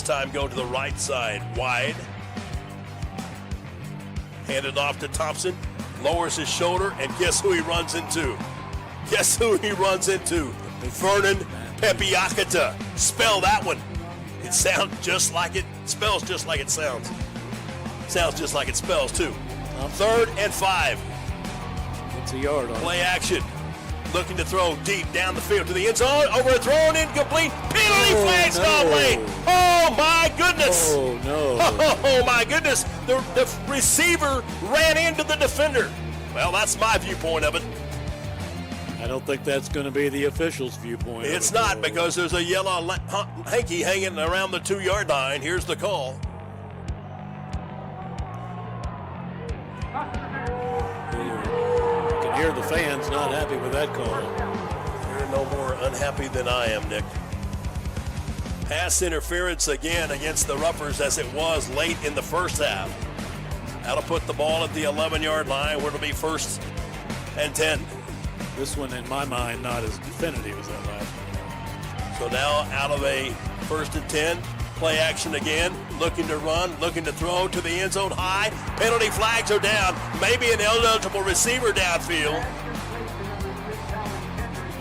this time go to the right side, wide. Handed off to Thompson, lowers his shoulder, and guess who he runs into? Guess who he runs into? Vernon Pepiakata. Spell that one. It sounds just like it, spells just like it sounds. Sounds just like it spells too. 3rd and 5. It's a yard on Play action. Looking to throw deep down the field to the end zone. Overthrown, incomplete. Penalty flag, stop late. Oh my goodness. Oh no. Oh my goodness. The receiver ran into the defender. Well, that's my viewpoint of it. I don't think that's going to be the officials' viewpoint. It's not, because there's a yellow hanky hanging around the 2-yard line. Here's the call. You can hear the fans not happy with that call. They're no more unhappy than I am, Nick. Pass interference again against the Ruffers, as it was late in the first half. That'll put the ball at the 11-yard line, where it'll be 1st and 10. This one, in my mind, not as definitive as that last one. So now out of a 1st and 10, play action again, looking to run, looking to throw to the end zone high. Penalty flags are down. Maybe an eligible receiver downfield.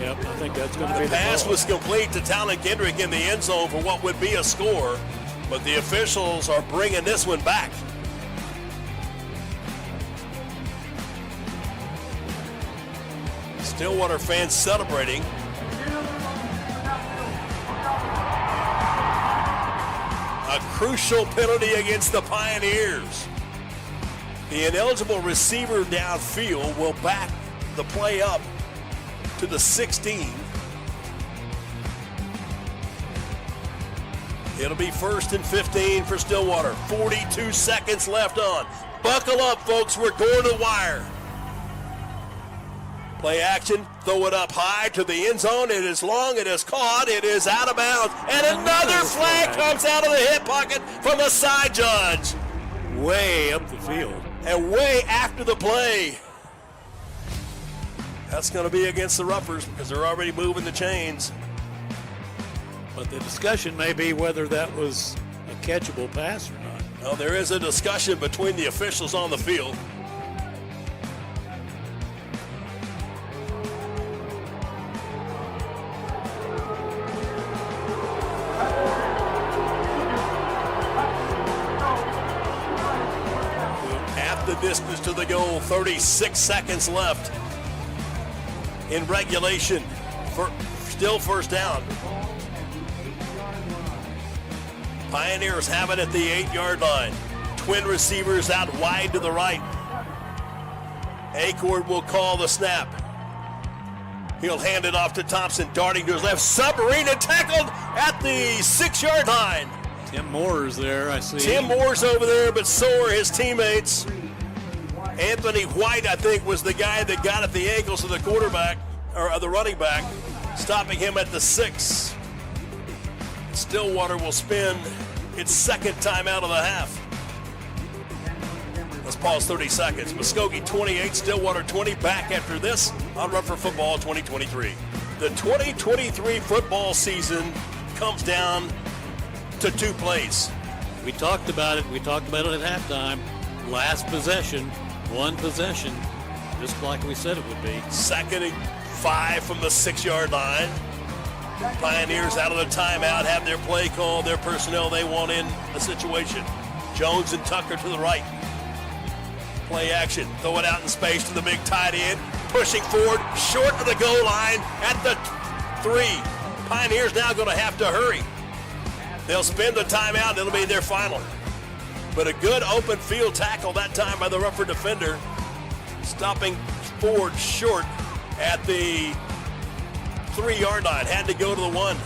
Yep, I think that's going to be the pass call. was complete to Talon Kendrick in the end zone for what would be a score, but the officials are bringing this one back. Stillwater fans celebrating. A crucial penalty against the Pioneers. The ineligible receiver downfield will back the play up to the 16. It'll be 1st and 15 for Stillwater. 42 seconds left on. Buckle up, folks. We're going to the wire. Play action, throw it up high to the end zone. It is long, it is caught, it is out of bounds. And another flag comes out of the hip pocket from the side judge. Way up the field. And way after the play. That's going to be against the Ruffers because they're already moving the chains. But the discussion may be whether that was a catchable pass or not. Well, there is a discussion between the officials on the field. Distance to the goal, 36 seconds left in regulation. Still 1st down. Pioneers have it at the 8-yard line. Twin receivers out wide to the right. Acord will call the snap. He'll hand it off to Thompson, darting to his left. Submarine tackled at the 6-yard line. Tim Moore's there, I see. Tim Moore's over there, but so are his teammates. Anthony White, I think, was the guy that got at the ankles of the quarterback, or the running back, stopping him at the 6. Stillwater will spend its 2nd timeout of the half. Let's pause 30 seconds. Muskogee 28, Stillwater 20. Back after this on Run for Football 2023. The 2023 football season comes down to 2 plays. We talked about it. We talked about it at halftime. Last possession. 1 possession, just like we said it would be. 2nd and 5 from the 6-yard line. Pioneers out of the timeout have their play call, their personnel they want in the situation. Jones and Tucker to the right. Play action, throw it out in space to the big tight end. Pushing forward, short of the goal line at the 3. Pioneers now going to have to hurry. They'll spend the timeout, it'll be their final. But a good open field tackle that time by the Ruffer defender. Stopping forward short at the 3-yard line. Had to go to the 1.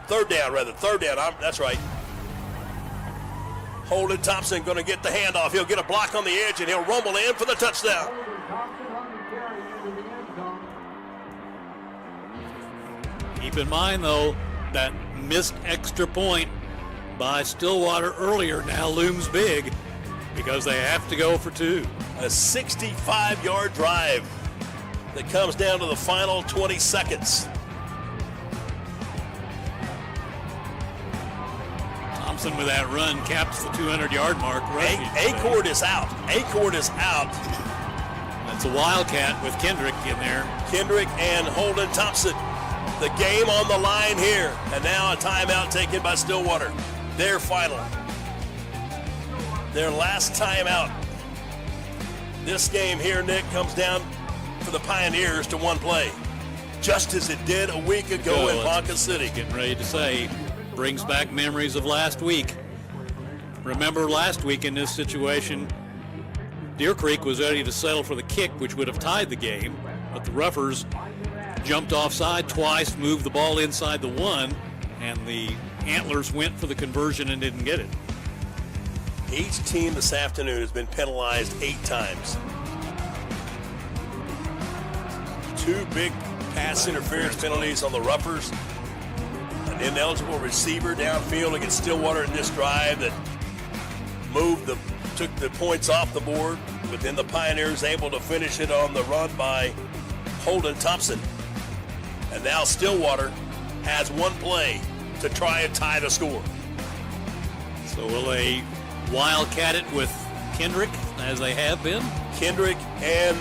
3rd down. That's right. Holden Thompson going to get the handoff. He'll get a block on the edge, and he'll rumble in for the touchdown. Keep in mind, though, that missed extra point by Stillwater earlier now looms big because they have to go for 2. A 65-yard drive that comes down to the final 20 seconds. Thompson with that run caps the 200-yard mark. Acord is out. Acord is out. That's a Wildcat with Kendrick in there. Kendrick and Holden Thompson. The game on the line here. And now a timeout taken by Stillwater. Their final. Their last timeout. This game here, Nick, comes down for the Pioneers to one play. Just as it did a week ago in Ponca City. Getting ready to say, brings back memories of last week. Remember last week in this situation, Deer Creek was ready to settle for the kick, which would have tied the game, but the Roughers jumped offside twice, moved the ball inside the one, and the Antlers went for the conversion and didn't get it. Each team this afternoon has been penalized 8 times. 2 big pass interference penalties on the Roughers. An ineligible receiver downfield against Stillwater in this drive that took the points off the board, but then the Pioneers able to finish it on the run by Holden Thompson. And now Stillwater has one play to try and tie the score. So will they wildcat it with Kendrick, as they have been? Kendrick and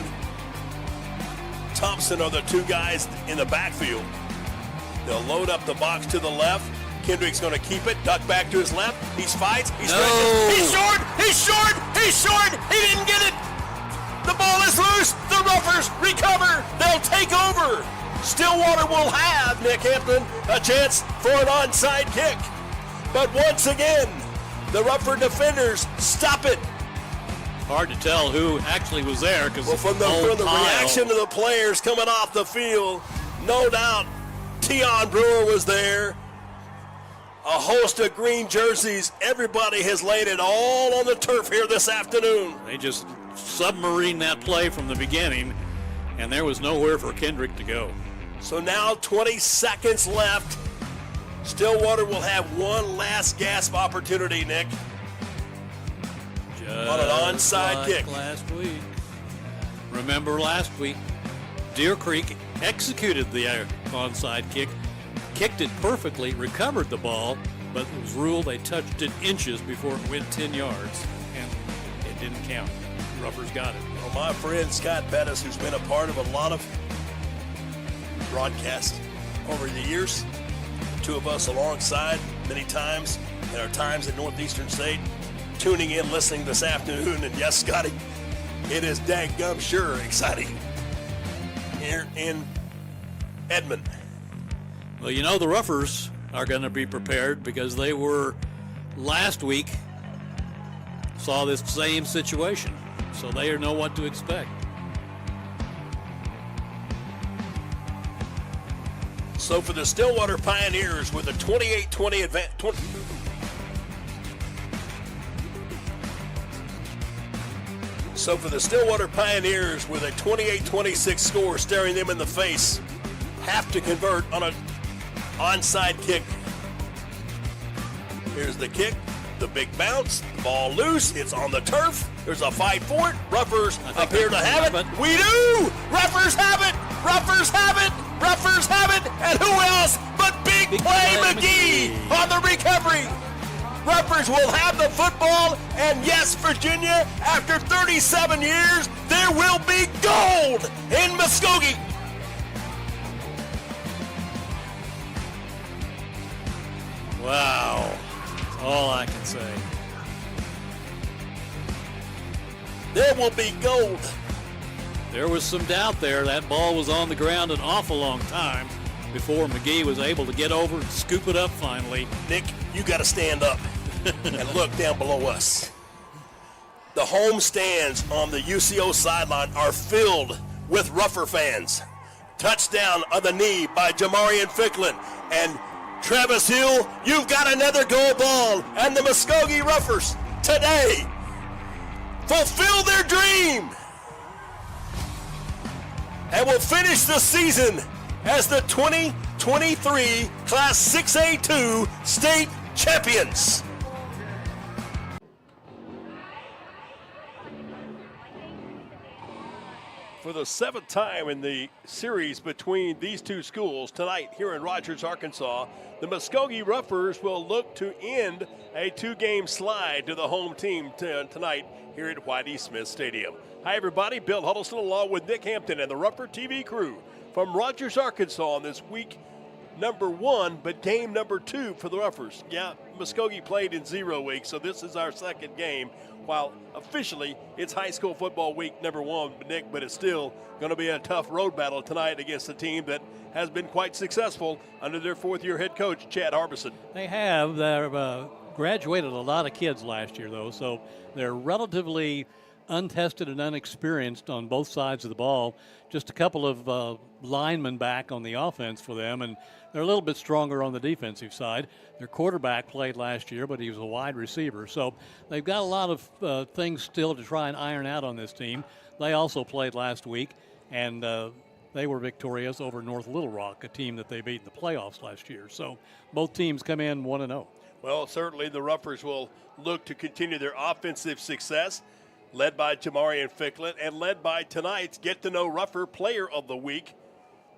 Thompson are the 2 guys in the backfield. They'll load up the box to the left. Kendrick's going to keep it, duck back to his left. He fights, he stretches. He's short, he's short, he's short. He didn't get it. The ball is loose. The Roughers recover. They'll take over. Stillwater will have, Nick Hampton, a chance for an onside kick. But once again, the Rougher defenders stop it. Hard to tell who actually was there because from the reaction of the players coming off the field, no doubt Tion Brewer was there. A host of green jerseys. Everybody has laid it all on the turf here this afternoon. They just submarined that play from the beginning, and there was nowhere for Kendrick to go. So now 20 seconds left. Stillwater will have one last gasp opportunity, Nick. Just on an onside kick. Last week. Remember last week, Deer Creek executed the onside kick, kicked it perfectly, recovered the ball, but it was ruled they touched it inches before it went 10 yards, and it didn't count. Roughers got it. Well, my friend Scott Bettis, who's been a part of a lot of broadcasts over the years, 2 of us alongside many times in our times at Northeastern State, tuning in, listening this afternoon, and yes, Scotty, it is daggum sure exciting here in Edmond. Well, you know the Roughers are going to be prepared because they were last week, saw this same situation, so they know what to expect. So for the Stillwater Pioneers with a 28-20 advance. So for the Stillwater Pioneers with a 28-26 score staring them in the face, have to convert on an onside kick. Here's the kick, the big bounce, ball loose, it's on the turf. There's a fight for it. Roughers appear to have it. We do! Roughers have it! Roughers have it! Roughers have it! And who else but Big Play McGee on the recovery? Roughers will have the football, and yes, Virginia, after 37 years, there will be gold in Muskogee. Wow, that's all I can say. There will be gold. There was some doubt there. That ball was on the ground an awful long time before McGee was able to get over and scoop it up finally. Nick, you got to stand up and look down below us. The home stands on the UCO sideline are filled with Rougher fans. Touchdown on the knee by Jamarian Ficklin. And Travis Hill, you've got another goal ball. And the Muskogee Roughers today fulfill their dream and will finish the season as the 2023 Class 6A2 state champions. For the seventh time in the series between these two schools tonight here in Rogers, Arkansas, the Muskogee Roughers will look to end a two-game slide to the home team tonight here at Whitey Smith Stadium. Hi, everybody. Bill Huddleston along with Nick Hampton and the Rougher TV crew from Rogers, Arkansas on this week number 1, but game number 2 for the Roughers. Yeah, Muskogee played in 0 weeks, so this is our second game. While officially it's high school football week number 1, Nick, but it's still going to be a tough road battle tonight against a team that has been quite successful under their fourth-year head coach, Chad Harbison. They have. They've graduated a lot of kids last year, though, so they're relatively untested and unexperienced on both sides of the ball. Just a couple of linemen back on the offense for them, and they're a little bit stronger on the defensive side. Their quarterback played last year, but he was a wide receiver. So they've got a lot of things still to try and iron out on this team. They also played last week, and they were victorious over North Little Rock, a team that they beat in the playoffs last year. So both teams come in 1-0. Well, certainly the Roughers will look to continue their offensive success, led by Jamarian Ficklett and led by tonight's Get-to-Know Rougher Player of the Week,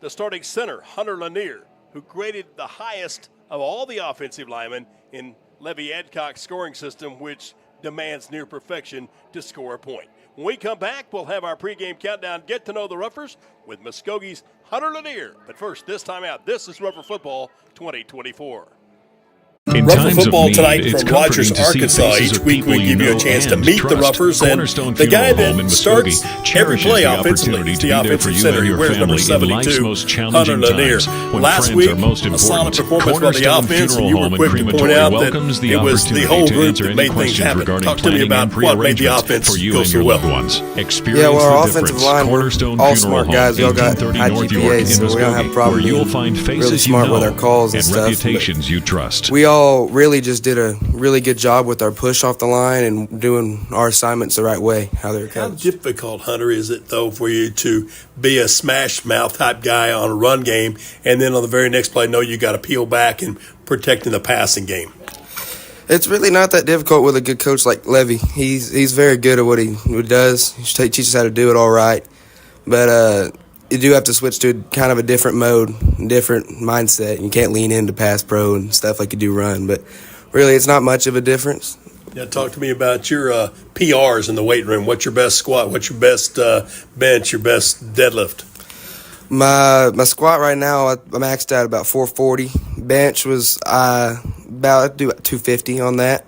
the starting center, Hunter Lanier, who graded the highest of all the offensive linemen in Levy Adcock's scoring system, which demands near perfection to score a point. When we come back, we'll have our pregame countdown, Get to Know the Roughers, with Muskogee's Hunter Lanier. But first, this time out, this is Rougher Football 2024. Rougher football tonight from Rogers, Arkansas. Each week we give you a chance to meet the Roughers, and the guy that starts every play offensively is the offensive center. He wears number 72, Hunter Lanier. Last week, a solid performance by the offense, and you were quick to point out that it was the whole group that made things happen. Talk to me about what made the offense go so well. Yeah, well, our offensive line, we're all smart guys. We all got high GPAs, so we don't have a problem being really smart with our calls and stuff. We all really just did a really good job with our push off the line and doing our assignments the right way. How difficult, Hunter, is it, though, for you to be a smash mouth type guy on a run game and then on the very next play know you got to peel back and protecting the passing game? It's really not that difficult with a good coach like Levy. He's very good at what he does. He teaches us how to do it all right. But you do have to switch to kind of a different mode, different mindset. You can't lean into pass pro and stuff like you do run. But really, it's not much of a difference. Yeah, talk to me about your PRs in the weight room. What's your best squat? What's your best bench? Your best deadlift? My squat right now, I maxed out about 440. Bench was I do about 250 on that.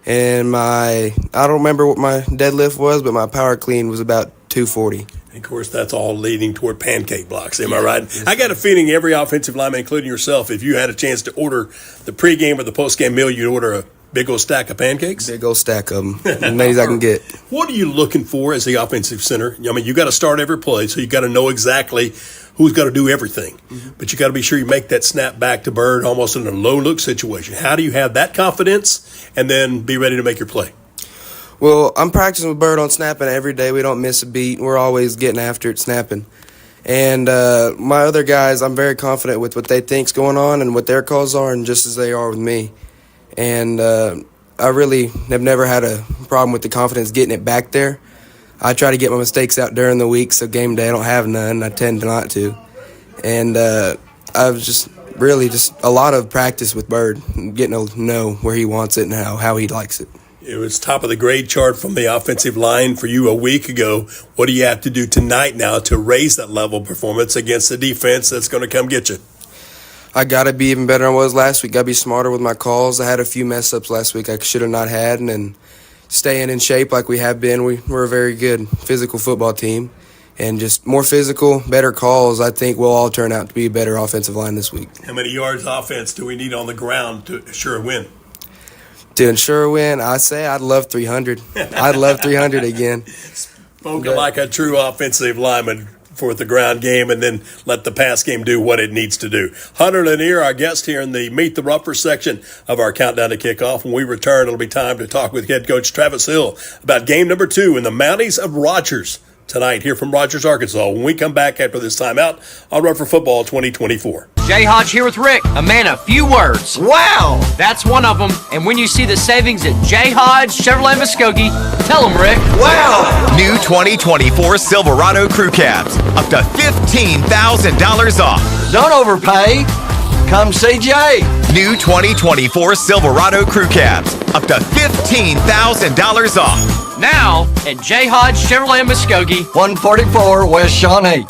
And I don't remember what my deadlift was, but my power clean was about 240. Of course, that's all leading toward pancake blocks. Am I right? Yes. I got a feeling every offensive lineman, including yourself, if you had a chance to order the pregame or the postgame meal, you'd order a big old stack of pancakes? Big old stack of them. As many as I can get. What are you looking for as the offensive center? I mean, you got to start every play, so you got to know exactly who's got to do everything. Mm-hmm. But you got to be sure you make that snap back to Bird almost in a low-look situation. How do you have that confidence and then be ready to make your play? Well, I'm practicing with Bird on snapping every day. We don't miss a beat. We're always getting after it, snapping. And my other guys, I'm very confident with what they think's going on and what their calls are, and just as they are with me. And I really have never had a problem with the confidence getting it back there. I try to get my mistakes out during the week, so game day I don't have none. I tend to not to. And I've just really just a lot of practice with Bird, getting to know where he wants it and how he likes it. It was top of the grade chart from the offensive line for you a week ago. What do you have to do tonight now to raise that level of performance against the defense that's going to come get you? I got to be even better than I was last week. Got to be smarter with my calls. I had a few mess-ups last week I should have not had, and staying in shape like we have been. We're a very good physical football team, and just more physical, better calls, I think will all turn out to be a better offensive line this week. How many yards offense do we need on the ground to assure a win? To ensure a win, I say I'd love 300. I'd love 300 again. Spoken like a true offensive lineman for the ground game, and then let the pass game do what it needs to do. Hunter Lanier, our guest here in the Meet the Rougher section of our Countdown to Kickoff. When we return, it'll be time to talk with head coach Travis Hill about game number 2 in the Mounties of Rogers tonight here from Rogers, Arkansas. When we come back after this timeout on Rougher Football 2024. Jay Hodge here with Rick, a man of few words. Wow! That's one of them. And when you see the savings at Jay Hodge Chevrolet Muskogee, tell them, Rick. Wow! New 2024 Silverado Crew Cabs, up to $15,000 off. Don't overpay. Come see Jay. New 2024 Silverado Crew Cabs, up to $15,000 off. Now at Jay Hodge Chevrolet Muskogee, 144 West Shawnee.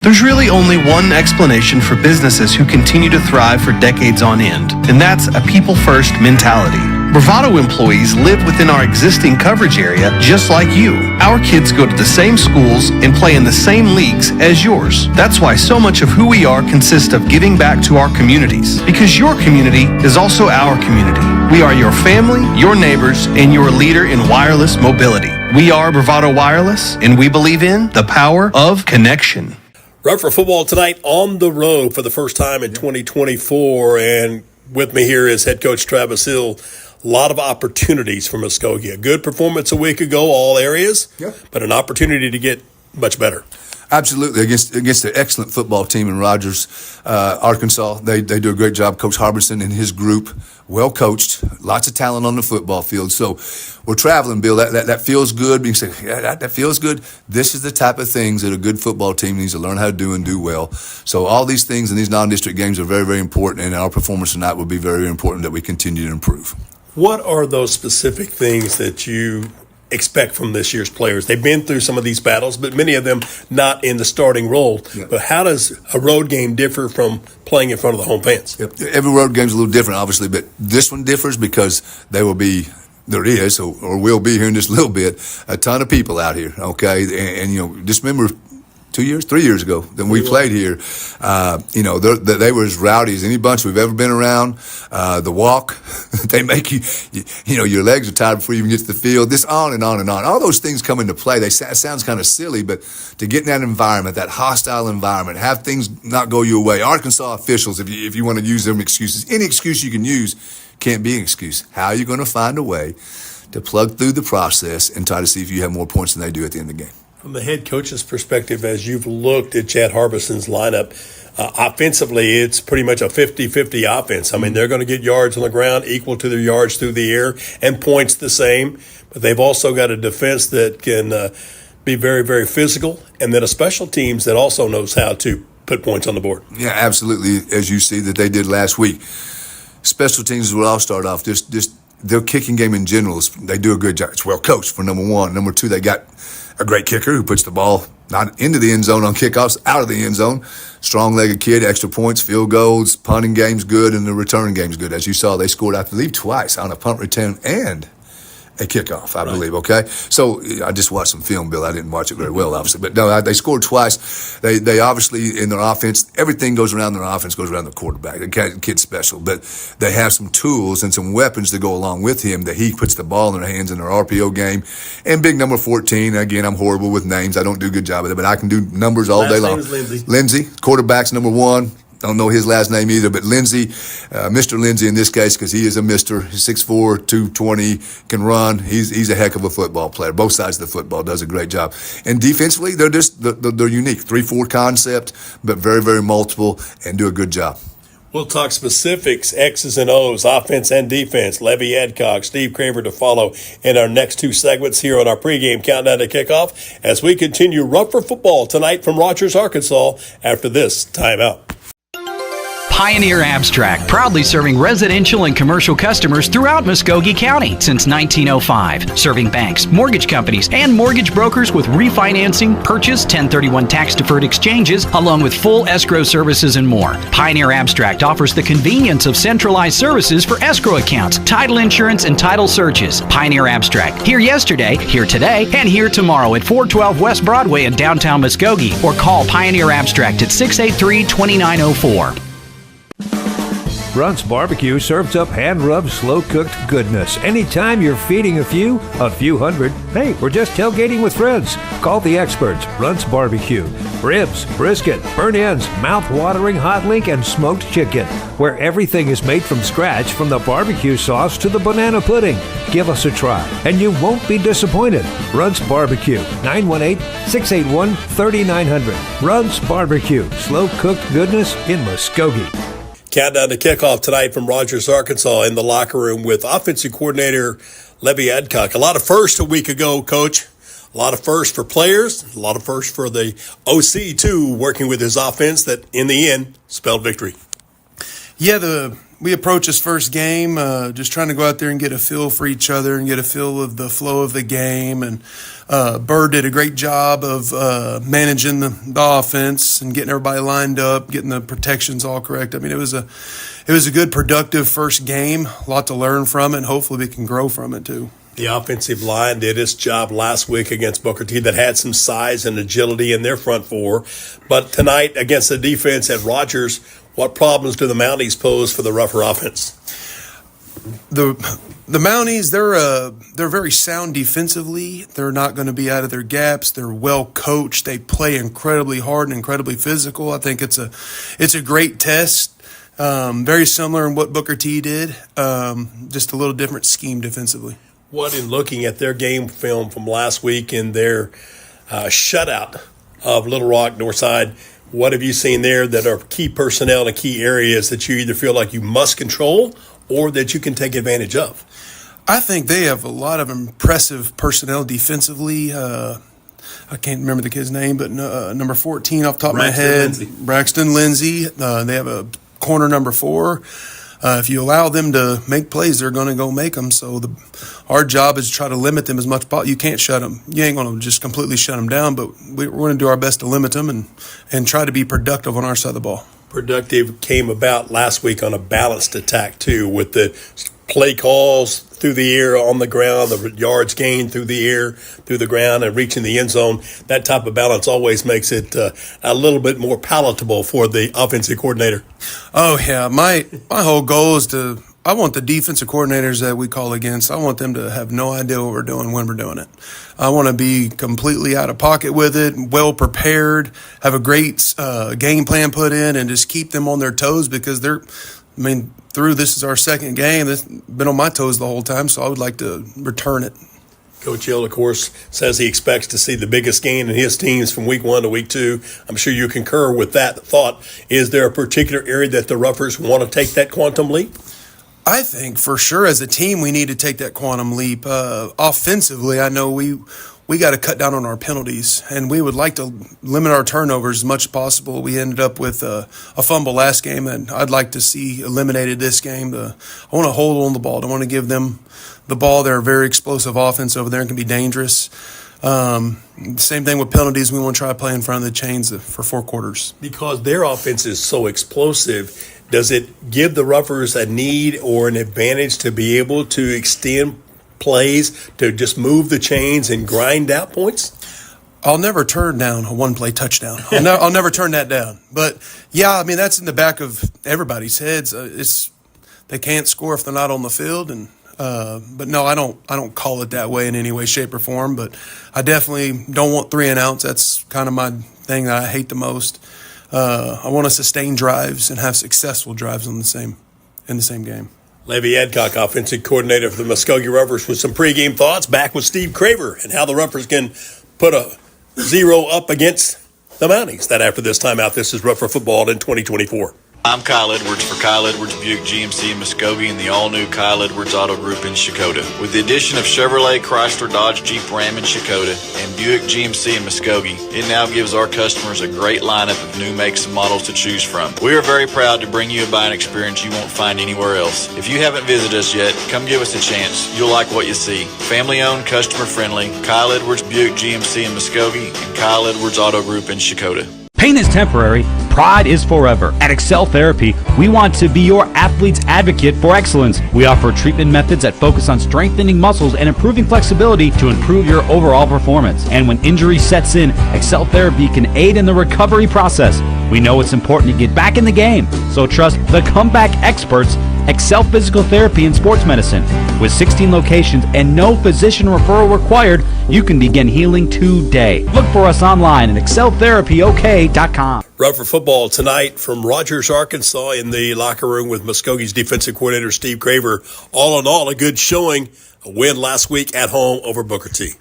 There's really only one explanation for businesses who continue to thrive for decades on end, and that's a people-first mentality. Bravado employees live within our existing coverage area just like you. Our kids go to the same schools and play in the same leagues as yours. That's why so much of who we are consists of giving back to our communities, because your community is also our community. We are your family, your neighbors, and your leader in wireless mobility. We are Bravado Wireless, and we believe in the power of connection. Rougher football tonight on the road for the first time in 2024. And with me here is head coach Travis Hill. A lot of opportunities for Muskogee. A good performance a week ago, all areas, but an opportunity to get much better. Absolutely, against an excellent football team in Rogers, Arkansas. They do a great job. Coach Harbison and his group, well coached, lots of talent on the football field. So we're traveling, Bill. That feels good. You say, yeah, that feels good. This is the type of things that a good football team needs to learn how to do and do well. So all these things in these non-district games are very, very important, and our performance tonight will be very, very important that we continue to improve. What are those specific things that you expect from this year's players? They've been through some of these battles, but many of them not in the starting role. Yeah. But how does a road game differ from playing in front of the home fans? Yep. Every road game is a little different, obviously, but this one differs because there will be will be here in just a little bit, a ton of people out here, okay? And you know, just remember 3 years ago that we played here, they were as rowdy as any bunch we've ever been around. The walk, they make your legs are tired before you even get to the field. This on and on and on. All those things come into play. It sounds kind of silly, but to get in that environment, that hostile environment, have things not go your way. Arkansas officials, if you want to use them excuses, any excuse you can use can't be an excuse. How are you going to find a way to plug through the process and try to see if you have more points than they do at the end of the game? From the head coach's perspective, as you've looked at Chad Harbison's lineup, offensively, it's pretty much a 50-50 offense. I mean, they're going to get yards on the ground equal to their yards through the air and points the same. But they've also got a defense that can be very, very physical, and then a special teams that also knows how to put points on the board. Yeah, absolutely, as you see that they did last week. Special teams is what I'll start off. Just their kicking game in general, they do a good job. It's well coached for number one. Number two, they got a great kicker who puts the ball not into the end zone on kickoffs, out of the end zone. Strong-legged kid, extra points, field goals, punting game's good, and the return game's good. As you saw, they scored, I believe, twice on a punt return and a kickoff, I believe, okay? So I just watched some film, Bill. I didn't watch it very well, obviously. But no, they scored twice. They obviously, in their offense, everything goes around their offense, goes around the quarterback. The kid's special. But they have some tools and some weapons to go along with him that he puts the ball in their hands in their RPO game. And big number 14, again, I'm horrible with names. I don't do a good job with it, but I can do numbers all day long. Last name is Lindsey. Lindsey, quarterback's number one. Don't know his last name either, but Lindsey, Mr. Lindsey in this case, because he is a Mr. He's 6'4", 220, can run. He's a heck of a football player. Both sides of the football, does a great job. And defensively, they're unique. 3-4 concept, but very, very multiple, and do a good job. We'll talk specifics, X's and O's, offense and defense. Levy Adcock, Steve Craver to follow in our next two segments here on our pregame countdown to kickoff as we continue Rougher football tonight from Rogers, Arkansas after this timeout. Pioneer Abstract, proudly serving residential and commercial customers throughout Muskogee County since 1905. Serving banks, mortgage companies, and mortgage brokers with refinancing, purchase, 1031 tax-deferred exchanges, along with full escrow services and more. Pioneer Abstract offers the convenience of centralized services for escrow accounts, title insurance, and title searches. Pioneer Abstract, here yesterday, here today, and here tomorrow at 412 West Broadway in downtown Muskogee, or call Pioneer Abstract at 683-2904. Runt's Barbecue serves up hand-rubbed, slow-cooked goodness. Anytime you're feeding a few hundred, hey, we're just tailgating with friends. Call the experts, Runt's Barbecue. Ribs, brisket, burnt ends, mouth-watering hot link, and smoked chicken, where everything is made from scratch, from the barbecue sauce to the banana pudding. Give us a try, and you won't be disappointed. Runt's Barbecue, 918-681-3900. Runt's Barbecue, slow-cooked goodness in Muskogee. Countdown to kickoff tonight from Rogers, Arkansas, in the locker room with offensive coordinator Levy Adcock. A lot of firsts a week ago, Coach. A lot of firsts for players, a lot of firsts for the OC, too, working with his offense that, in the end, spelled victory. Yeah, we approach this first game just trying to go out there and get a feel for each other and get a feel of the flow of the game. And Bird did a great job of managing the offense and getting everybody lined up, getting the protections all correct. I mean, it was a good, productive first game. A lot to learn from it, and hopefully we can grow from it too. The offensive line did its job last week against Booker T that had some size and agility in their front four. But tonight against the defense at Rogers, what problems do the Mounties pose for the rougher offense? The Mounties, they're very sound defensively. They're not going to be out of their gaps. They're well coached. They play incredibly hard and incredibly physical. I think it's a great test. Very similar in what Booker T did, just a little different scheme defensively. What, in looking at their game film from last week and their shutout of Little Rock Northside, what have you seen there that are key personnel and key areas that you either feel like you must control or that you can take advantage of? I think they have a lot of impressive personnel defensively. I can't remember the kid's name, but number 14 off the top of my head, Braxton Lindsay. They have a corner number 4. If you allow them to make plays, they're going to go make them. So our job is to try to limit them as much as possible. You can't shut them. You ain't going to just completely shut them down, but we're going to do our best to limit them and try to be productive on our side of the ball. Productive came about last week on a balanced attack, too, with the play calls through the air, on the ground, the yards gained through the air, through the ground, and reaching the end zone. That type of balance always makes it a little bit more palatable for the offensive coordinator. Oh, yeah. My whole goal is I want the defensive coordinators that we call against, I want them to have no idea what we're doing when we're doing it. I want to be completely out of pocket with it, well prepared, have a great game plan put in, and just keep them on their toes because this is our second game. That's been on my toes the whole time, so I would like to return it. Coach Hill, of course, says he expects to see the biggest gain in his teams from week 1 to week 2. I'm sure you concur with that thought. Is there a particular area that the Roughers want to take that quantum leap? I think for sure as a team we need to take that quantum leap. Offensively, I know we got to cut down on our penalties, and we would like to limit our turnovers as much as possible. We ended up with a fumble last game, and I'd like to see eliminated this game. I want to hold on the ball. I want to give them the ball. They're a very explosive offense over there and can be dangerous. Same thing with penalties. We want to try to play in front of the chains for 4 quarters. Because their offense is so explosive, does it give the Roughers a need or an advantage to be able to extend plays, to just move the chains and grind out points? I'll never turn down a one-play touchdown. I'll never turn that down. But, yeah, that's in the back of everybody's heads. They can't score if they're not on the field. But no, I don't call it that way in any way, shape, or form. But I definitely don't want 3 and outs. That's kind of my thing that I hate the most. I want to sustain drives and have successful drives in the same game. Levy Adcock, offensive coordinator for the Muskogee Roughers, with some pregame thoughts. Back with Steve Craver and how the Roughers can put a 0 up against the Mounties. That after this timeout, this is Rougher Football in 2024. I'm Kyle Edwards for Kyle Edwards Buick GMC in Muskogee and the all-new Kyle Edwards Auto Group in Shakota. With the addition of Chevrolet, Chrysler, Dodge, Jeep, Ram in Shakota and Buick GMC in Muskogee, it now gives our customers a great lineup of new makes and models to choose from. We are very proud to bring you a buying experience you won't find anywhere else. If you haven't visited us yet, come give us a chance. You'll like what you see. Family-owned, customer-friendly, Kyle Edwards Buick GMC in Muskogee and Kyle Edwards Auto Group in Shakota. Pain is temporary, pride is forever. At Excel Therapy, we want to be your athlete's advocate for excellence. We offer treatment methods that focus on strengthening muscles and improving flexibility to improve your overall performance. And when injury sets in, Excel Therapy can aid in the recovery process. We know it's important to get back in the game, so trust the comeback experts, Excel Physical Therapy and Sports Medicine. With 16 locations and no physician referral required, you can begin healing today. Look for us online at exceltherapyok.com. Rougher football tonight from Rogers, Arkansas, in the locker room with Muskogee's defensive coordinator Steve Craver. All in all, a good showing. A win last week at home over Booker T.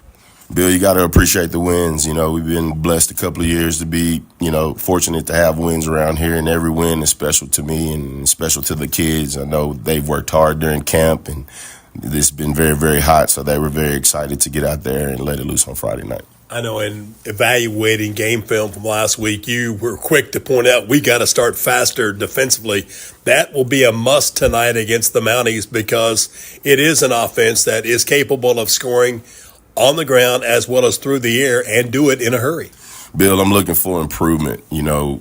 Bill, you got to appreciate the wins. You know, we've been blessed a couple of years to be, fortunate to have wins around here, and every win is special to me and special to the kids. I know they've worked hard during camp, and this has been very, very hot, so they were very excited to get out there and let it loose on Friday night. I know in evaluating game film from last week, you were quick to point out we got to start faster defensively. That will be a must tonight against the Mounties because it is an offense that is capable of scoring on the ground as well as through the air and do it in a hurry. Bill, I'm looking for improvement.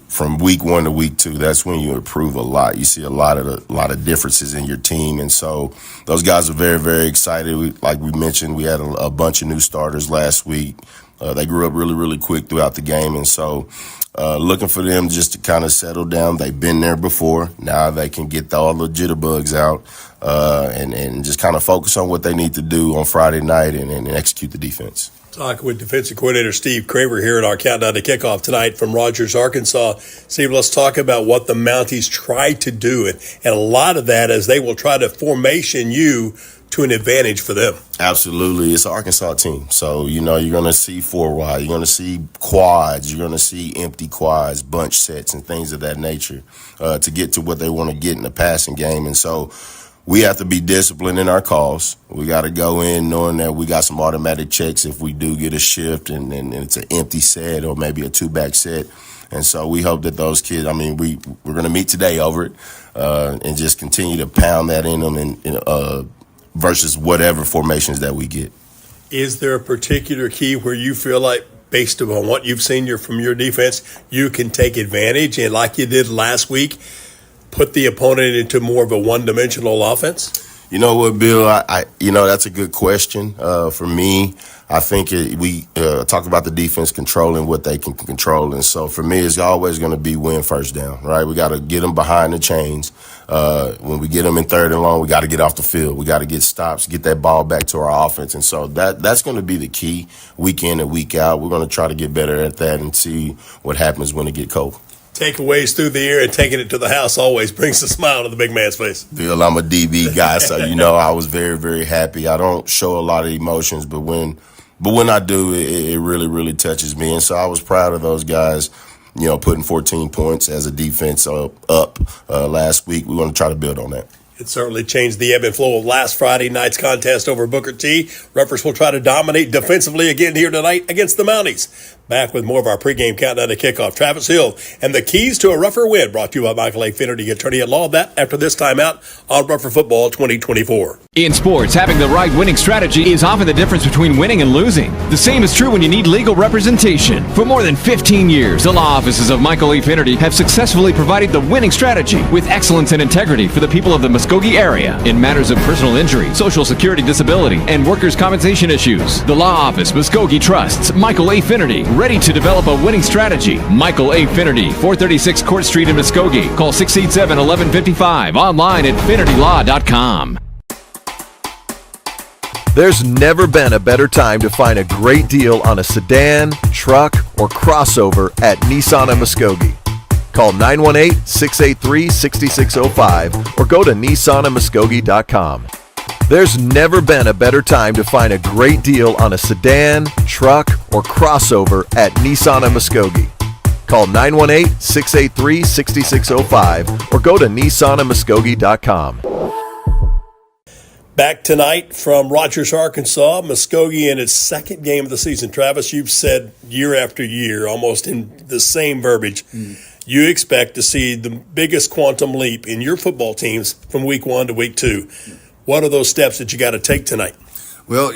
From week 1 to week 2, that's when you improve a lot. You see a lot of differences in your team, and so those guys are very, very excited. Like we mentioned, we had a bunch of new starters last week. They grew up really, really quick throughout the game, and so looking for them just to kind of settle down. They've been there before. Now they can get all the jitterbugs out and just kind of focus on what they need to do on Friday night and execute the defense. Talking with defensive coordinator Steve Craver here at our countdown to kickoff tonight from Rogers, Arkansas. Steve, let's talk about what the Mounties try to do. And a lot of that is they will try to formation you to an advantage for them. Absolutely. It's an Arkansas team. So, you're going to see 4 wide. You're going to see quads. You're going to see empty quads, bunch sets, and things of that nature to get to what they want to get in the passing game. And so we have to be disciplined in our calls. We got to go in knowing that we got some automatic checks if we do get a shift and it's an empty set or maybe a 2-back set. And so we hope that those kids, we're going to meet today over it and just continue to pound that in them and versus whatever formations that we get. Is there a particular key where you feel like, based upon what you've seen from your defense, you can take advantage and, like you did last week, put the opponent into more of a one-dimensional offense? You know what, Bill? That's a good question. For me, I think we talk about the defense controlling what they can control. And so for me, it's always going to be win first down, right? We got to get them behind the chains. When we get them in 3rd and long, we got to get off the field. We got to get stops, get that ball back to our offense. And so that's going to be the key week in and week out. We're going to try to get better at that and see what happens when it get cold. Takeaways through the air and taking it to the house always brings a smile to the big man's face. Bill, I'm a DB guy, so I was very, very happy. I don't show a lot of emotions, but when I do, it really, really touches me. And so I was proud of those guys, putting 14 points as a defense up last week. We want to try to build on that. It certainly changed the ebb and flow of last Friday night's contest over Booker T. Ruffers will try to dominate defensively again here tonight against the Mounties. Back with more of our pregame countdown to kickoff. Travis Hill and the keys to a rougher win, brought to you by Michael A. Finnerty, attorney at law. That after this timeout on Rougher Football 2024. In sports, having the right winning strategy is often the difference between winning and losing. The same is true when you need legal representation. For more than 15 years, the law offices of Michael A. Finnerty have successfully provided the winning strategy with excellence and integrity for the people of the Muskogee area in matters of personal injury, social security disability, and workers' compensation issues. The law office, Muskogee, trusts Michael A. Finnerty, ready to develop a winning strategy. Michael A. Finnerty, 436 Court Street in Muskogee. Call 687-1155. Online at finnertylaw.com. There's never been a better time to find a great deal on a sedan, truck, or crossover at Nissan of Muskogee. Call 918-683-6605 or go to nissanofmuskogee.com. There's never been a better time to find a great deal on a sedan, truck, or crossover at Nissan of Muskogee. Call 918-683-6605 or go to nissanofmuskogee.com. Back tonight from Rogers, Arkansas, Muskogee in its 2nd game of the season. Travis, you've said year after year, almost in the same verbiage, you expect to see the biggest quantum leap in your football teams from week 1 to week 2. What are those steps that you got to take tonight? Well,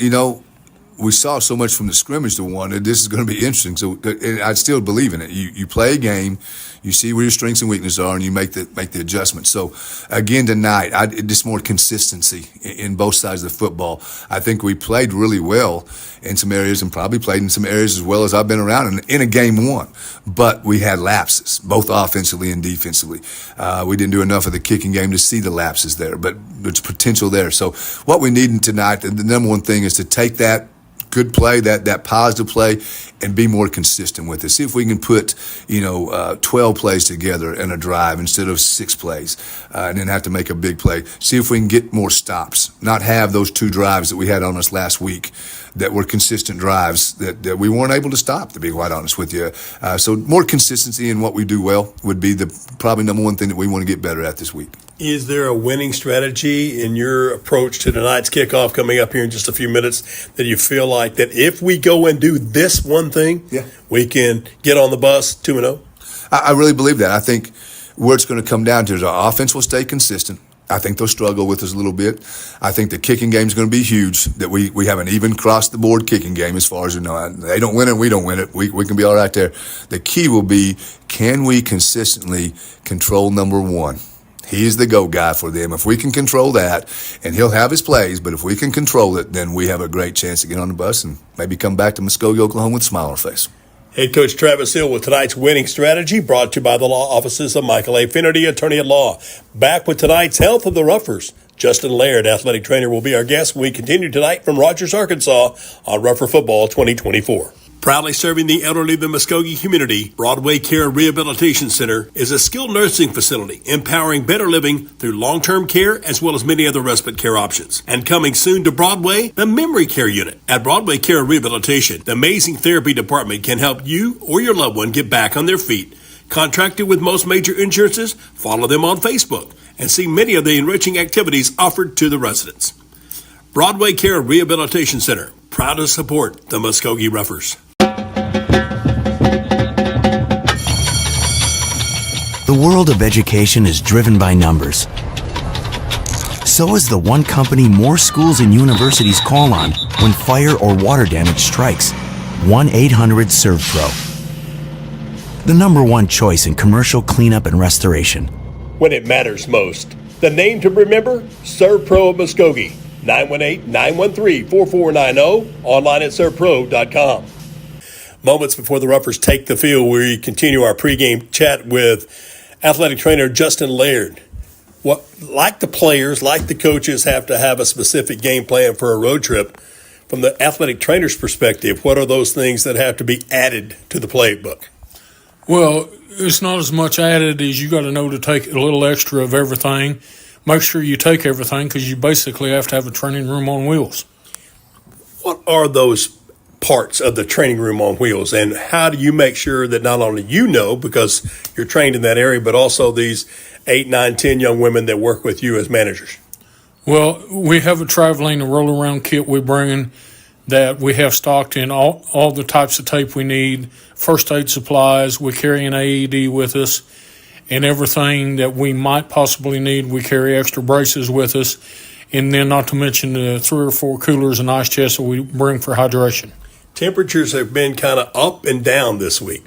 we saw so much from the scrimmage to one that this is going to be interesting. So and I still believe in it. You play a game, you see where your strengths and weaknesses are, and you make the adjustments. So again tonight, just more consistency in both sides of the football. I think we played really well in some areas and probably played in some areas as well as I've been around in a game one. But we had lapses, both offensively and defensively. We didn't do enough of the kicking game to see the lapses there, but there's potential there. So what we need tonight, the number one thing is to take that good play, that positive play, and be more consistent with it. See if we can put 12 plays together in a drive instead of 6 plays, and then have to make a big play. See if we can get more stops, not have those 2 drives that we had on us last week that were consistent drives that we weren't able to stop, to be quite honest with you. So more consistency in what we do well would be the probably number one thing that we want to get better at this week. Is there a winning strategy in your approach to tonight's kickoff coming up here in just a few minutes that you feel like that if we go and do this one thing, we can get on the bus 2-0? I really believe that. I think where it's going to come down to is our offense will stay consistent. I think they'll struggle with us a little bit. I think the kicking game is going to be huge, that we have an even cross-the-board kicking game as far as they don't win it, we don't win it. We can be all right there. The key will be, can we consistently control number one? He's the go guy for them. If we can control that, and he'll have his plays, but if we can control it, then we have a great chance to get on the bus and maybe come back to Muskogee, Oklahoma with a smile on our face. Head coach Travis Hill with tonight's winning strategy, brought to you by the law offices of Michael A. Finnerty, attorney at law. Back with tonight's Health of the Ruffers. Justin Laird, athletic trainer, will be our guest when we continue tonight from Rogers, Arkansas on Rougher Football 2024. Proudly serving the elderly of the Muskogee community, Broadway Care Rehabilitation Center is a skilled nursing facility empowering better living through long-term care as well as many other respite care options. And coming soon to Broadway, the Memory Care Unit. At Broadway Care Rehabilitation, the amazing therapy department can help you or your loved one get back on their feet. Contracted with most major insurances, follow them on Facebook and see many of the enriching activities offered to the residents. Broadway Care Rehabilitation Center, proud to support the Muskogee Ruffers. The world of education is driven by numbers. So is the one company more schools and universities call on when fire or water damage strikes. 1-800-SERVPRO. The number one choice in commercial cleanup and restoration. When it matters most. The name to remember? ServPro of Muskogee. 918-913-4490. Online at servpro.com. Moments before the Ruffers take the field, we continue our pregame chat with athletic trainer Justin Laird. Like the players, like the coaches, have to have a specific game plan for a road trip. From the athletic trainer's perspective, what are those things that have to be added to the playbook? Well, it's not as much added as you got to know to take a little extra of everything. Make sure you take everything because you basically have to have a training room on wheels. What are those parts of the training room on wheels, and how do you make sure that not only you know, because you're trained in that area, but also these 8, 9, 10 young women that work with you as managers? Well, we have a traveling and roll-around kit we bring in that we have stocked in all the types of tape we need, first aid supplies, we carry an AED with us, and everything that we might possibly need, we carry extra braces with us, and then not to mention the 3 or 4 coolers and ice chests that we bring for hydration. Temperatures have been kind of up and down this week.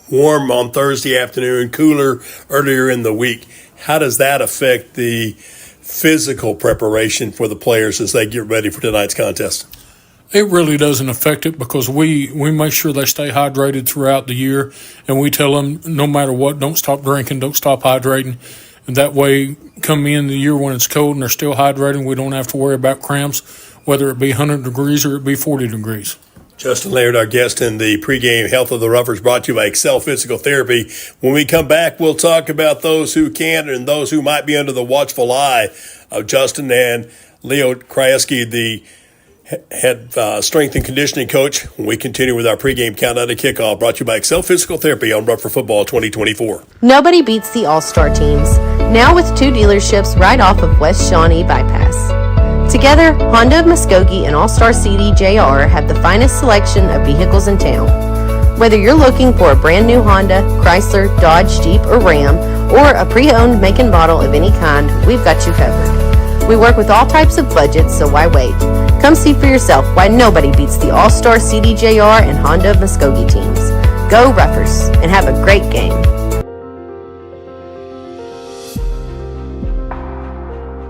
Warm on Thursday afternoon, cooler earlier in the week. How does that affect the physical preparation for the players as they get ready for tonight's contest? It really doesn't affect it because we make sure they stay hydrated throughout the year, and we tell them no matter what, don't stop drinking, don't stop hydrating. And that way, come in the year when it's cold and they're still hydrating, we don't have to worry about cramps, whether it be 100 degrees or it be 40 degrees. Justin Laird, our guest in the pregame Health of the Ruffers, brought to you by Excel Physical Therapy. When we come back, we'll talk about those who can and those who might be under the watchful eye of Justin and Leo Krajewski, the head strength and conditioning coach. When we continue with our pregame countdown to kickoff, brought to you by Excel Physical Therapy on Rougher Football 2024. Nobody beats the All-Star teams. Now with 2 dealerships right off of West Shawnee Bypass. Together, Honda of Muskogee and All-Star CD JR have the finest selection of vehicles in town. Whether you're looking for a brand new Honda, Chrysler, Dodge, Jeep, or Ram, or a pre-owned make and model of any kind, we've got you covered. We work with all types of budgets, so why wait? Come see for yourself why nobody beats the All-Star CDJR and Honda of Muskogee teams. Go Ruffers, and have a great game.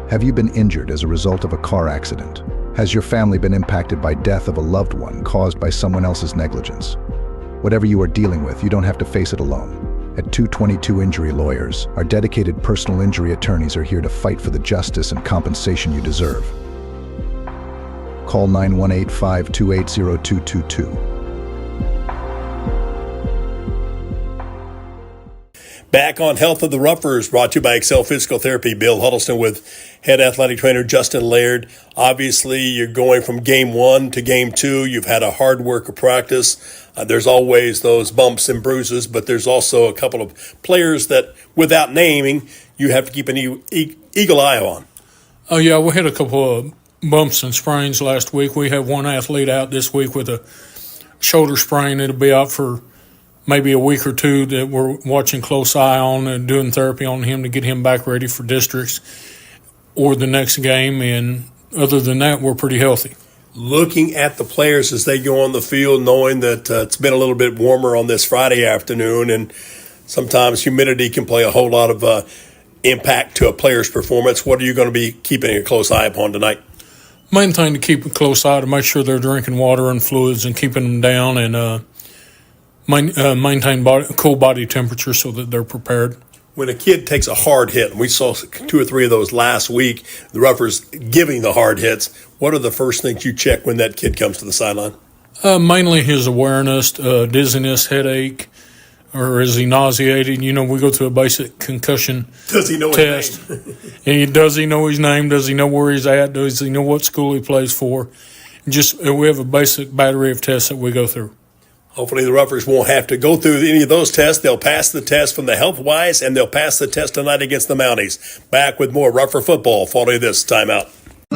Have you been injured as a result of a car accident? Has your family been impacted by death of a loved one caused by someone else's negligence? Whatever you are dealing with, you don't have to face it alone. At 222 Injury Lawyers, our dedicated personal injury attorneys are here to fight for the justice and compensation you deserve. Call 918-528-0222. Back on Health of the Ruffers, brought to you by Excel Physical Therapy. Bill Huddleston with head athletic trainer Justin Laird. Obviously, you're going from game 1 to game 2. You've had a hard work of practice. There's always those bumps and bruises, but there's also a couple of players that, without naming, you have to keep an eagle eye on. Oh, yeah, we had a couple of bumps and sprains last week. We have one athlete out this week with a shoulder sprain. It'll be out for maybe a week or two that we're watching close eye on and doing therapy on him to get him back ready for districts or the next game. And other than that, we're pretty healthy. Looking at the players as they go on the field, knowing that it's been a little bit warmer on this Friday afternoon, and sometimes humidity can play a whole lot of impact to a player's performance. What are you going to be keeping a close eye upon tonight? Main thing to keep a close eye to make sure they're drinking water and fluids and keeping them down and maintain cool body temperature so that they're prepared. When a kid takes a hard hit, and we saw 2 or 3 of those last week, the Ruffers giving the hard hits, what are the first things you check when that kid comes to the sideline? Mainly his awareness, dizziness, headache, or is he nauseated? You know, we go through a basic concussion Does he know test. his name? And does he know his name? Does he know where he's at? Does he know what school he plays for? We have a basic battery of tests that we go through. Hopefully the Ruffers won't have to go through any of those tests. They'll pass the test from the health-wise, and they'll pass the test tonight against the Mounties. Back with more Ruffer football following this timeout.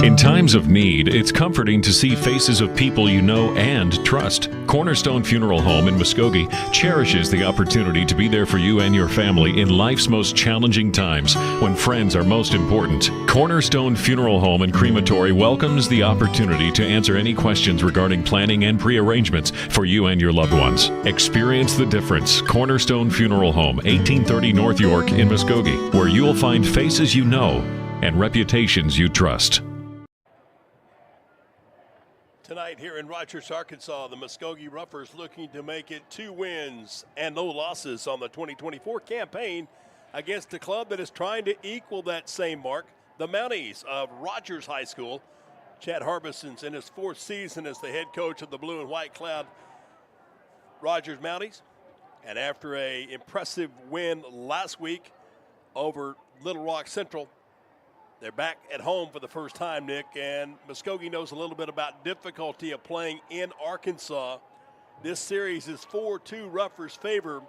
In times of need, it's comforting to see faces of people you know and trust. Cornerstone Funeral Home in Muskogee cherishes the opportunity to be there for you and your family in life's most challenging times when friends are most important. Cornerstone Funeral Home and Crematory welcomes the opportunity to answer any questions regarding planning and pre-arrangements for you and your loved ones. Experience the difference. Cornerstone Funeral Home, 1830 North York in Muskogee, where you'll find faces you know and reputations you trust. Tonight here in Rogers, Arkansas, the Muskogee Ruffers looking to make it 2 wins and no losses on the 2024 campaign against a club that is trying to equal that same mark, the Mounties of Rogers High School. Chad Harbison's in his 4th season as the head coach of the Blue and White Cloud Rogers Mounties. And after an impressive win last week over Little Rock Central, they're back at home for the first time, Nick, and Muskogee knows a little bit about difficulty of playing in Arkansas. This series is 4-2 Ruffers' favor,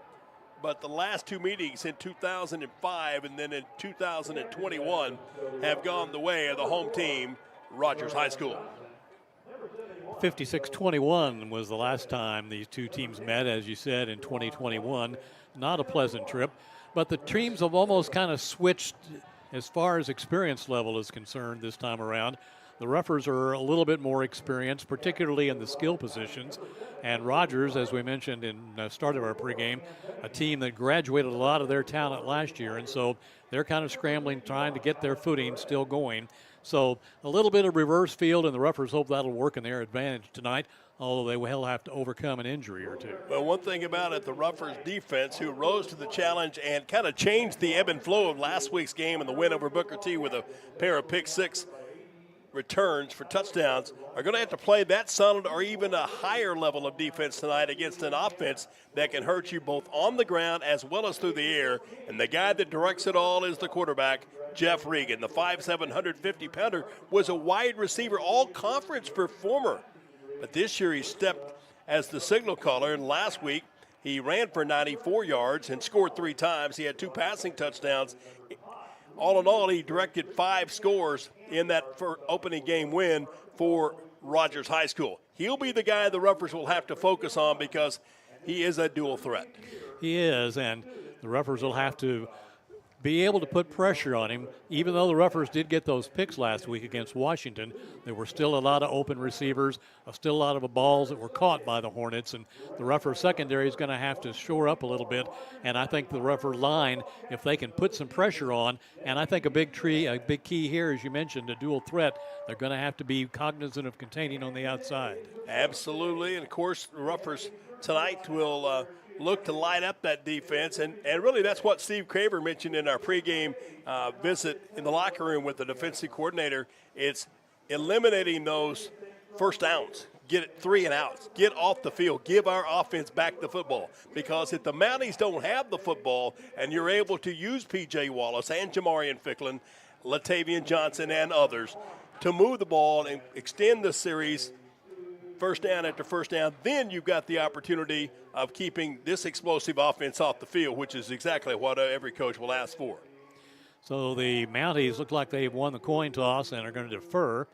but the last 2 meetings in 2005 and then in 2021 have gone the way of the home team, Rogers High School. 56-21 was the last time these two teams met, as you said, in 2021. Not a pleasant trip, but the teams have almost kind of switched as far as experience level is concerned this time around. The Ruffers are a little bit more experienced, particularly in the skill positions. And Rogers, as we mentioned in the start of our pregame, a team that graduated a lot of their talent last year. And so they're kind of scrambling, trying to get their footing still going. So a little bit of reverse field, and the Ruffers hope that'll work in their advantage tonight, although they will have to overcome an injury or two. Well, one thing about it, the Ruffers defense, who rose to the challenge and kind of changed the ebb and flow of last week's game and the win over Booker T with a pair of pick-6 returns for touchdowns, are going to have to play that solid or even a higher level of defense tonight against an offense that can hurt you both on the ground as well as through the air. And the guy that directs it all is the quarterback, Jeff Regan. The 5'7", 150-pounder was a wide receiver, all-conference performer. But this year he stepped as the signal caller, and last week he ran for 94 yards and scored 3 times. He had 2 passing touchdowns. All in all, he directed 5 scores in that opening game win for Rogers High School. He'll be the guy the Ruffers will have to focus on because he is a dual threat. He is, and the Ruffers will have to be able to put pressure on him. Even though the Ruffers did get those picks last week against Washington, there were still a lot of open receivers, still a lot of balls that were caught by the Hornets, and the Ruffer secondary is going to have to shore up a little bit. And I think the Ruffer line, if they can put some pressure on, and I think a big key here, as you mentioned, a dual threat, they're going to have to be cognizant of containing on the outside. Absolutely, and of course, the Ruffers tonight will look to light up that defense, and really that's what Steve Craver mentioned in our pregame visit in the locker room with the defensive coordinator. It's eliminating those first downs. Get it 3 and outs. Get off the field. Give our offense back the football. Because if the Mounties don't have the football and you're able to use P.J. Wallace and Jamarian Ficklin, Latavian Johnson and others to move the ball and extend the series first down after first down, then you've got the opportunity of keeping this explosive offense off the field, which is exactly what every coach will ask for. So the Mounties look like they've won the coin toss and are going to defer.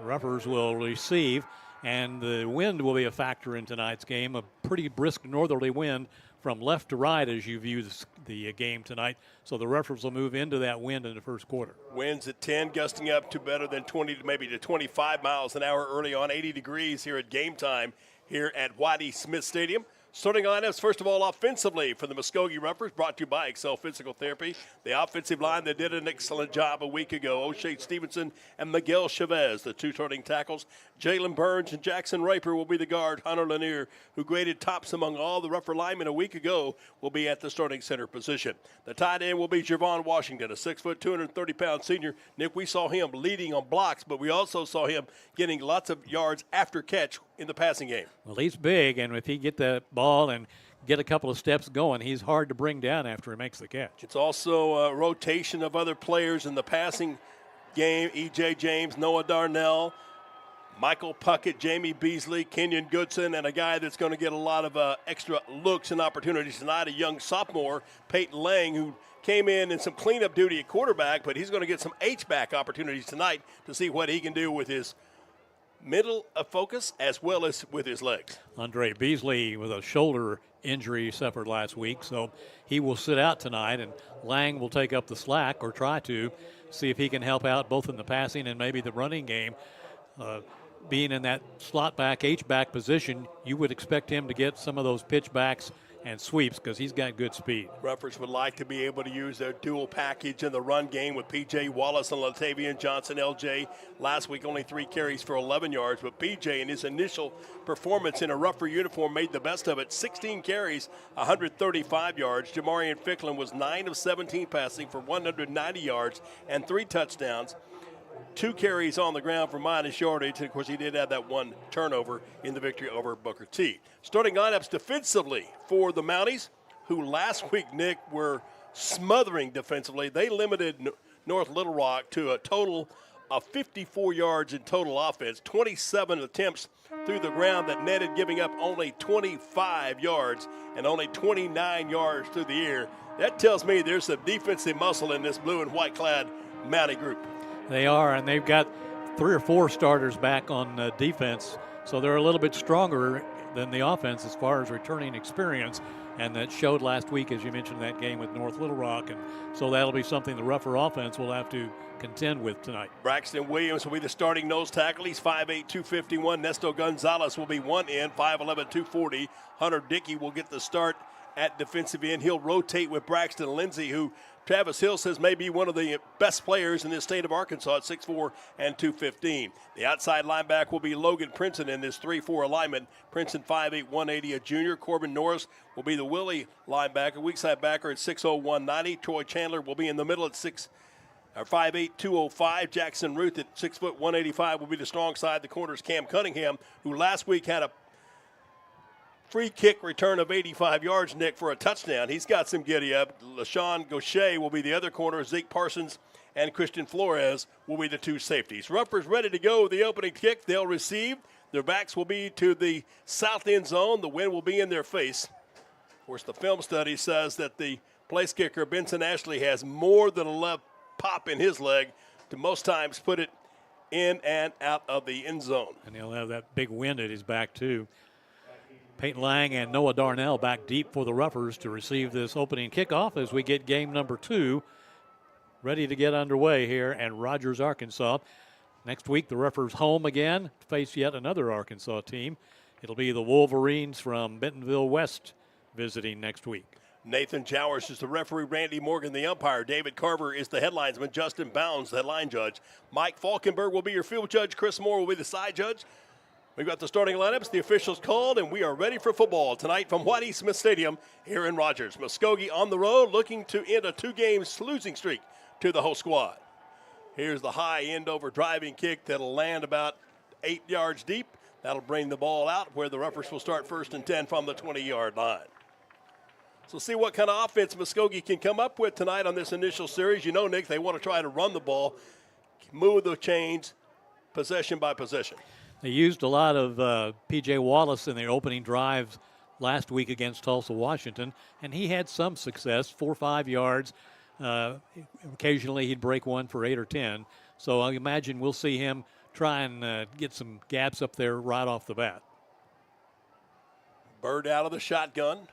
Ruffers will receive, and the wind will be a factor in tonight's game. A pretty brisk northerly wind from left to right as you view the game tonight. So the Ruffers will move into that wind in the first quarter. Winds at 10, gusting up to better than 20 to maybe to 25 miles an hour early on, 80 degrees here at game time here at Whitey Smith Stadium. Starting lineups, first of all, offensively for the Muskogee Ruffers, brought to you by Excel Physical Therapy. The offensive line that did an excellent job a week ago, O'Shea Stevenson and Miguel Chavez, the two starting tackles. Jalen Burns and Jackson Raper will be the guard. Hunter Lanier, who graded tops among all the Ruffer linemen a week ago, will be at the starting center position. The tight end will be Javon Washington, a 6', 230-pound senior. Nick, we saw him leading on blocks, but we also saw him getting lots of yards after catch in the passing game. Well, he's big, and if he get the ball and get a couple of steps going, he's hard to bring down after he makes the catch. It's also a rotation of other players in the passing game. E.J. James, Noah Darnell, Michael Puckett, Jamie Beasley, Kenyon Goodson, and a guy that's going to get a lot of extra looks and opportunities tonight, a young sophomore, Peyton Lang, who came in some cleanup duty at quarterback, but he's going to get some H-back opportunities tonight to see what he can do with his middle of focus as well as with his legs. Andre Beasley with a shoulder injury suffered last week, so he will sit out tonight, and Lang will take up the slack or try to see if he can help out both in the passing and maybe the running game. Being in that slot back, H-back position, you would expect him to get some of those pitch backs and sweeps because he's got good speed. Ruffers would like to be able to use their dual package in the run game with P.J. Wallace and Latavian Johnson. L.J. last week only 3 carries for 11 yards, but P.J. in his initial performance in a Ruffer uniform made the best of it. 16 carries, 135 yards. Jamarian Ficklin was 9 of 17 passing for 190 yards and 3 touchdowns. 2 carries on the ground for minus yardage, and of course he did have that 1 turnover in the victory over Booker T. Starting lineups defensively for the Mounties, who last week, Nick, were smothering defensively. They limited North Little Rock to a total of 54 yards in total offense, 27 attempts through the ground that netted, giving up only 25 yards and only 29 yards through the air. That tells me there's some defensive muscle in this blue and white clad Mountie group. They are, and they've got 3 or 4 starters back on defense, so they're a little bit stronger than the offense as far as returning experience, and that showed last week, as you mentioned, that game with North Little Rock, and so that'll be something the Ruffer offense will have to contend with tonight. Braxton Williams will be the starting nose tackle. He's 5'8", 251. Nesto Gonzalez will be 1 end, 5'11", 240. Hunter Dickey will get the start at defensive end. He'll rotate with Braxton Lindsey, who Travis Hill says may be one of the best players in the state of Arkansas at 6'4" and 215. The outside linebacker will be Logan Princeton in this 3-4 alignment. Princeton 5'8", 180, a junior. Corbin Norris will be the Willie linebacker. Weak side backer at 6'0", 190. Troy Chandler will be in the middle at 5'8", 205. Jackson Ruth at 6', 185 will be the strong side. The corner's Cam Cunningham, who last week had a free kick return of 85 yards, Nick, for a touchdown. He's got some giddy up. LaShawn Gaucher will be the other corner. Zeke Parsons and Christian Flores will be the 2 safeties. Ruffers ready to go with the opening kick. They'll receive. Their backs will be to the south end zone. The wind will be in their face. Of course, the film study says that the place kicker, Benson Ashley, has more than a left pop in his leg to most times put it in and out of the end zone. And he'll have that big wind at his back, too. Peyton Lang and Noah Darnell back deep for the Roughers to receive this opening kickoff as we get game number 2 ready to get underway here at Rogers, Arkansas. Next week, the Roughers home again to face yet another Arkansas team. It'll be the Wolverines from Bentonville West visiting next week. Nathan Jowers is the referee, Randy Morgan the umpire, David Carver is the headlinesman, Justin Bounds the headline judge, Mike Falkenberg will be your field judge, Chris Moore will be the side judge. We've got the starting lineups, the officials called, and we are ready for football tonight from Whitey Smith Stadium here in Rogers. Muskogee on the road looking to end a 2-game losing streak to the host squad. Here's the high end over driving kick that'll land about 8 yards deep. That'll bring the ball out where the Roughers will start 1st and 10 from the 20-yard line. So see what kind of offense Muskogee can come up with tonight on this initial series. You know, Nick, they want to try to run the ball, move the chains, possession by possession. They used a lot of P.J. Wallace in their opening drives last week against Tulsa, Washington, and he had some success, 4 or 5 yards. Occasionally he'd break one for 8 or 10. So I imagine we'll see him try and get some gaps up there right off the bat. Bird out of the shotgun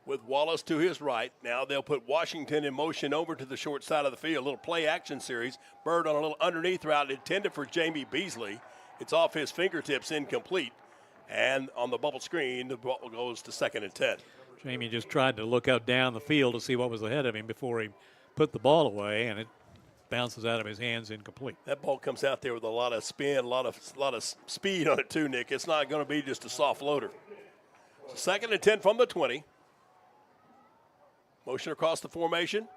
with Wallace to his right. Now they'll put Washington in motion over to the short side of the field. A little play action series. Bird on a little underneath route intended for Jamie Beasley. It's off his fingertips, incomplete. And on the bubble screen, the ball goes to 2nd and 10. Jamie just tried to look out down the field to see what was ahead of him before he put the ball away, and it bounces out of his hands incomplete. That ball comes out there with a lot of spin, a lot of speed on it too, Nick. It's not going to be just a soft loader. So 2nd and 10 from the 20. Motion across the formation.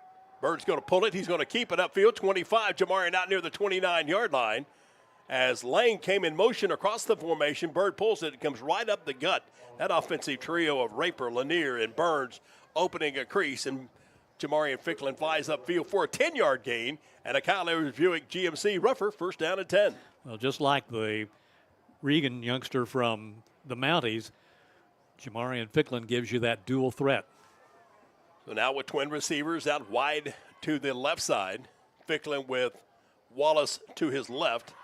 Bird's going to pull it. He's going to keep it upfield. 25. Jamarian out near the 29-yard line. As Lane came in motion across the formation, Bird pulls it. It comes right up the gut. That offensive trio of Raper, Lanier, and Burns opening a crease. And Jamarian Ficklin flies upfield for a 10-yard gain. And a Kyle Edwards Buick GMC Rougher, 1st down and 10. Well, just like the Regan youngster from the Mounties, Jamarian Ficklin gives you that dual threat. So now with twin receivers out wide to the left side. Ficklin with Wallace to his left.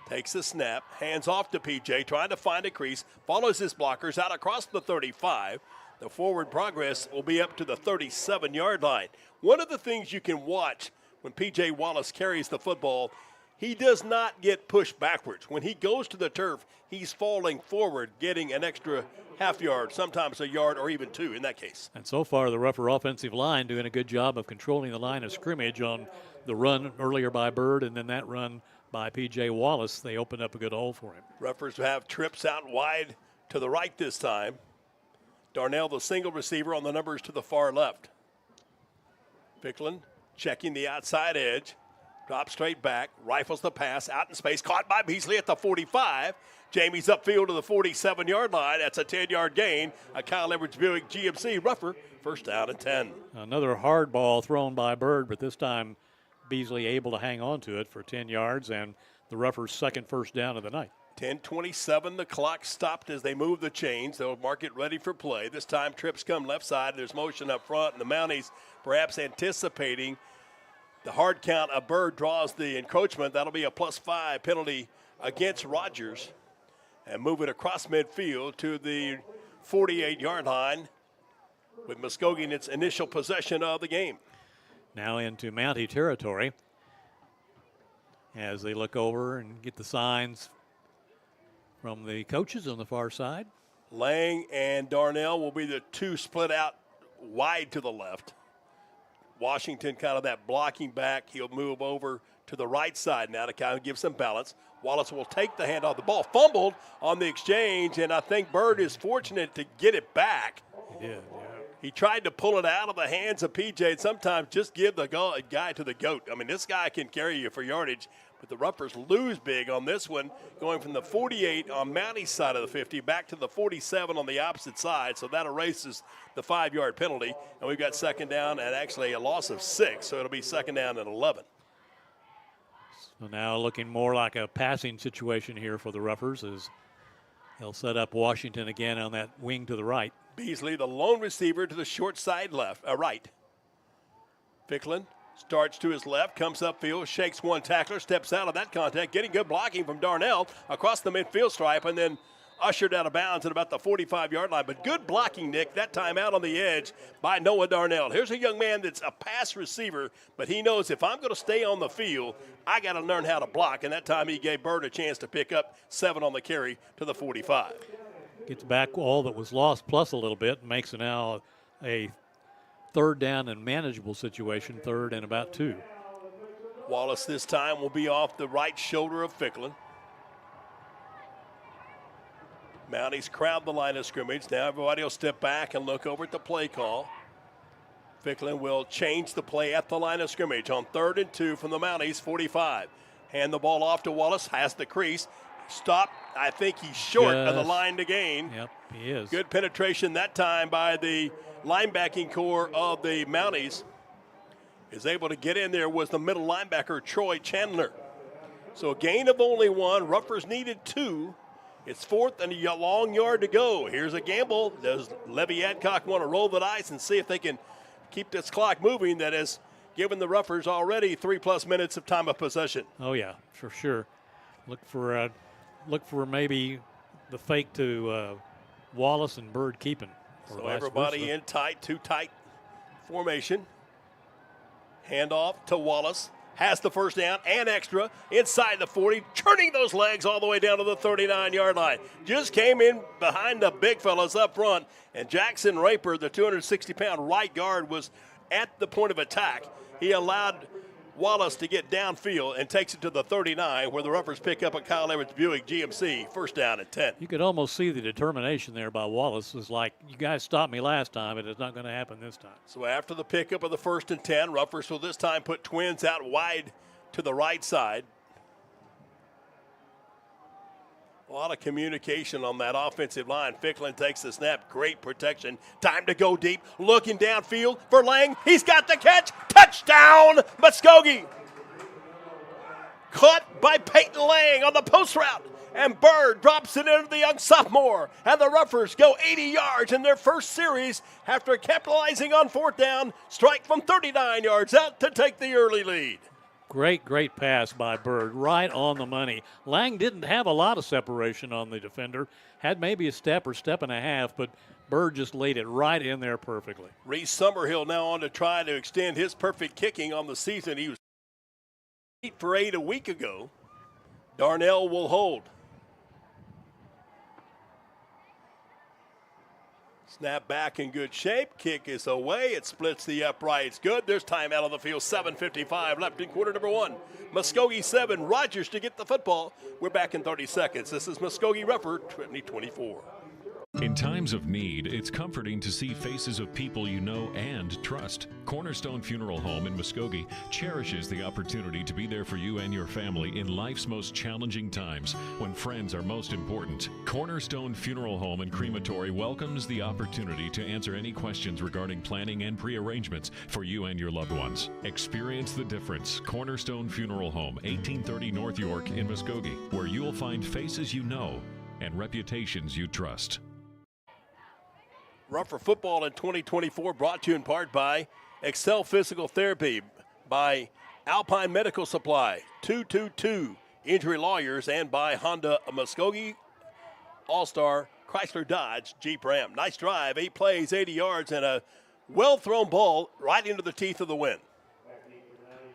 Takes the snap, hands off to P.J., trying to find a crease, follows his blockers out across the 35. The forward progress will be up to the 37-yard line. One of the things you can watch when P.J. Wallace carries the football, he does not get pushed backwards. When he goes to the turf, he's falling forward, getting an extra half yard, sometimes a yard or even 2 in that case. And so far, the Rougher offensive line doing a good job of controlling the line of scrimmage on the run earlier by Bird and then that run by P.J. Wallace. They opened up a good hole for him. Roughers have trips out wide to the right this time. Darnell, the single receiver, on the numbers to the far left. Ficklin checking the outside edge. Drops straight back, rifles the pass, out in space, caught by Beasley at the 45. Jamie's upfield to the 47-yard line. That's a 10-yard gain. A Kyle Edwards Buick GMC Rougher, 1st down and 10. Another hard ball thrown by Bird, but this time Beasley able to hang on to it for 10 yards, and the Roughers' second 1st down of the night. 10:27, the clock stopped as they move the chains. They'll mark it ready for play. This time trips come left side. There's motion up front, and the Mounties perhaps anticipating the hard count of Bird draws the encroachment. That'll be a +5 penalty against Rogers. And move it across midfield to the 48-yard line with Muskogee in its initial possession of the game. Now into Mountie territory as they look over and get the signs from the coaches on the far side. Lang and Darnell will be the two split out wide to the left. Washington kind of that blocking back. He'll move over to the right side now to kind of give some balance. Wallace will take the handoff. The ball fumbled on the exchange, and I think Bird is fortunate to get it back. He did, yeah. He tried to pull it out of the hands of P.J. and sometimes just give the guy to the goat. I mean, this guy can carry you for yardage, but the Roughers lose big on this one, going from the 48 on Mountie's side of the 50 back to the 47 on the opposite side, so that erases the 5-yard penalty, and we've got 2nd down and actually a loss of 6, so it'll be 2nd down and 11. So now looking more like a passing situation here for the Roughers as they'll set up Washington again on that wing to the right. Beasley, the lone receiver, to the short side right. Ficklin starts to his left, comes upfield, shakes one tackler, steps out of that contact, getting good blocking from Darnell across the midfield stripe, and then ushered out of bounds at about the 45-yard line. But good blocking, Nick, that time out on the edge by Noah Darnell. Here's a young man that's a pass receiver, but he knows if I'm going to stay on the field, I got to learn how to block. And that time he gave Bird a chance to pick up 7 on the carry to the 45. Gets back all that was lost plus a little bit and makes it now a third down and manageable situation, 3rd and about 2. Wallace this time will be off the right shoulder of Ficklin. Mounties crowd the line of scrimmage. Now everybody will step back and look over at the play call. Ficklin will change the play at the line of scrimmage on 3rd and 2 from the Mounties 45. Hand the ball off to Wallace, has the crease. Stop. I think he's short of the line to gain. Yep, he is. Good penetration that time by the linebacking core of the Mounties. Is able to get in there was the middle linebacker, Troy Chandler. So a gain of only 1. Ruffers needed 2. It's 4th and a long yard to go. Here's a gamble. Does Levy Adcock want to roll the dice and see if they can keep this clock moving that has given the Ruffers already 3+ minutes of time of possession? Oh, yeah, for sure. Look for maybe the fake to Wallace and Bird keeping. So everybody in tight, too tight formation. Handoff to Wallace. Has the first down and extra inside the 40, turning those legs all the way down to the 39-yard line. Just came in behind the big fellas up front, and Jackson Raper, the 260-pound right guard, was at the point of attack. He allowed Wallace to get downfield and takes it to the 39, where the Ruffers pick up a Kyle Edwards Buick GMC, 1st down and 10. You could almost see the determination there by Wallace. It was like, you guys stopped me last time, but it's not going to happen this time. So after the pickup of the 1st and 10, Ruffers will this time put Twins out wide to the right side. A lot of communication on that offensive line. Ficklin takes the snap. Great protection. Time to go deep. Looking downfield for Lang. He's got the catch. Touchdown, Muskogee. Caught by Peyton Lang on the post route. And Bird drops it into the young sophomore. And the Ruffers go 80 yards in their first series after capitalizing on 4th down. Strike from 39 yards out to take the early lead. Great pass by Bird, right on the money. Lang didn't have a lot of separation on the defender, had maybe a step or step and a half, but Bird just laid it right in there perfectly. Reese Summerhill now on to try to extend his perfect kicking on the season. He was 8 for 8 a week ago. Darnell will hold. Snap back in good shape. Kick is away. It splits the uprights. Good. There's time out of the field. 7:55 left in quarter number 1. Muskogee 7. Rogers to get the football. We're back in 30 seconds. This is Muskogee Ruffer 2024. In times of need, it's comforting to see faces of people you know and trust. Cornerstone Funeral Home in Muskogee cherishes the opportunity to be there for you and your family in life's most challenging times when friends are most important. Cornerstone Funeral Home and Crematory welcomes the opportunity to answer any questions regarding planning and pre-arrangements for you and your loved ones. Experience the difference. Cornerstone Funeral Home, 1830 North York in Muskogee, where you'll find faces you know and reputations you trust. Ruffer football in 2024 brought to you in part by Excel Physical Therapy, by Alpine Medical Supply, 222 Injury Lawyers, and by Honda Muskogee All-Star Chrysler Dodge Jeep Ram. Nice drive, 8 plays, 80 yards, and a well-thrown ball right into the teeth of the wind.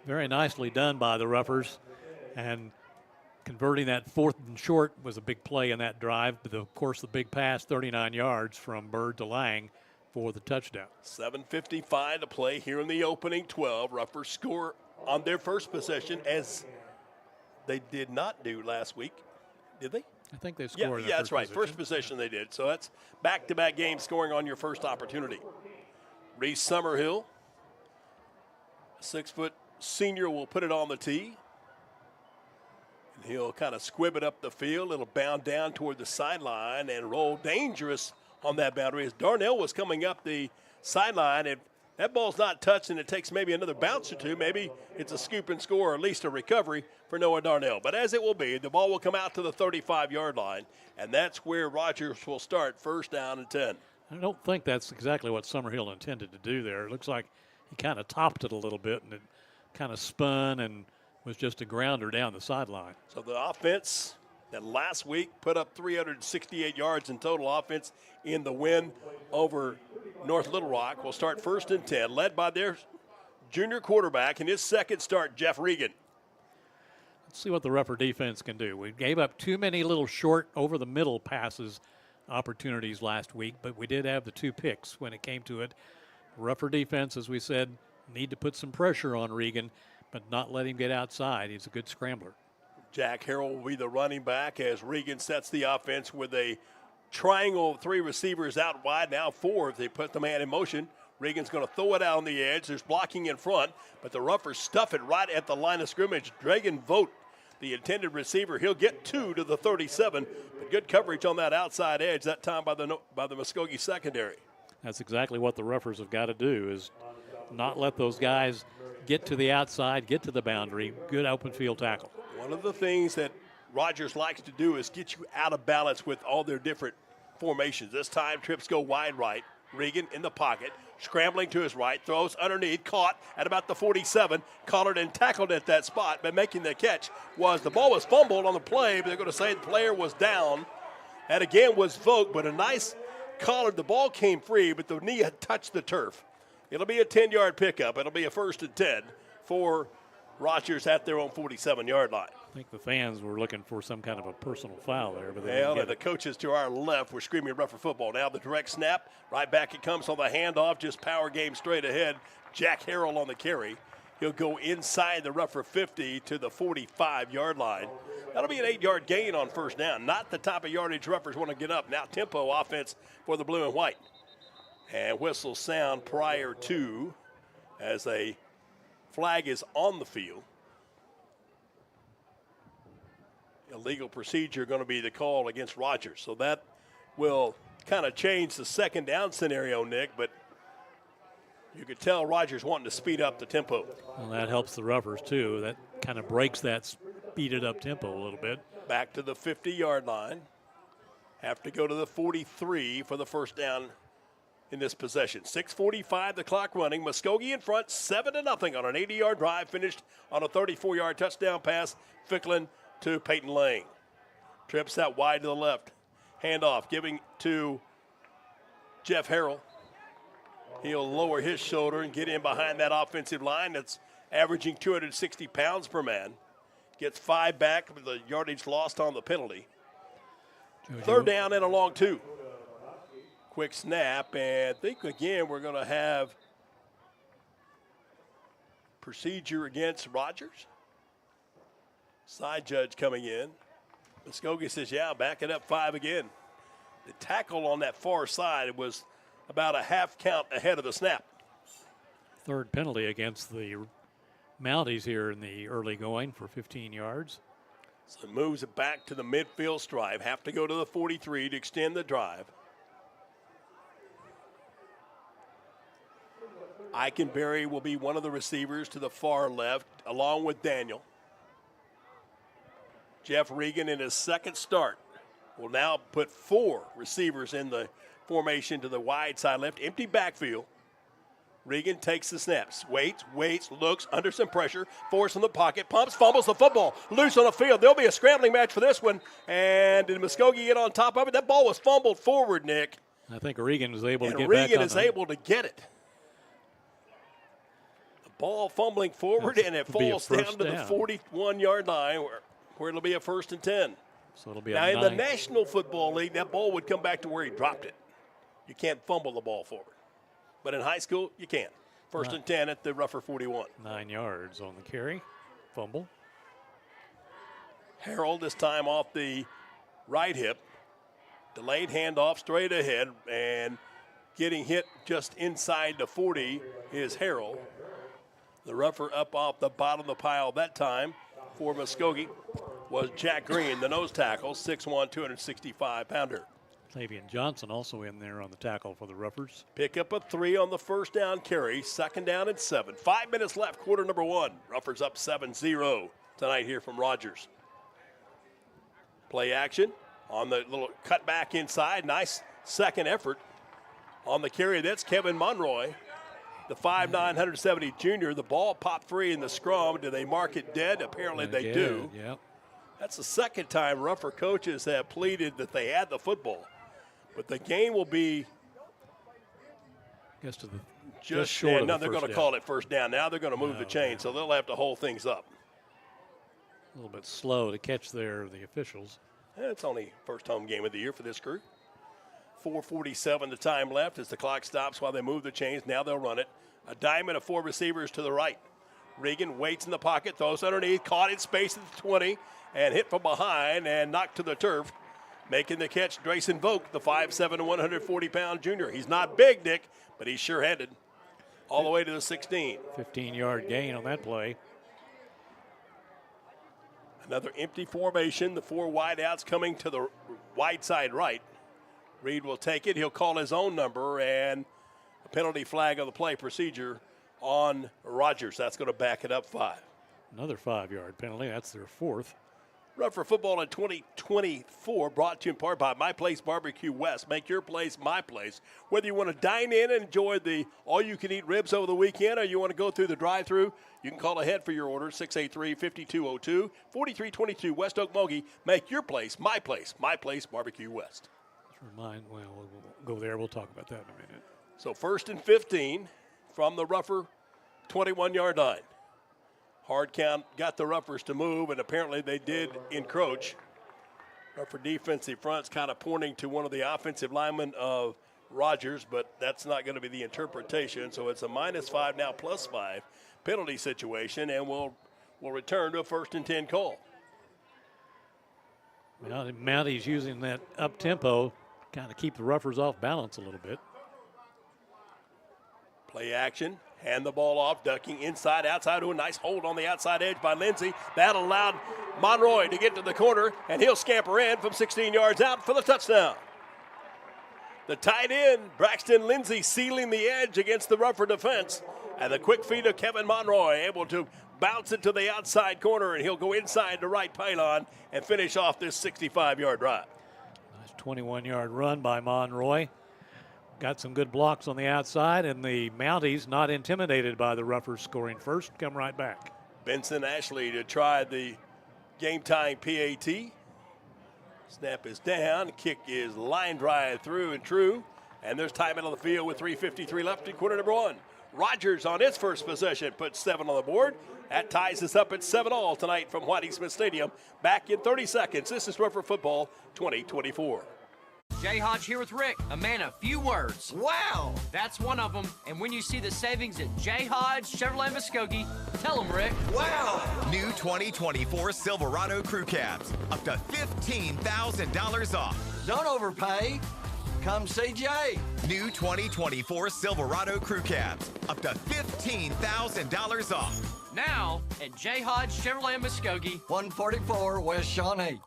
Very nicely done by the Ruffers, and converting that 4th and short was a big play in that drive. But, of course, the big pass, 39 yards from Bird to Lang for the touchdown. 7:55 to play here in the opening 12. Ruffers score on their first possession, as they did not do last week. Did they? I think they scored. Yeah, that's right. First possession they did. So that's back-to-back games scoring on your first opportunity. Reese Summerhill, 6-foot senior, will put it on the tee. He'll kind of squib it up the field. It'll bound down toward the sideline and roll dangerous on that boundary. As Darnell was coming up the sideline, and that ball's not touched, and it takes maybe another bounce or two. Maybe it's a scoop and score, or at least a recovery for Noah Darnell. But as it will be, the ball will come out to the 35-yard line, and that's where Rogers will start, 1st down and 10. I don't think that's exactly what Summerhill intended to do there. It looks like he kind of topped it a little bit, and it kind of spun and was just a grounder down the sideline. So the offense that last week put up 368 yards in total offense in the win over North Little Rock, will start 1st and 10, led by their junior quarterback in his second start, Jeff Regan. Let's see what the Ruffer defense can do. We gave up too many little short over-the-middle passes opportunities last week, but we did have the 2 picks when it came to it. Ruffer defense, as we said, need to put some pressure on Regan, but not let him get outside. He's a good scrambler. Jack Harrell will be the running back as Regan sets the offense with a triangle of 3 receivers out wide, now 4 if they put the man in motion. Regan's going to throw it out on the edge. There's blocking in front, but the Ruffers stuff it right at the line of scrimmage. Dragon Vogt, the intended receiver, he'll get 2 to the 37, but good coverage on that outside edge that time by the Muskogee secondary. That's exactly what the Ruffers have got to do, is not let those guys get to the outside, get to the boundary. Good open field tackle. One of the things that Rogers likes to do is get you out of balance with all their different formations. This time, trips go wide right. Regan in the pocket, scrambling to his right, throws underneath, caught at about the 47, collared and tackled at that spot, but making the catch was the ball was fumbled on the play, but they're going to say the player was down. That again was Vogt, but a nice collared. The ball came free, but the knee had touched the turf. It'll be a 10-yard pickup. It'll be a 1st and 10 for Rogers at their own 47-yard line. I think the fans were looking for some kind of a personal foul there. But the coaches to our left were screaming Ruffer football. Now the direct snap. Right back it comes on the handoff. Just power game straight ahead. Jack Harrell on the carry. He'll go inside the Ruffer 50 to the 45-yard line. That'll be an 8-yard gain on 1st down. Not the type of yardage Ruffers want to get up. Now tempo offense for the blue and white. And whistle sound prior to as a flag is on the field. Illegal procedure going to be the call against Rogers. So that will kind of change the 2nd down scenario, Nick, but you could tell Rogers wanting to speed up the tempo. Well, that helps the Ruffers, too. That kind of breaks that speeded up tempo a little bit. Back to the 50-yard line. Have to go to the 43 for the 1st down in this possession. 6:45, the clock running. Muskogee in front, 7-0 on an 80-yard drive, finished on a 34-yard touchdown pass. Ficklin to Peyton Lang. Trips out wide to the left. Handoff, giving to Jeff Harrell. He'll lower his shoulder and get in behind that offensive line that's averaging 260 pounds per man. Gets 5 back with the yardage lost on the penalty. 3rd down and a long 2. Quick snap, and I think again we're going to have procedure against Rogers. Side judge coming in. Muskogee says, yeah, back it up 5 again. The tackle on that far side was about a half count ahead of the snap. 3rd penalty against the Mounties here in the early going for 15 yards. So it moves it back to the midfield stripe. Have to go to the 43 to extend the drive. Eikenberry will be one of the receivers to the far left, along with Daniel. Jeff Regan in his 2nd start will now put 4 receivers in the formation to the wide side left. Empty backfield. Regan takes the snaps. Waits, looks, under some pressure. Force in the pocket, pumps, fumbles the football. Loose on the field. There'll be a scrambling match for this one. And did Muskogee get on top of it? That ball was fumbled forward, Nick. I think Regan was able to get Regan back on is able to get it. The ball fumbling forward, and it falls down to the 41-yard line where it'll be a 1st and 10. So it'll be now, in the National Football League, that ball would come back to where he dropped it. You can't fumble the ball forward. But in high school, you can. 1st and 10 at the Ruffer 41. 9 yards on the carry. Fumble. Harrell this time off the right hip. Delayed handoff straight ahead, and getting hit just inside the 40 is Harrell. The Ruffer up off the bottom of the pile that time for Muskogee was Jack Green, the nose tackle, 6'1", 265-pounder. Tavian Johnson also in there on the tackle for the Ruffers. Pick up a 3 on the 1st down carry, 2nd down and 7. 5 minutes left, quarter number 1. Ruffers up 7-0 tonight here from Rogers. Play action on the little cutback inside. Nice second effort on the carry. That's Kevin Monroy, the 5'9", 170 junior. The ball popped free in the scrum. Do they mark it dead? Apparently they do. Yep. That's the second time rougher coaches have pleaded that they had the football. But the game will be Gets to the just short short. of No, the they're first going to down. call it first down. Now they're going to move the chain, so they'll have to hold things up. A little bit slow to catch there, the officials. It's only first home game of the year for this crew. 4:47 the time left as the clock stops while they move the chains. Now they'll run it. A diamond of 4 receivers to the right. Regan waits in the pocket, throws underneath, caught in space at the 20, and hit from behind and knocked to the turf. Making the catch, Drayson Vogt, the 5'7", 140-pound junior. He's not big, Nick, but he's sure-headed. All the way to the 16. 15-yard gain on that play. Another empty formation. The 4 wideouts coming to the wide side right. Reed will take it. He'll call his own number, and a penalty flag of the play procedure on Rogers. That's going to back it up 5. Another 5-yard penalty. That's their 4th. Rougher Football in 2024 brought to you in part by My Place Barbecue West. Make your place my place. Whether you want to dine in and enjoy the all-you-can-eat ribs over the weekend or you want to go through the drive-thru, you can call ahead for your order, 683-5202, 4322 West Okmulgee. Make your place my place. My Place Barbecue West. We'll go there. We'll talk about that in a minute. So 1st and 15 from the Rougher 21-yard line. Hard count got the Roughers to move, and apparently they did encroach. Rougher defensive front's kind of pointing to one of the offensive linemen of Rogers, but that's not going to be the interpretation. So it's a -5 now +5 penalty situation, and we'll return to a 1st and 10 call. Well, Mounty's using that up-tempo, kind of keep the Roughers off balance a little bit. Play action. Hand the ball off, ducking inside, outside. Ooh, a nice hold on the outside edge by Lindsey. That allowed Monroy to get to the corner, and he'll scamper in from 16 yards out for the touchdown. The tight end, Braxton Lindsey, sealing the edge against the Rougher defense. And the quick feet of Kevin Monroy, able to bounce it to the outside corner, and he'll go inside the right pylon and finish off this 65-yard drive. Nice 21-yard run by Monroy. Got some good blocks on the outside, and the Mounties, not intimidated by the Roughers scoring first, come right back. Benson Ashley to try the game-tying PAT. Snap is down. Kick is line drive through and true. And there's time out on the field with 3:53 left in quarter number 1. Rogers on its first possession puts 7 on the board. That ties us up at 7-all tonight from Whitey Smith Stadium. Back in 30 seconds. This is Rougher Football 2024. Jay Hodge here with Rick, a man of few words. Wow! That's one of them. And when you see the savings at Jay Hodge Chevrolet Muskogee, tell him, Rick. Wow! New 2024 Silverado Crew Cabs, up to $15,000 off. Don't overpay. Come see Jay. New 2024 Silverado Crew Cabs, up to $15,000 off. Now at Jay Hodge Chevrolet Muskogee, 144 West Shawnee.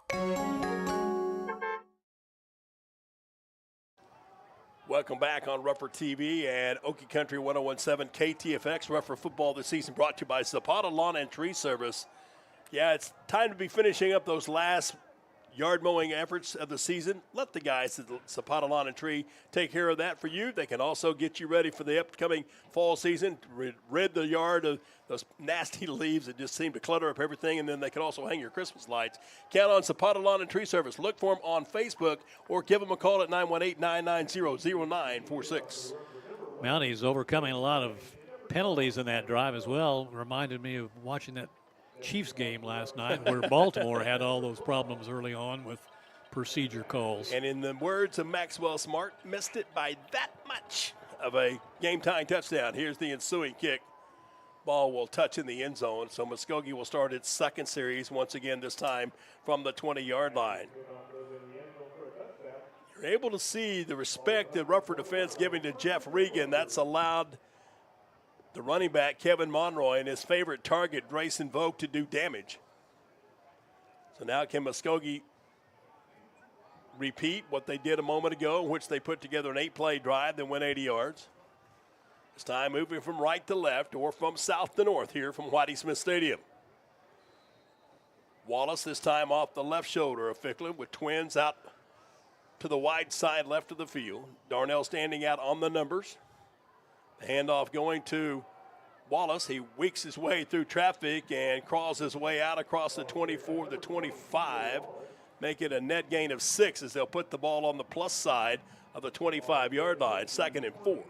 Welcome back on Rougher TV and Okie Country 1017 KTFX. Rougher Football this season brought to you by Zapata Lawn and Tree Service. Yeah, it's time to be finishing up those last yard mowing efforts of the season. Let the guys at Zapata Lawn and Tree take care of that for you. They can also get you ready for the upcoming fall season, rid the yard of those nasty leaves that just seem to clutter up everything, and then they can also hang your Christmas lights. Count on Zapata Lawn and Tree Service. Look for them on Facebook or give them a call at 918-990-0946. Mounties overcoming a lot of penalties in that drive as well. Reminded me of watching that Chiefs game last night where Baltimore had all those problems early on with procedure calls. And in the words of Maxwell Smart, missed it by that much of a game-tying touchdown. Here's the ensuing kick. Ball will touch in the end zone, so Muskogee will start its second series once again, this time from the 20-yard line. You're able to see the respect that Rougher defense giving to Jeff Regan. That's allowed the running back, Kevin Monroy, and his favorite target, Drayson Vogt, to do damage. So now can Muskogee repeat what they did a moment ago, in which they put together an 8-play drive, then went 80 yards. This time moving from right to left or from south to north here from Whitey Smith Stadium. Wallace this time off the left shoulder of Ficklin with twins out to the wide side left of the field. Darnell standing out on the numbers. The handoff going to Wallace. He weeks his way through traffic and crawls his way out across the 24, the 25, make it a net gain of 6 as they'll put the ball on the plus side of the 25-yard line, 2nd and 4.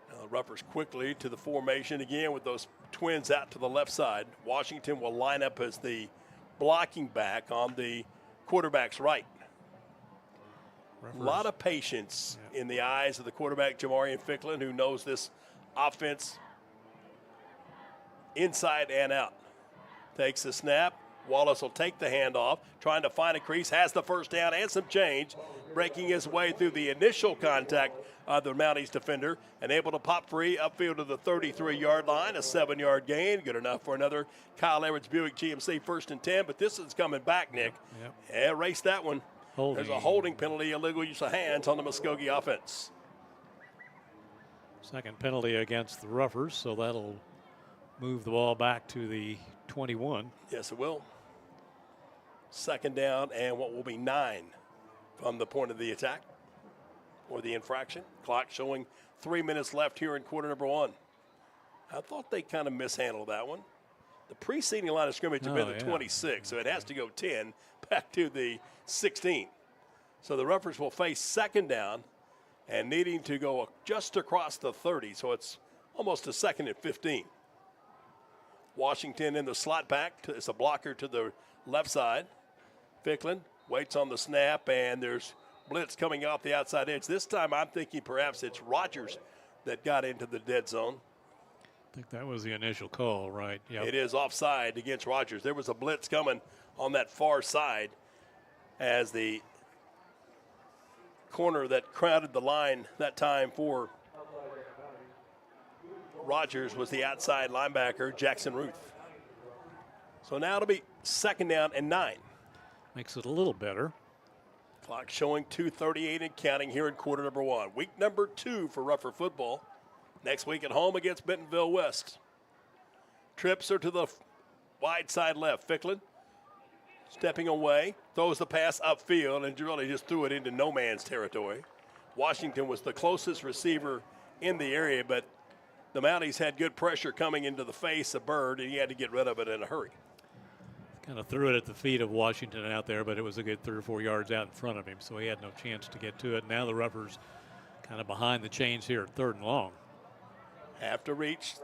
Now the Ruffers quickly to the formation again with those twins out to the left side. Washington will line up as the blocking back on the quarterback's right. A lot of patience in the eyes of the quarterback, Jamarian Ficklin, who knows this offense inside and out. Takes the snap. Wallace will take the handoff, trying to find a crease, has the first down and some change, breaking his way through the initial contact of the Mounties defender and able to pop free upfield to the 33-yard line, a 7-yard gain, good enough for another Kyle Edwards Buick GMC 1st and 10, but this is coming back, Nick. Yep. Erase that one. There's a holding penalty, illegal use of hands on the Muskogee offense. Second penalty against the Ruffers, so that'll move the ball back to the 21. Yes, it will. 2nd down and what will be 9 from the point of the attack or the infraction. Clock showing 3 minutes left here in quarter number 1. I thought they kind of mishandled that one. The preceding line of scrimmage had been the 26, so it has to go 10 back to the 16. So the Ruffers will face 2nd down and needing to go just across the 30, so it's almost a 2nd and 15. Washington in the slot back. It's a blocker to the left side. Ficklin waits on the snap, and there's blitz coming off the outside edge. This time I'm thinking perhaps it's Rogers that got into the dead zone. I think that was the initial call, right? Yep. It is offside against Rogers. There was a blitz coming on that far side as the corner that crowded the line that time for Rogers was the outside linebacker, Jackson Ruth. So now it'll be 2nd down and 9. Makes it a little better. Clock showing 2:38 and counting here in quarter number 1. Week number 2 for Ruffer football. Next week at home against Bentonville West. Trips are to the wide side left. Ficklin stepping away, throws the pass upfield, and really just threw it into no man's territory. Washington was the closest receiver in the area, but the Mounties had good pressure coming into the face of Bird, and he had to get rid of it in a hurry. Kind of threw it at the feet of Washington out there, but it was a good 3 or 4 yards out in front of him, so he had no chance to get to it. Now the Ruffers kind of behind the chains here at 3rd and long. Have to reach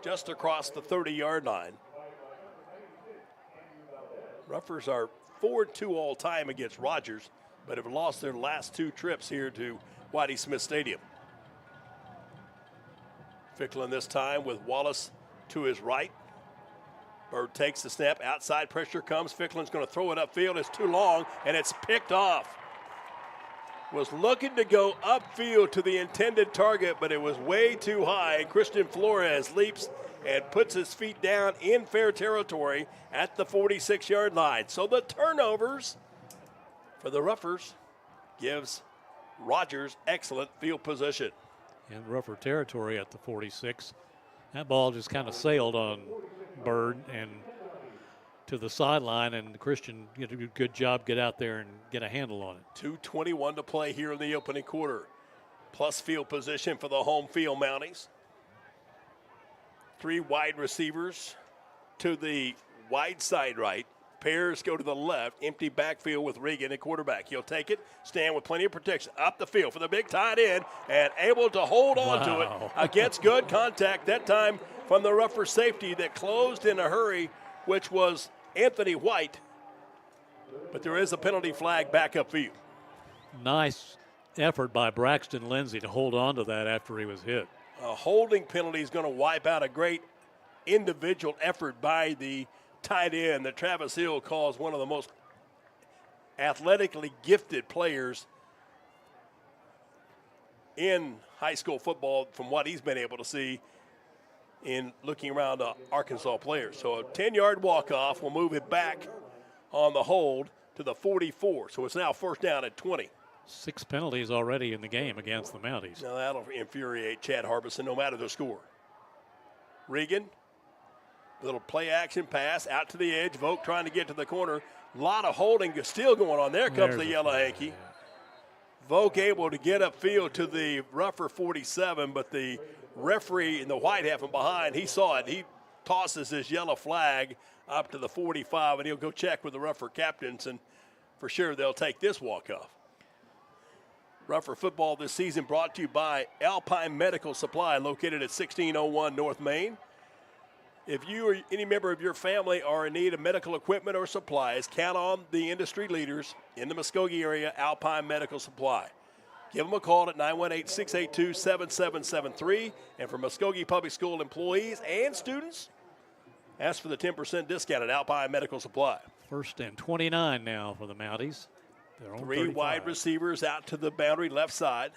just across the 30-yard line. Ruffers are 4-2 all time against Rogers, but have lost their last 2 trips here to Whitey Smith Stadium. Ficklin this time with Wallace to his right. Bird takes the snap. Outside pressure comes. Ficklin's going to throw it upfield. It's too long, and it's picked off. Was looking to go upfield to the intended target, but it was way too high. And Christian Flores leaps and puts his feet down in fair territory at the 46-yard line. So the turnovers for the Ruffers gives Rogers excellent field position. In Ruffer territory at the 46. That ball just kind of sailed on Bird and to the sideline, and Christian did a good job, get out there and get a handle on it. 2:21 to play here in the opening quarter. Plus field position for the home field Mounties. 3 wide receivers to the wide side right. Pairs go to the left. Empty backfield with Regan at quarterback. He'll take it, stand with plenty of protection. Up the field for the big tight end and able to hold on to it against good contact. That time from the Ruffer safety that closed in a hurry, which was Anthony White. But there is a penalty flag back upfield. Nice effort by Braxton Lindsay to hold on to that after he was hit. A holding penalty is going to wipe out a great individual effort by the tight end that Travis Hill calls one of the most athletically gifted players in high school football from what he's been able to see in looking around Arkansas players. So a 10-yard walk-off will move it back on the hold to the 44. So it's now 1st down at 20. 6 penalties already in the game against the Mounties. Now that'll infuriate Chad Harbison no matter the score. Regan, little play action pass out to the edge. Vogt trying to get to the corner. A lot of holding still going on. There comes the yellow hanky. Volk able to get upfield to the rougher 47, but the referee in the white half and behind, he saw it. He tosses his yellow flag up to the 45, and he'll go check with the rougher captains, and for sure they'll take this walk-off. Rougher football this season brought to you by Alpine Medical Supply, located at 1601 North Main. If you or any member of your family are in need of medical equipment or supplies, count on the industry leaders in the Muskogee area, Alpine Medical Supply. Give them a call at 918-682-7773. And for Muskogee Public School employees and students, ask for the 10% discount at Alpine Medical Supply. 1st and 29 now for the Mounties. They're on 3 35. wide receivers out to the boundary left side.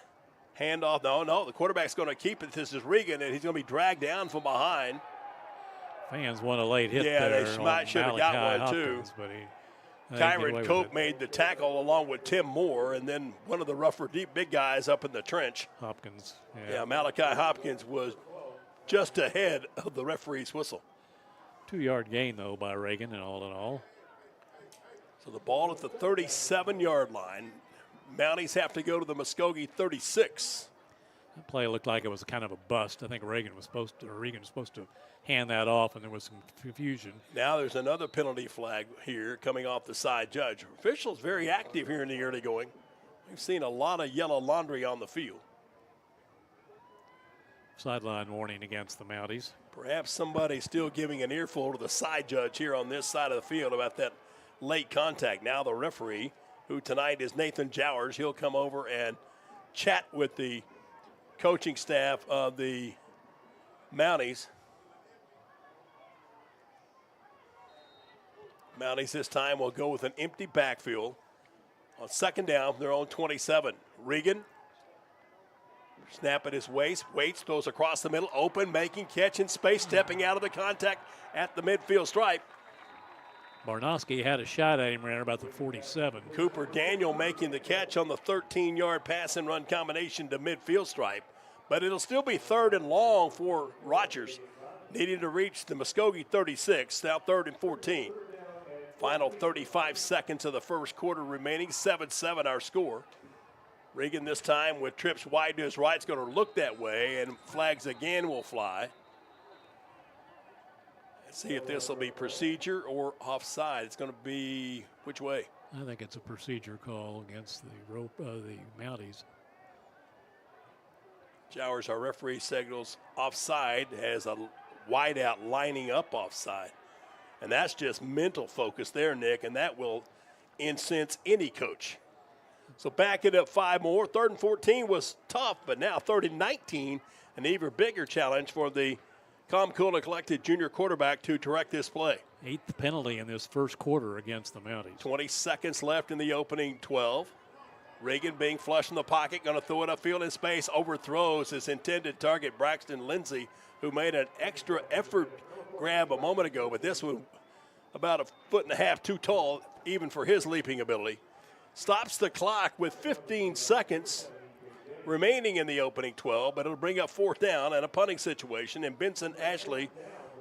Handoff. No, the quarterback's going to keep it. This is Regan, and he's going to be dragged down from behind. Fans want a late hit Yeah, there. they should have got one, Hopkins, too. But Kyron Cope made the tackle along with Tim Moore, and then one of the rougher, deep, big guys up in the trench. Hopkins. Yeah, Malachi Hopkins was just ahead of the referee's whistle. 2-yard gain, though, by Reagan, and all in all. So the ball at the 37-yard line. Mounties have to go to the Muskogee 36. That play looked like it was kind of a bust. I think Reagan was supposed to hand that off, and there was some confusion. Now there's another penalty flag here coming off the side judge. Officials very active here in the early going. We've seen a lot of yellow laundry on the field. Sideline warning against the Mounties. Perhaps somebody still giving an earful to the side judge here on this side of the field about that late contact. Now the referee, who tonight is Nathan Jowers, he'll come over and chat with the coaching staff of the Mounties. Mounties this time will go with an empty backfield. On 2nd down, they're on 27. Regan, snap at his waist, waits, throws across the middle, open, making catch in space, stepping out of the contact at the midfield stripe. Barnowski had a shot at him right about the 47. Cooper Daniel making the catch on the 13-yard pass and run combination to midfield stripe. But it'll still be 3rd and long for Rogers, needing to reach the Muskogee 36, now 3rd and 14. Final 35 seconds of the first quarter remaining, 7-7 our score. Regan this time with trips wide to his right. It's going to look that way, and flags again will fly. Let's see if this will be procedure or offside. It's going to be which way? I think it's a procedure call against the Mounties. Jowers, our referee, signals offside, has a wideout lining up offside. And that's just mental focus there, Nick, and that will incense any coach. So back it up 5 more. 3rd and 14 was tough, but now 3rd and 19, an even bigger challenge for the Comcola collected junior quarterback to direct this play. 8th penalty in this first quarter against the Mounties. 20 seconds left in the opening 12. Reagan being flush in the pocket, going to throw it upfield in space, overthrows his intended target, Braxton Lindsay, who made an extra effort grab a moment ago, but this one about 1.5 feet too tall, even for his leaping ability. Stops the clock with 15 seconds remaining in the opening 12, but it'll bring up 4th down and a punting situation. And Benson Ashley,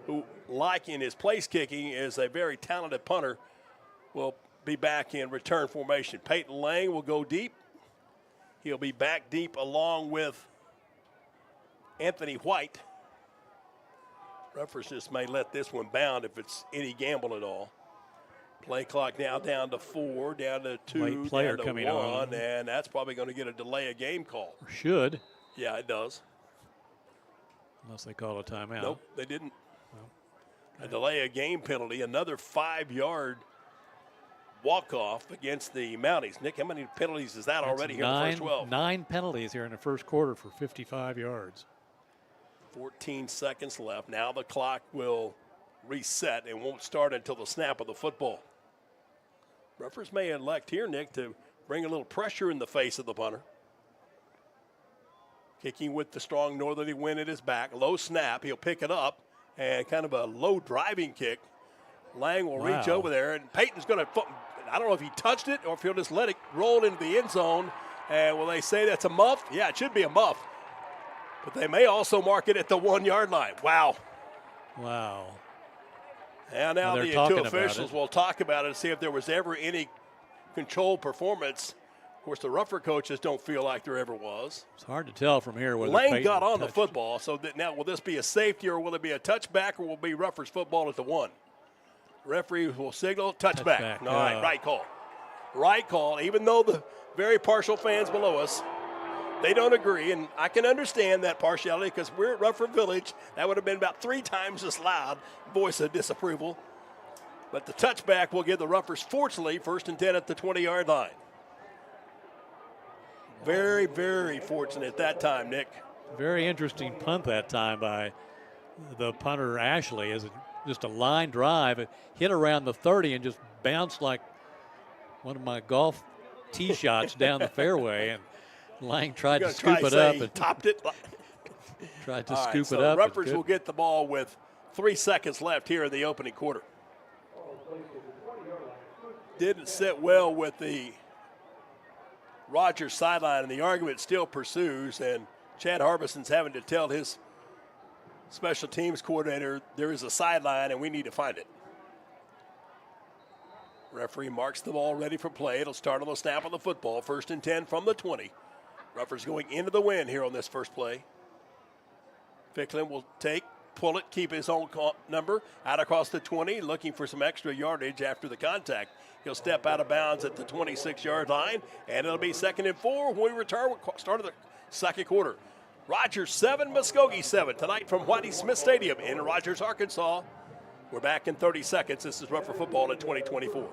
who, like in his place kicking, is a very talented punter, will be back in return formation. Peyton Lang will go deep. He'll be back deep along with Anthony White. Referees just may let this one bound if it's any gamble at all. Play clock now down to 4, down to 2, late player down to coming 1, on. and that's probably going to get a delay of game call. Or should. Yeah, it does. Unless they call a timeout. Nope, they didn't. A delay of game penalty, another 5-yard walk-off against the Mounties. Nick, how many penalties is that already here in the first 12? 9 penalties here in the first quarter for 55 yards. 14 seconds left. Now the clock will reset and won't start until the snap of the football. Referees may elect here, Nick, to bring a little pressure in the face of the punter. Kicking with the strong northerly wind at his back. Low snap. He'll pick it up and kind of a low driving kick. Lang will reach over there, and Peyton's going to, I don't know if he touched it or if he'll just let it roll into the end zone. And will they say that's a muff? Yeah, it should be a muff. But they may also mark it at the 1-yard line. Wow. Wow. And now the two officials will talk about it and see if there was ever any controlled performance Of course, the rougher coaches don't feel like there ever was. It's hard to tell from here whether Lane Peyton got on the touched. football, so that now will this be a safety or will it be a touchback or will it be Ruffers football at the 1? Referee will signal touchback. All right, right call. Right call, even though the very partial fans below us, they don't agree, and I can understand that partiality because we're at Ruffer Village. That would have been about 3 times as loud voice of disapproval. But the touchback will give the Ruffers, fortunately, 1st and 10 at the 20-yard line. Very, very fortunate at that time, Nick. Very interesting punt that time by the punter, Ashley, as just a line drive. It hit around the 30 and just bounced like one of my golf tee shots down the fairway. And Lang tried to scoop it up. And topped it. tried to All scoop right, it up. So Ruffers will get the ball with 3 seconds left here in the opening quarter. Didn't sit well with the Rogers sideline, and the argument still pursues, and Chad Harbison's having to tell his special teams coordinator there is a sideline and we need to find it. Referee marks the ball ready for play. It'll start on the snap of the football. 1st and 10 from the 20. Ruffers going into the wind here on this first play. Ficklin will pull it, keep his own number, out across the 20, looking for some extra yardage after the contact. He'll step out of bounds at the 26-yard line, and it'll be 2nd and 4 when we return. Start of the second quarter. Rogers 7, Muskogee 7 tonight from Whitey Smith Stadium in Rogers, Arkansas. We're back in 30 seconds. This is Ruffer Football in 2024.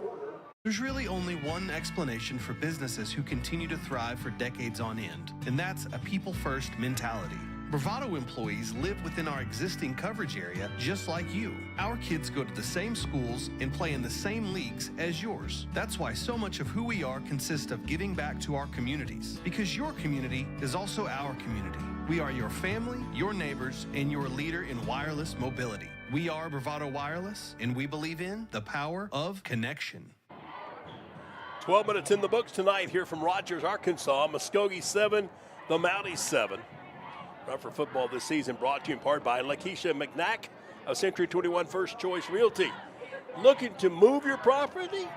There's really only one explanation for businesses who continue to thrive for decades on end, and that's a people-first mentality. Bravado employees live within our existing coverage area just like you. Our kids go to the same schools and play in the same leagues as yours. That's why so much of who we are consists of giving back to our communities, because your community is also our community. We are your family, your neighbors, and your leader in wireless mobility. We are Bravado Wireless, and we believe in the power of connection. 12 minutes in the books tonight here from Rogers, Arkansas. Muskogee 7, the Mounties 7. Ruffer Football this season brought to you in part by Lakeisha McNack of Century 21 First Choice Realty. Looking to move your property?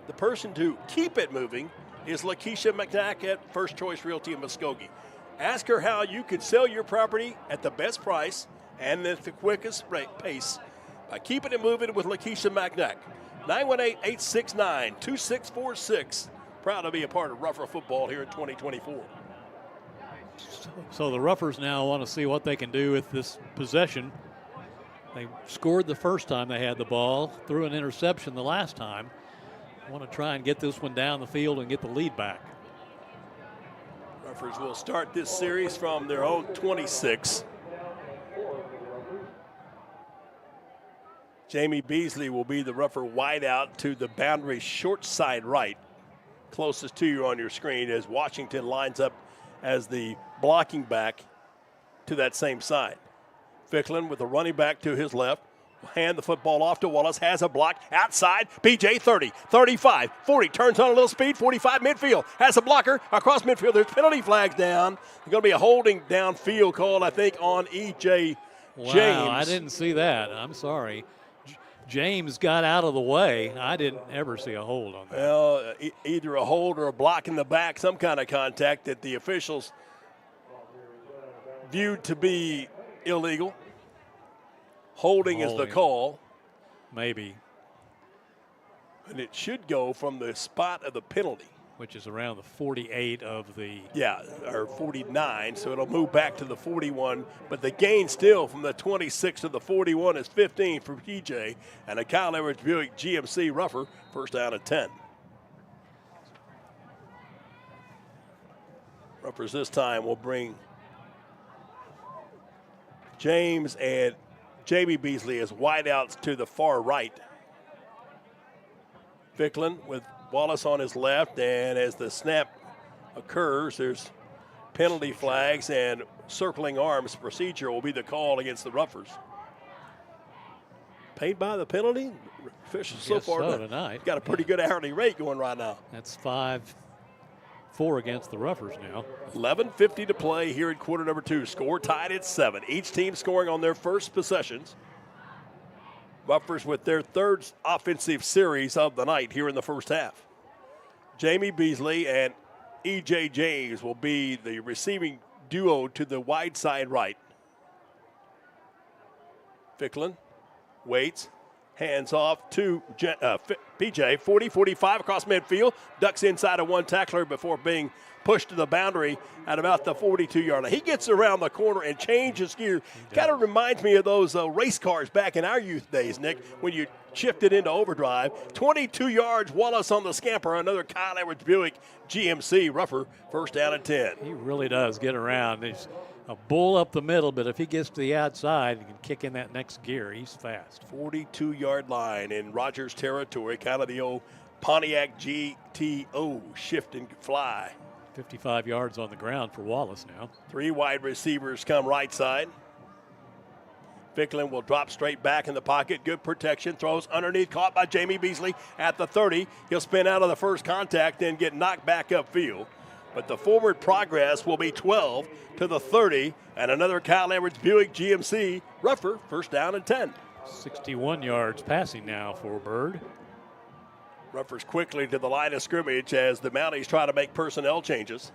The person to keep it moving is Lakeisha McNack at First Choice Realty in Muskogee. Ask her how you can sell your property at the best price and at the quickest pace by keeping it moving with Lakeisha McNack. 918-869-2646. Proud to be a part of Ruffer Football here in 2024. So the Ruffers now want to see what they can do with this possession. They scored the first time they had the ball, threw an interception the last time. Want to try and get this one down the field and get the lead back. Ruffers will start this series from their own 26. Jamie Beasley will be the Ruffer wideout to the boundary short side right, closest to you on your screen, as Washington lines up as the blocking back to that same side. Ficklin with the running back to his left. Hand the football off to Wallace. Has a block outside. PJ 30, 35, 40. Turns on a little speed. 45 midfield. Has a blocker across midfield. There's penalty flags down. There's going to be a holding downfield called, I think, on E.J. James. Wow, I didn't see that. I'm sorry. James got out of the way. I didn't ever see a hold on that. Well, either a hold or a block in the back, some kind of contact that the officials viewed to be illegal. Holding is the call. Maybe. And it should go from the spot of the penalty, which is around the 48 of the... Yeah, or 49, so it'll move back to the 41. But the gain still from the 26 to the 41 is 15 for PJ. And a Kyle Edwards Buick GMC Ruffer, first down at 10. Ruffers this time will bring James and Jamie Beasley as wideouts to the far right. Ficklin with Wallace on his left, and as the snap occurs, there's penalty flags and circling arms procedure will be the call against the Ruffers. Paid by the penalty? Officials so far tonight got a pretty good hourly rate going right now. That's 5-4 against the Ruffers now. 11:50 to play here in quarter number 2. Score tied at 7. Each team scoring on their first possessions. Ruffers with their third offensive series of the night here in the first half. Jamie Beasley and E.J. James will be the receiving duo to the wide side right. Ficklin waits, hands off to PJ, 40-45 across midfield, ducks inside of one tackler before being pushed to the boundary at about the 42-yard line. He gets around the corner and changes gear. Kind of reminds me of those race cars back in our youth days, Nick, when you shifted into overdrive. 22 yards, Wallace on the scamper, another Kyle Edwards Buick GMC. Ruffer, first down and 10. He really does get around. He's a bull up the middle, but if he gets to the outside, he can kick in that next gear. He's fast. 42-yard line in Rogers territory, kind of the old Pontiac GTO shift and fly. 55 yards on the ground for Wallace now. 3 wide receivers come right side. Ficklin will drop straight back in the pocket. Good protection. Throws underneath. Caught by Jamie Beasley at the 30. He'll spin out of the first contact, then get knocked back upfield. But the forward progress will be 12 to the 30. And another Kyle Edwards Buick GMC. Ruffer, first down and 10. 61 yards passing now for Bird. Ruffers quickly to the line of scrimmage as the Mounties try to make personnel changes.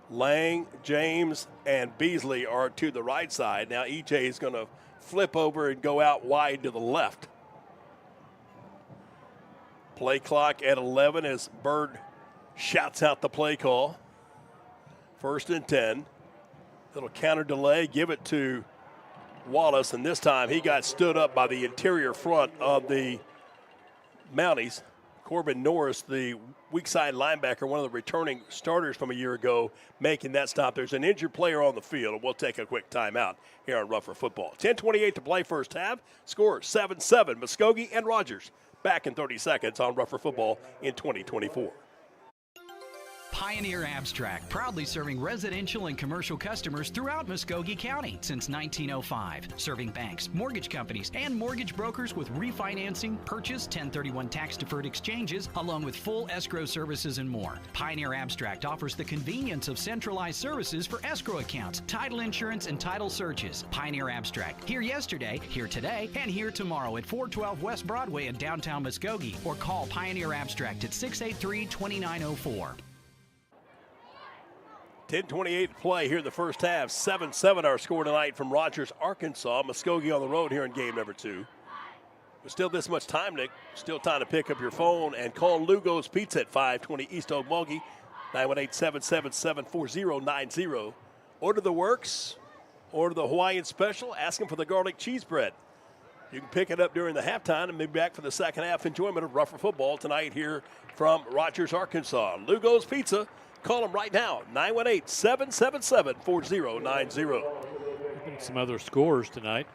Lang, James, and Beasley are to the right side. Now EJ is going to flip over and go out wide to the left. Play clock at 11 as Bird shouts out the play call. First and 10. Little counter delay, give it to Wallace, and this time he got stood up by the interior front of the Mounties. Corbin Norris, the weak side linebacker, one of the returning starters from a year ago, making that stop. There's an injured player on the field, and we'll take a quick timeout here on Ruffer Football. 10:28 to play first half. Score 7-7. Muskogee and Rogers back in 30 seconds on Ruffer Football in 2024. Pioneer Abstract, proudly serving residential and commercial customers throughout Muskogee County since 1905. Serving banks, mortgage companies, and mortgage brokers with refinancing, purchase, 1031 tax-deferred exchanges, along with full escrow services and more. Pioneer Abstract offers the convenience of centralized services for escrow accounts, title insurance, and title searches. Pioneer Abstract, here yesterday, here today, and here tomorrow at 412 West Broadway in downtown Muskogee, or call Pioneer Abstract at 683-2904. 10:28 to play here in the first half. 7-7 our score tonight from Rogers, Arkansas. Muskogee on the road here in game number 2. But still this much time, Nick. Still time to pick up your phone and call Lugo's Pizza at 520 East Okmulgee, 918-777-4090. Order the works, order the Hawaiian special, ask them for the garlic cheese bread. You can pick it up during the halftime and be back for the second half enjoyment of Ruffer Football tonight here from Rogers, Arkansas. Lugo's Pizza. Call them right now, 918-777-4090. Some other scores tonight.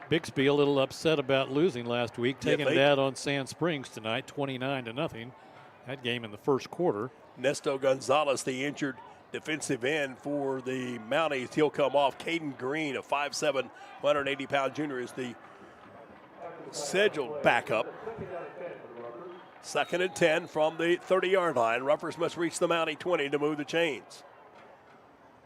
Bixby a little upset about losing last week, taking it out on Sand Springs tonight, 29-0. That game in the first quarter. Nesto Gonzalez, the injured defensive end for the Mounties. He'll come off. Caden Green, a 5'7", 180-pound junior, is the scheduled backup. Second and 10 from the 30-yard line. Ruffers must reach the Mountie 20 to move the chains.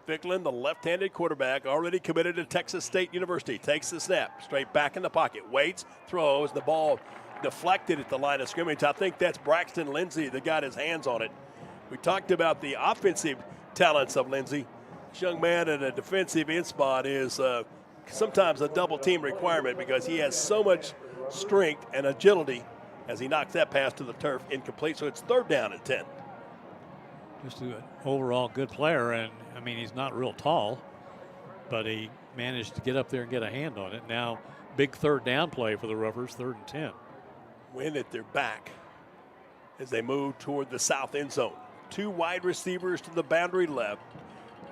Ficklin, the left-handed quarterback, already committed to Texas State University, takes the snap, straight back in the pocket, waits, throws, the ball deflected at the line of scrimmage. I think that's Braxton Lindsay that got his hands on it. We talked about the offensive talents of Lindsay. This young man at a defensive end spot is sometimes a double team requirement because he has so much strength and agility as he knocks that pass to the turf incomplete. So it's third down and 10. Just an overall good player, and I mean, he's not real tall, but he managed to get up there and get a hand on it. Now, big third down play for the Ruffers, 3rd and 10. Win at their back as they move toward the south end zone. 2 wide receivers to the boundary left.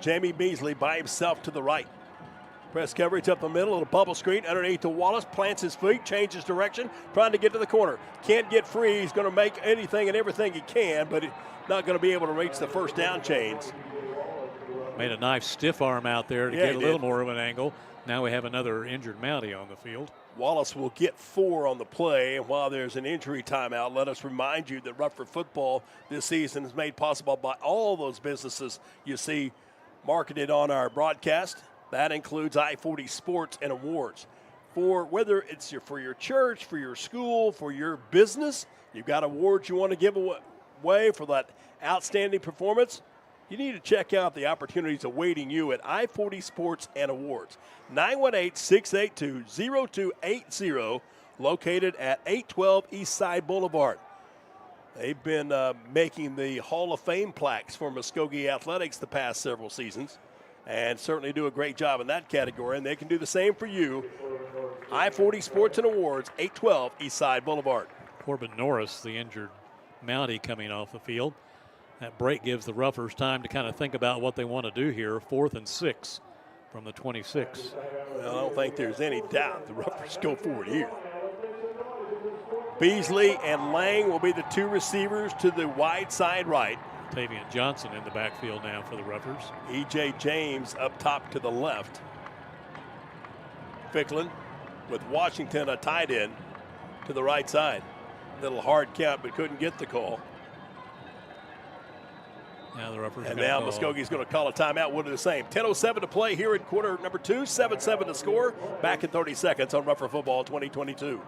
Jamie Beasley by himself to the right. Press coverage up the middle, a little bubble screen underneath to Wallace, plants his feet, changes direction, trying to get to the corner. Can't get free. He's going to make anything and everything he can, but not going to be able to reach the first down chains. Made a nice stiff arm out there to get a little more of an angle. Now we have another injured Mountie on the field. Wallace will get 4 on the play, and while there's an injury timeout, let us remind you that Ruffer Football this season is made possible by all those businesses you see marketed on our broadcast. That includes I-40 Sports and Awards. For whether it's for your church, for your school, for your business, you've got awards you want to give way for that outstanding performance, you need to check out the opportunities awaiting you at I-40 Sports and Awards. 918-682-0280, located at 812 East Side Boulevard. They've been making the Hall of Fame plaques for Muskogee Athletics the past several seasons, and certainly do a great job in that category, and they can do the same for you. I-40 Sports and Awards, 812 East Side Boulevard. Corbin Norris, the injured Mountie, coming off the field. That break gives the Roughers time to kind of think about what they want to do here. 4th and 6 from the 26. Well, I don't think there's any doubt the Roughers go forward here. Beasley and Lang will be the two receivers to the wide side right. Tavian Johnson in the backfield now for the Roughers. E.J. James up top to the left. Ficklin with Washington, a tight end, to the right side. Little hard count, but couldn't get the call. Now the Roughers. And now Muskogee's going to call a timeout. We'll do the same. 10:07 to play here in quarter number 2. 7-7 to score. Back in 30 seconds on Rougher Football 2022.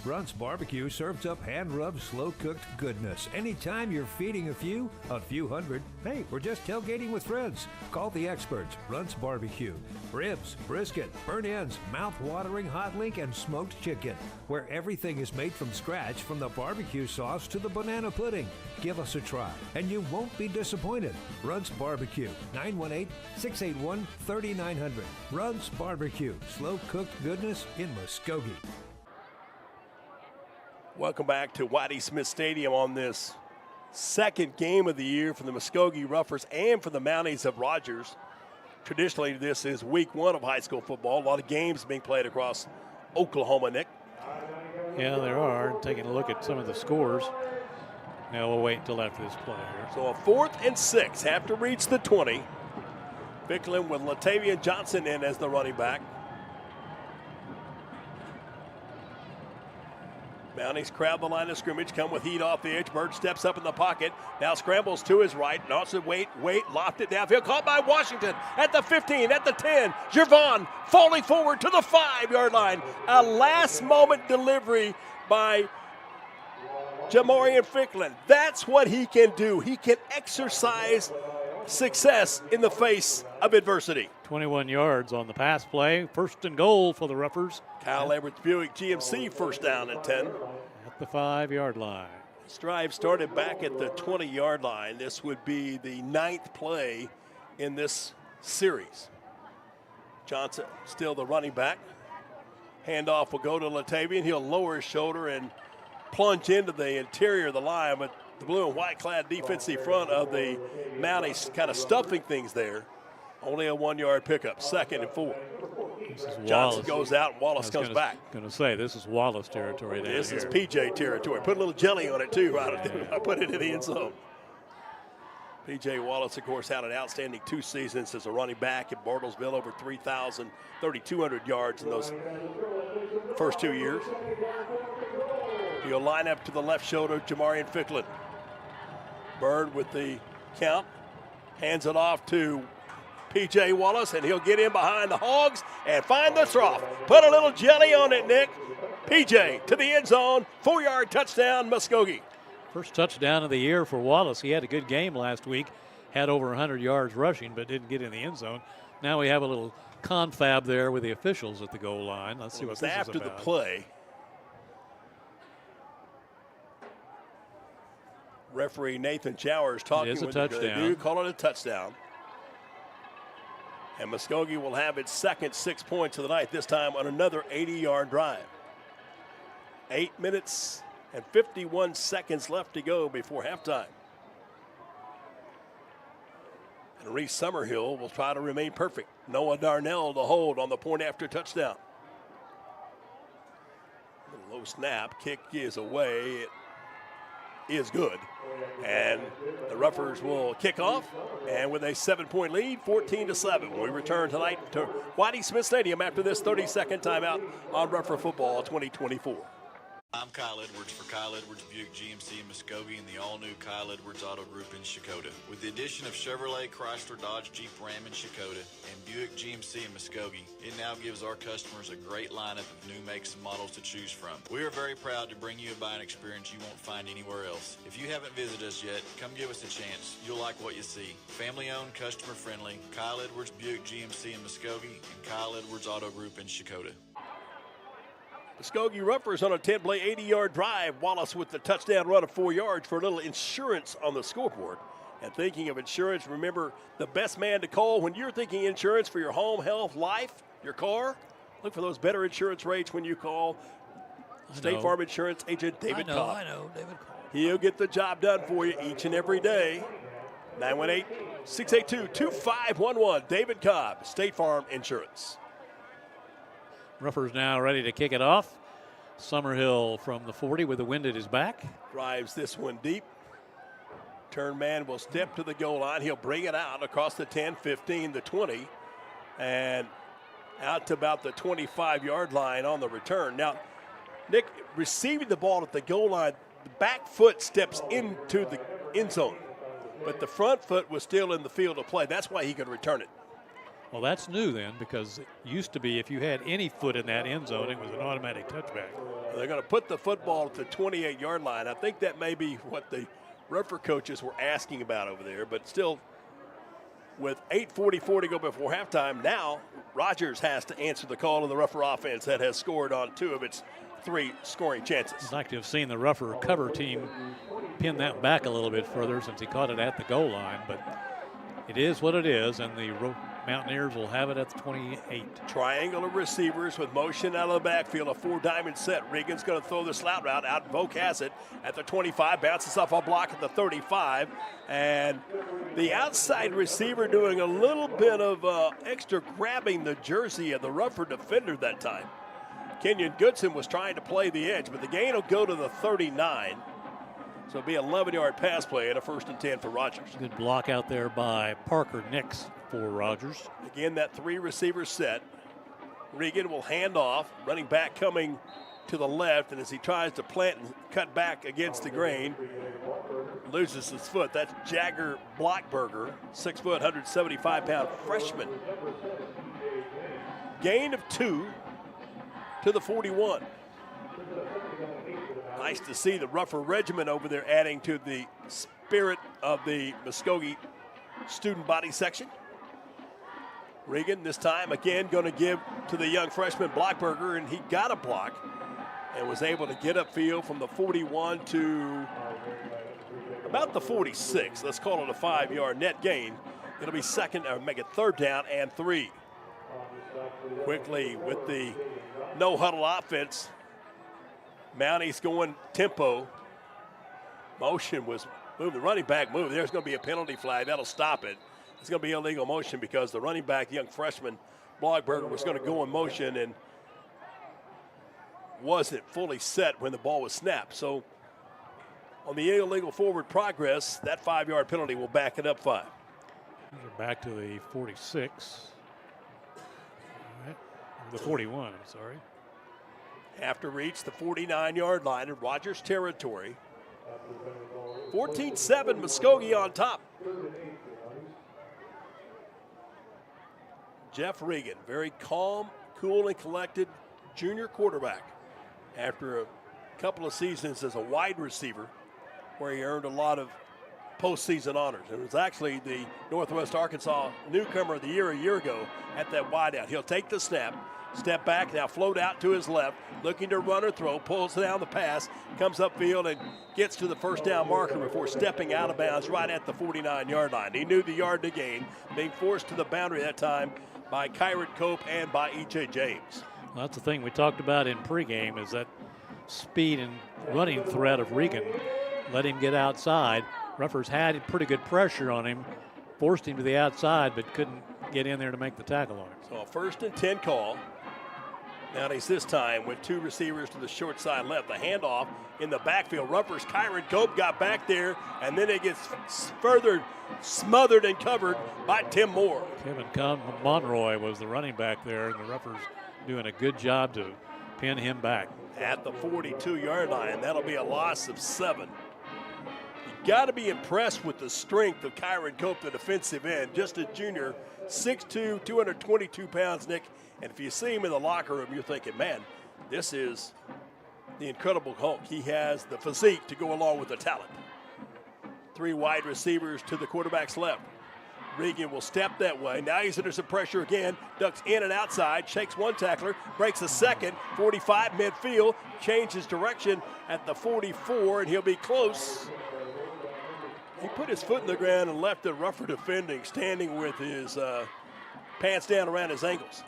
Brunt's Barbecue serves up hand-rubbed, slow-cooked goodness. Anytime you're feeding a few hundred, hey, we're just tailgating with friends. Call the experts. Brunt's Barbecue. Ribs, brisket, burnt ends, mouth-watering hot link, and smoked chicken. Where everything is made from scratch, from the barbecue sauce to the banana pudding. Give us a try, and you won't be disappointed. Brunt's Barbecue. 918-681-3900. Brunt's Barbecue. Slow-cooked goodness in Muskogee. Welcome back to Whitey Smith Stadium on this second game of the year for the Muskogee Roughers and for the Mounties of Rogers. Traditionally, this is week 1 of high school football. A lot of games being played across Oklahoma, Nick. Yeah, there are. Taking a look at some of the scores. Now we'll wait until after this play here. So a 4th and 6, have to reach the 20. Ficklin with Latavian Johnson in as the running back. Mounties crowd the line of scrimmage, come with heat off the edge. Bird steps up in the pocket, now scrambles to his right. Nelson, wait, locked it downfield. Caught by Washington at the 15, at the 10. Gervon falling forward to the 5-yard line. A last-moment delivery by Jamarian Ficklin. That's what he can do. He can exercise success in the face of adversity. 21 yards on the pass play. 1st and goal for the Roughers. Kyle Edwards Buick GMC first down and 10. At the 5-yard line. This drive started back at the 20-yard line. This would be the 9th play in this series. Johnson still the running back. Handoff will go to Latavian. He'll lower his shoulder and plunge into the interior of the line, but the blue and white clad defensive front of the Mounties kind of stuffing things there. Only a 1-yard pickup, 2nd and 4. Johnson goes out and Wallace comes back. Going to say, this is Wallace territory down This here. is PJ territory. Put a little jelly on it too. I put it in the end zone. PJ Wallace, of course, had an outstanding 2 seasons as a running back at Bartlesville, over 3,200 yards in those first 2 years. He'll line up to the left shoulder, Jamarian Ficklin. Bird with the count, hands it off to P.J. Wallace, and he'll get in behind the Hogs and find the trough. Put a little jelly on it, Nick. P.J. to the end zone, 4-yard touchdown, Muskogee. First touchdown of the year for Wallace. He had a good game last week, had over 100 yards rushing, but didn't get in the end zone. Now we have a little confab there with the officials at the goal line. Let's see what this is about. After the play, referee Nathan Chowers talking with touchdown. They do call it a touchdown. And Muskogee will have its second 6 points of the night, this time on another 80-yard drive. 8 minutes and 51 seconds left to go before halftime. And Reese Summerhill will try to remain perfect. Noah Darnell to hold on the point after touchdown. Low snap, kick is away. It is good. And the Roughers will kick off, and with a 7-point lead, 14-7. We return tonight to Whitey Smith Stadium after this 30-second timeout on Rougher Football 2024. I'm Kyle Edwards for Kyle Edwards Buick GMC in Muskogee and the all-new Kyle Edwards Auto Group in Shakota. With the addition of Chevrolet, Chrysler, Dodge, Jeep, Ram in Shakota, and Buick GMC in Muskogee, it now gives our customers a great lineup of new makes and models to choose from. We are very proud to bring you a buying experience you won't find anywhere else. If you haven't visited us yet, come give us a chance. You'll like what you see. Family-owned, customer-friendly, Kyle Edwards Buick GMC in Muskogee and Kyle Edwards Auto Group in Shakota. Muskogee Ruffers on a 10-play, 80-yard drive. Wallace with the touchdown run of 4 yards for a little insurance on the scoreboard. And thinking of insurance, remember the best man to call when you're thinking insurance for your home, health, life, your car. Look for those better insurance rates when you call State Farm Insurance agent David Cobb. I know, David Cobb. He'll get the job done for you each and every day. 918-682-2511. David Cobb, State Farm Insurance. Ruffers now ready to kick it off. Summerhill from the 40 with the wind at his back. Drives this one deep. Turn man will step to the goal line. He'll bring it out across the 10, 15, the 20, and out to about the 25-yard line on the return. Now, Nick, receiving the ball at the goal line, the back foot steps into the end zone, but the front foot was still in the field of play. That's why he could return it. Well, that's new then, because it used to be if you had any foot in that end zone, it was an automatic touchback. They're going to put the football at the 28-yard line. I think that may be what the Ruffer coaches were asking about over there, but still, with 8:44 to go before halftime, now Rogers has to answer the call of the Ruffer offense that has scored on 2 of its 3 scoring chances. I'd like to have seen the Ruffer cover team pin that back a little bit further since he caught it at the goal line, but it is what it is, and the Mountaineers will have it at the 28. Triangle of receivers with motion out of the backfield, a 4-diamond set. Regan's going to throw the slant route out. Voke has it at the 25, bounces off a block at the 35, and the outside receiver doing a little bit of extra grabbing the jersey of the Ruffer defender that time. Kenyon Goodson was trying to play the edge, but the gain will go to the 39. So it'll be an 11-yard pass play and a 1st and 10 for Rogers. Good block out there by Parker Nix for Rogers. Again, that 3-receiver set. Regan will hand off. Running back coming to the left, and as he tries to plant and cut back against the grain, loses his foot. That's Jagger Blockberger, 6 foot, 175-pound freshman. Gain of 2 to the 41. Nice to see the Ruffer Regiment over there adding to the spirit of the Muskogee student body section. Regan this time again going to give to the young freshman Blockberger, and he got a block and was able to get upfield from the 41 to about the 46. Let's call it a 5-yard net gain. It'll be make it 3rd down and 3. Quickly with the no-huddle offense, Mounties going tempo. Motion was moved. The running back moved. There's going to be a penalty flag. That'll stop it. It's going to be illegal motion because the running back, young freshman Blockberger, was going to go in motion and wasn't fully set when the ball was snapped. So on the illegal forward progress, that 5-yard penalty will back it up 5. Back to the 46. All right. The 41, I'm sorry. After reach the 49-yard line in Rogers territory. 14-7, Muskogee on top. Jeff Regan, very calm, cool, and collected junior quarterback after a couple of seasons as a wide receiver where he earned a lot of postseason honors. It was actually the Northwest Arkansas Newcomer of the Year a year ago at that wideout. He'll take the snap, step back, now float out to his left, looking to run or throw, pulls down the pass, comes upfield and gets to the 1st down marker before stepping out of bounds right at the 49-yard line. He knew the yard to gain, being forced to the boundary that time by Kyron Cope and by E.J. James. Well, that's the thing we talked about in pregame, is that speed and running threat of Regan. Let him get outside. Ruffers had pretty good pressure on him, forced him to the outside, but couldn't get in there to make the tackle on him. So a 1st and 10 call. Mounties this time with 2 receivers to the short side left. The handoff in the backfield. Ruffers, Kyron Cope got back there, and then it gets further smothered and covered by Tim Moore. Kevin Monroy was the running back there, and the Ruffers doing a good job to pin him back. At the 42-yard line, that'll be a loss of 7. You got to be impressed with the strength of Kyron Cope, the defensive end. Just a junior, 6'2", 222 pounds, Nick. And if you see him in the locker room, you're thinking, man, this is the Incredible Hulk. He has the physique to go along with the talent. 3 wide receivers to the quarterback's left. Regan will step that way. Now he's under some pressure again. Ducks in and outside. Shakes one tackler. Breaks a second. 45 midfield. Changes direction at the 44, and he'll be close. He put his foot in the ground and left the rougher defending, standing with his pants down around his ankles.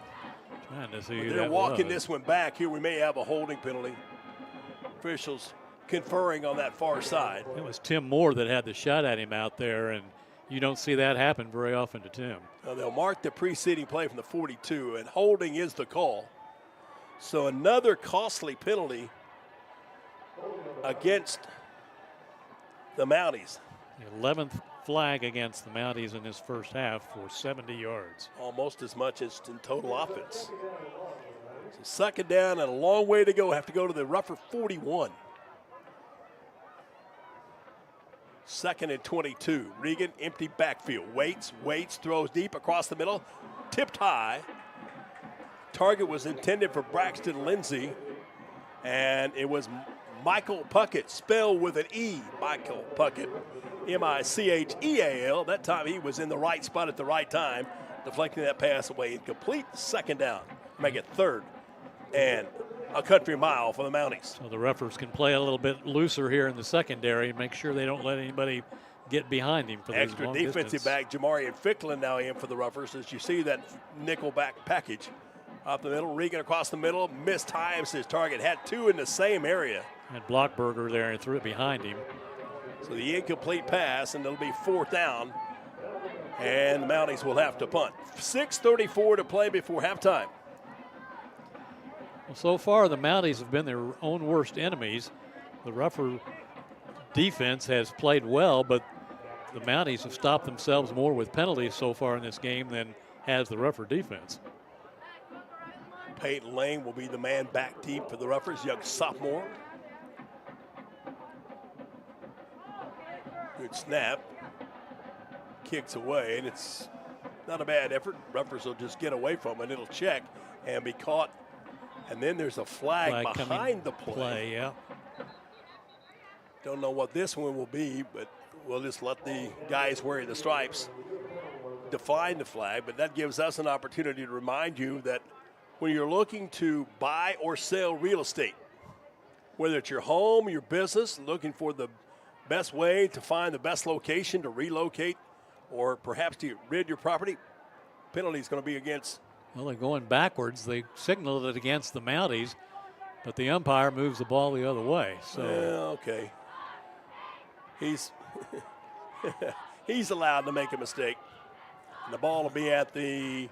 Trying to see But they're walking this one back. Here we may have a holding penalty. Officials conferring on that far side. It was Tim Moore that had the shot at him out there, and you don't see that happen very often to Tim. Now they'll mark the preceding play from the 42, and holding is the call. So another costly penalty against the Mounties. The 11th flag against the Mounties in this first half for 70 yards. Almost as much as in total offense. So second down and a long way to go. Have to go to the rougher 41. Second and 22. Regan, empty backfield. Waits, throws deep across the middle. Tipped high. Target was intended for Braxton Lindsay. And it was Michael Puckett, spelled with an E. Michael Puckett, Micheal. That time he was in the right spot at the right time, deflecting that pass away. Incomplete. Second down. Make it third and a country mile for the Mounties. So the Roughers can play a little bit looser here in the secondary and make sure they don't let anybody get behind him for these Extra long defensive distance. back, Jamarian Ficklin now in for the Roughers. As you see that nickel back package up the middle. Regan across the middle, missed times his target. Had 2 in the same area. And Blockberger there and threw it behind him. So the incomplete pass, and it'll be 4th down. And the Mounties will have to punt. 6:34 to play before halftime. Well, so far, the Mounties have been their own worst enemies. The Rougher defense has played well, but the Mounties have stopped themselves more with penalties so far in this game than has the Rougher defense. Peyton Lane will be the man back deep for the Roughers, young sophomore. Good snap. Kicks away, and it's not a bad effort. Roughers will just get away from it. It'll check and be caught. And then there's a flag behind the play. Yeah. Don't know what this one will be, but we'll just let the guys wearing the stripes define the flag. But that gives us an opportunity to remind you that when you're looking to buy or sell real estate, whether it's your home, your business, looking for the best way to find the best location to relocate or perhaps to rid your property, penalty is going to be against. Well, they're going backwards. They signaled it against the Mounties, but the umpire moves the ball the other way. So okay. He's he's allowed to make a mistake. And the ball will be at the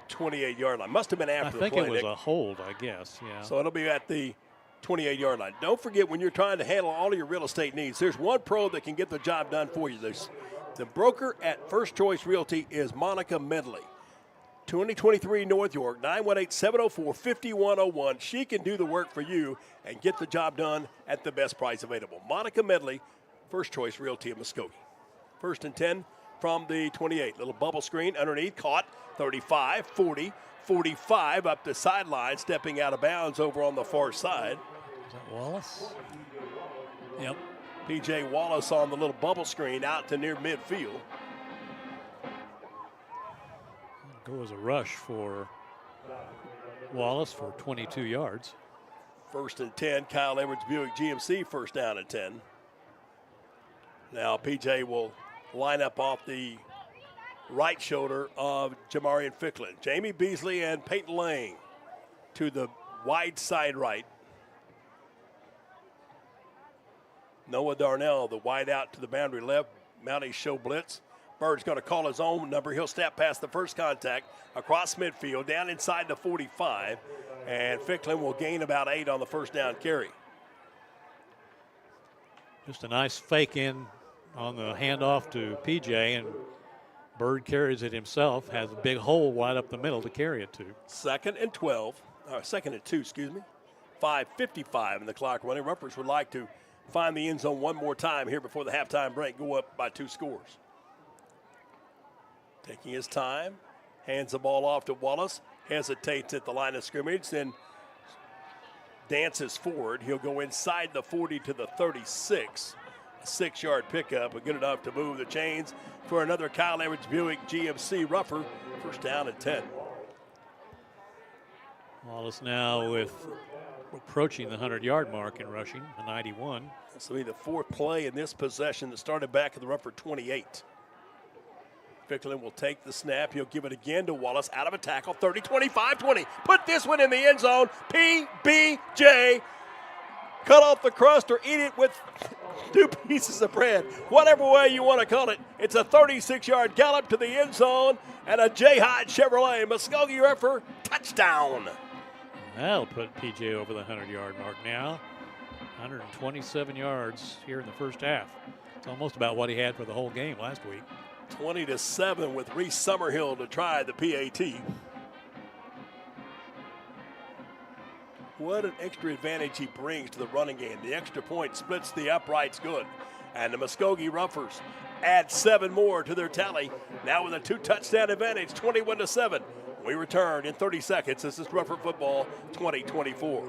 28-yard line. Must have been after the play. I think it was a hold, I guess. Yeah. So it'll be at the 28-yard line. Don't forget, when you're trying to handle all of your real estate needs, there's one pro that can get the job done for you. There's the broker at First Choice Realty is Monica Medley. 2023 North York, 918-704-5101. She can do the work for you and get the job done at the best price available. Monica Medley, First Choice Realty of Muskogee. 1st and 10 from the 28. Little bubble screen underneath, caught, 35, 40, 45 up the sideline, stepping out of bounds over on the far side. Is that Wallace? Yep. P.J. Wallace on the little bubble screen out to near midfield. Goes a rush for Wallace for 22 yards. 1st and 10, Kyle Edwards Buick GMC, 1st down and 10. Now P.J. will line up off the right shoulder of Jamarian Ficklin. Jamie Beasley and Peyton Lane to the wide side right. Noah Darnell, the wide out to the boundary left. Mounties show blitz. Bird's going to call his own number. He'll step past the first contact across midfield, down inside the 45, and Ficklin will gain about 8 on the 1st down carry. Just a nice fake in on the handoff to PJ, and Bird carries it himself, has a big hole wide up the middle to carry it to. 2nd and 12. Second and 2, excuse me. 5:55 in the clock running. Ruffers would like to find the end zone one more time here before the halftime break, go up by 2 scores. Taking his time, hands the ball off to Wallace, hesitates at the line of scrimmage, then dances forward. He'll go inside the 40 to the 36. A 6-yard pickup, but good enough to move the chains for another Kyle Edwards Buick GMC Ruffer. First down and 10. Wallace now approaching the 100-yard mark in rushing, a 91. This will be the 4th play in this possession that started back at the Ruffer 28. Ficklin will take the snap. He'll give it again to Wallace out of a tackle. 30, 25, 20. Put this one in the end zone. PBJ. Cut off the crust or eat it with 2 pieces of bread. Whatever way you want to call it. It's a 36-yard gallop to the end zone and a J. Hyde Chevrolet Muskogee Ruffer touchdown. That'll put PJ over the 100-yard mark now. 127 yards here in the first half. It's almost about what he had for the whole game last week. 20-7 with Reese Summerhill to try the PAT. What an extra advantage he brings to the running game. The extra point splits the uprights good. And the Muskogee Ruffers add 7 more to their tally. Now with a 2-touchdown advantage, 21-7. We return in 30 seconds. This is Ruffer Football 2024.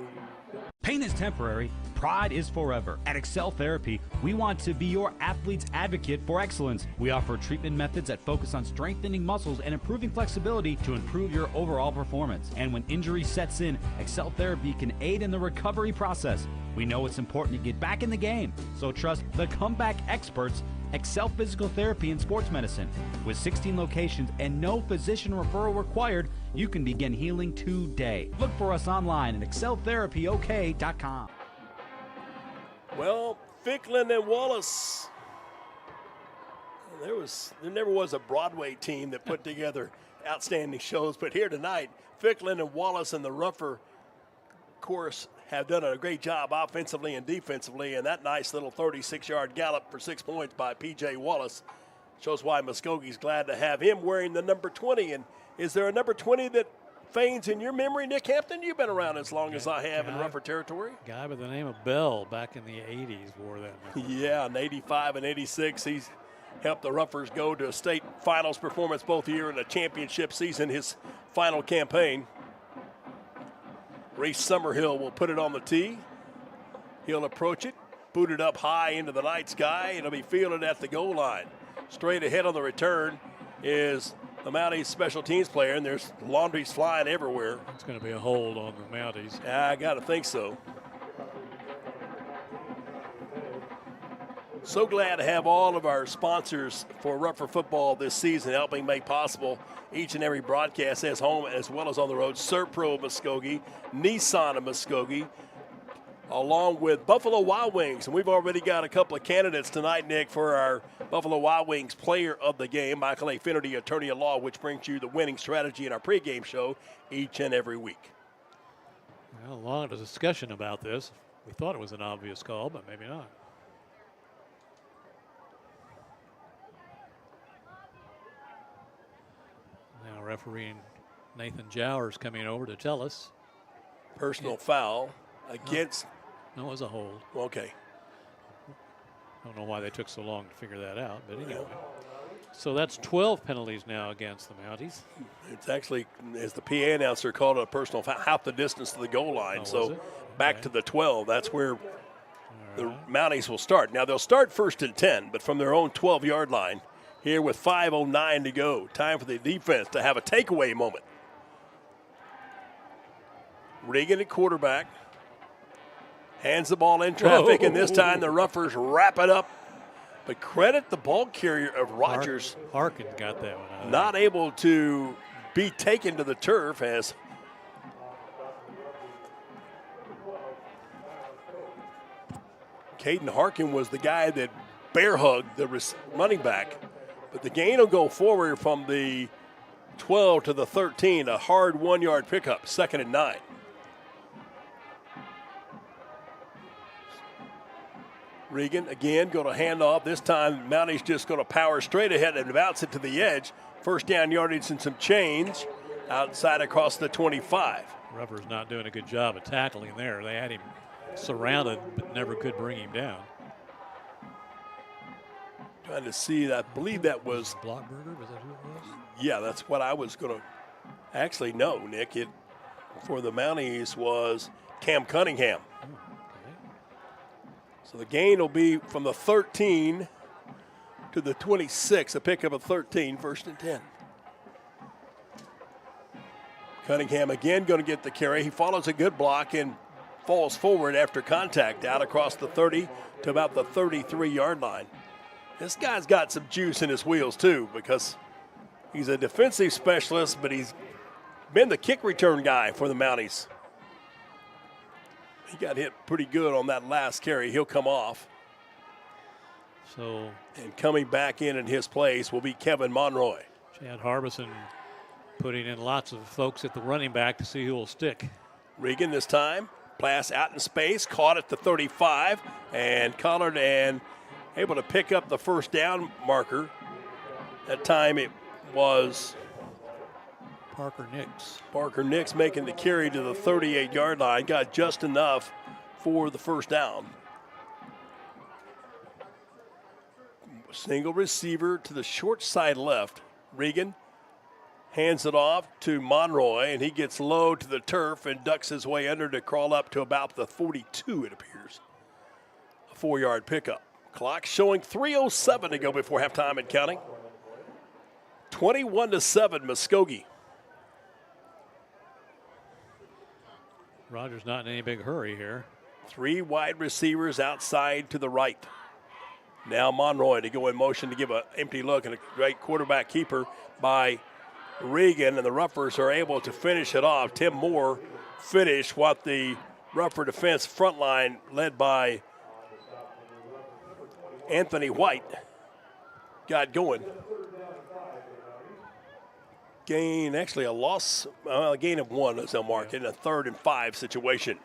Pain is temporary, pride is forever. At Excel Therapy, we want to be your athlete's advocate for excellence. We offer treatment methods that focus on strengthening muscles and improving flexibility to improve your overall performance. And when injury sets in, Excel Therapy can aid in the recovery process. We know it's important to get back in the game, so trust the comeback experts, Excel Physical Therapy and Sports Medicine. With 16 locations and no physician referral required, you can begin healing today. Look for us online at exceltherapyok.com. Well, Ficklin and Wallace. There never was a Broadway team that put together outstanding shows, but here tonight, Ficklin and Wallace and the Ruffer course have done a great job offensively and defensively, and that nice little 36-yard gallop for 6 points by P.J. Wallace shows why Muskogee's glad to have him wearing the number 20. And is there a number 20 that feigns in your memory, Nick Hampton? You've been around as long as I have in Ruffer territory. Guy by the name of Bell back in the 80s wore that number. Yeah, in 85 and 86, he's helped the Ruffers go to a state finals performance both year and a championship season, his final campaign. Reese Summerhill will put it on the tee. He'll approach it, boot it up high into the night sky. It'll be fielded at the goal line. Straight ahead on the return is the Mounties special teams player, and there's laundries flying everywhere. It's going to be a hold on the Mounties. I got to think so. So glad to have all of our sponsors for Ruffer Football this season helping make possible each and every broadcast as home as well as on the road. Serpro of Muskogee, Nissan of Muskogee, along with Buffalo Wild Wings. And we've already got a couple of candidates tonight, Nick, for our Buffalo Wild Wings player of the game, Michael A. Finnerty, attorney at law, which brings you the winning strategy in our pregame show each and every week. Well, a lot of discussion about this. We thought it was an obvious call, but maybe not. Now refereeing Nathan Jowers coming over to tell us. Personal foul against. No, it was a hold. Okay. I don't know why they took so long to figure that out, but anyway. So that's 12 penalties now against the Mounties. It's actually, as the PA announcer called it, a personal foul, half the distance to the goal line. Oh, so back to the 12. That's where the Mounties will start. Now they'll start first and 10, but from their own 12-yard line. Here with 5:09 to go. Time for the defense to have a takeaway moment. Regan at quarterback. Hands the ball in traffic, and this time the Ruffers wrap it up. But credit the ball carrier of Rogers. Harkin got that one. Not able to be taken to the turf as Caden Harkin was the guy that bear hugged the running back. But the gain will go forward from the 12 to the 13, a hard 1-yard pickup, 2nd and 9. Regan again going to hand off. This time Mounties just going to power straight ahead and bounce it to the edge. First down yardage and some change. outside across the 25. Ruffers not doing a good job of tackling there. They had him surrounded, but never could bring him down. Trying to see, I believe that was Blockberger. Was that who it was? Yeah, that's what I was going to actually know, Nick. It for the Mounties was Cam Cunningham. So the gain will be from the 13 to the 26, a pickup of 13, 1st and 10. Cunningham again going to get the carry. He follows a good block and falls forward after contact out across the 30 to about the 33-yard line. This guy's got some juice in his wheels too, because he's a defensive specialist, but he's been the kick return guy for the Mounties. He got hit pretty good on that last carry. He'll come off. And coming back in his place will be Kevin Monroy. Chad Harbison putting in lots of folks at the running back to see who will stick. Regan this time, pass out in space, caught at the 35, and Collard and able to pick up the first down marker. That time it was Parker Nix. Parker Nix making the carry to the 38-yard line, got just enough for the first down. Single receiver to the short side left. Regan hands it off to Monroy, and he gets low to the turf and ducks his way under to crawl up to about the 42, it appears. A 4-yard pickup. Clock showing 3:07 to go before halftime and counting. 21-7, Muskogee. Rogers not in any big hurry here. 3 wide receivers outside to the right. Now Monroy to go in motion to give an empty look, and a great quarterback keeper by Regan, and the Ruffers are able to finish it off. Tim Moore finished what the Ruffer defense front line led by Anthony White got going. Gain, actually a loss, a gain of 1 as they'll mark in a 3rd and 5 situation.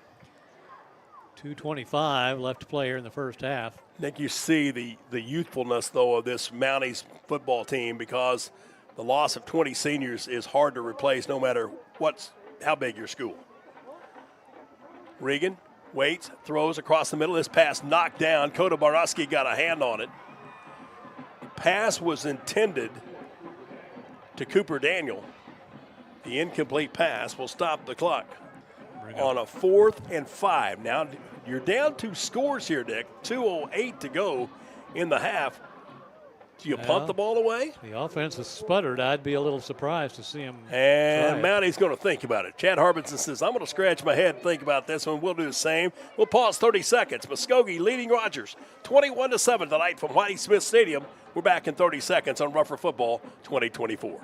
2:25 left to play here in the first half. Nick, you see the youthfulness, though, of this Mounties football team, because the loss of 20 seniors is hard to replace no matter how big your school. Regan waits, throws across the middle. This pass knocked down. Koda Baraski got a hand on it. The pass was intended to Cooper Daniel. The incomplete pass will stop the clock on a 4th and 5. Now you're down 2 scores here, Dick. 2:08 to go in the half. Do you punt the ball away? The offense has sputtered. I'd be a little surprised to see him. And Mounty's going to think about it. Chad Harbison says, I'm going to scratch my head and think about this one. We'll do the same. We'll pause 30 seconds. Muskogee leading Rogers 21-7 tonight from Whitey Smith Stadium. We're back in 30 seconds on Ruffer Football 2024.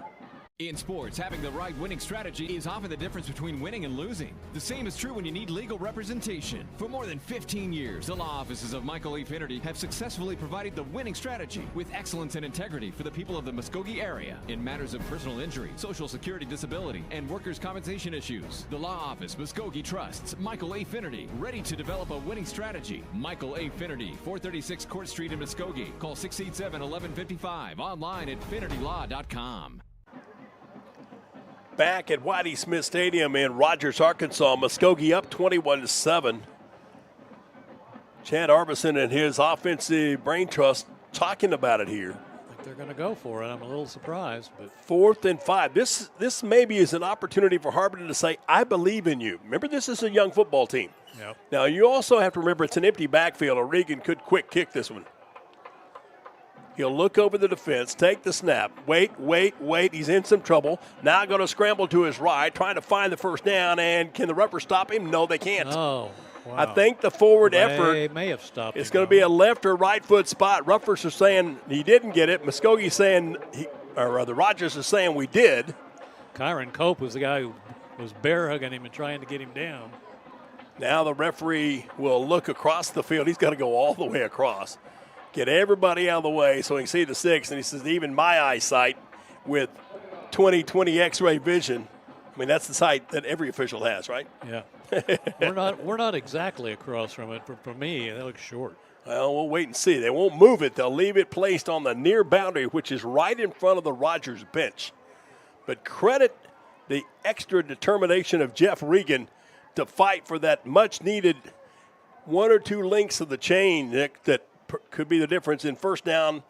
In sports, having the right winning strategy is often the difference between winning and losing. The same is true when you need legal representation. For more than 15 years, the law offices of Michael E. Finnerty have successfully provided the winning strategy with excellence and integrity for the people of the Muskogee area in matters of personal injury, social security disability, and workers' compensation issues. The law office, Muskogee trusts Michael A. Finnerty, ready to develop a winning strategy. Michael A. Finnerty, 436 Court Street in Muskogee. Call 687-1155. Online at finnertylaw.com. Back at Whitey Smith Stadium in Rogers, Arkansas, Muskogee up 21-7. Chad Harbison and his offensive brain trust talking about it here. I think they're going to go for it. I'm a little surprised, but 4th and 5. This maybe is an opportunity for Harbison to say, I believe in you. Remember, this is a young football team. Yep. Now, you also have to remember it's an empty backfield. Regan could quick kick this one. He'll look over the defense, take the snap, wait. He's in some trouble. Now going to scramble to his right, trying to find the first down. And can the Ruffers stop him? No, they can't. Oh, wow. I think the forward effort They may have stopped it's him, going to be a left or right foot spot. Ruffers are saying he didn't get it. Muskogee saying, Rogers is saying we did. Kyron Cope was the guy who was bear hugging him and trying to get him down. Now the referee will look across the field. He's got to go all the way across. Get everybody out of the way so he can see the 6. And he says, even my eyesight with 20/20 X-ray vision, I mean, that's the sight that every official has, right? Yeah. we're not exactly across from it. For me, that looks short. Well, we'll wait and see. They won't move it. They'll leave it placed on the near boundary, which is right in front of the Rogers bench. But credit the extra determination of Jeff Regan to fight for that much-needed 1 or 2 links of the chain, Nick, that could be the difference in first down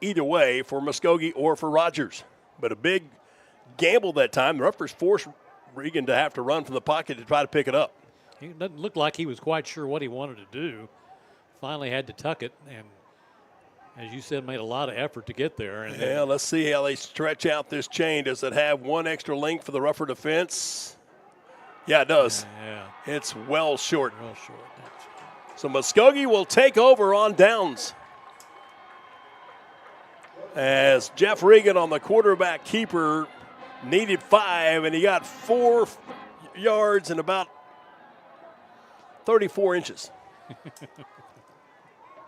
either way for Muskogee or for Rogers. But a big gamble that time. The Ruffers forced Regan to have to run from the pocket to try to pick it up. He doesn't look like he was quite sure what he wanted to do. Finally had to tuck it, and as you said, made a lot of effort to get there. And yeah, let's see how they stretch out this chain. Does it have 1 extra link for the Ruffer defense? Yeah, it does. Yeah. It's well short. Real short. So Muskogee will take over on downs. As Jeff Regan on the quarterback keeper needed 5, and he got 4 yards and about 34 inches.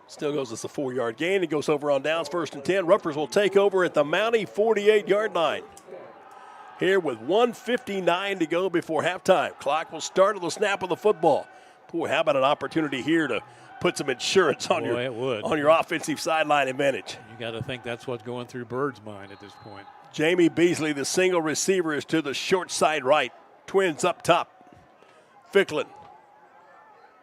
Still goes as a 4-yard gain. He goes over on downs, 1st and 10. Ruffers will take over at the Mountie 48-yard line. Here with 1:59 to go before halftime. Clock will start at the snap of the football. Boy, how about an opportunity here to put some insurance on your offensive sideline advantage. You got to think that's what's going through Bird's mind at this point. Jamie Beasley, the single receiver, is to the short side right. Twins up top. Ficklin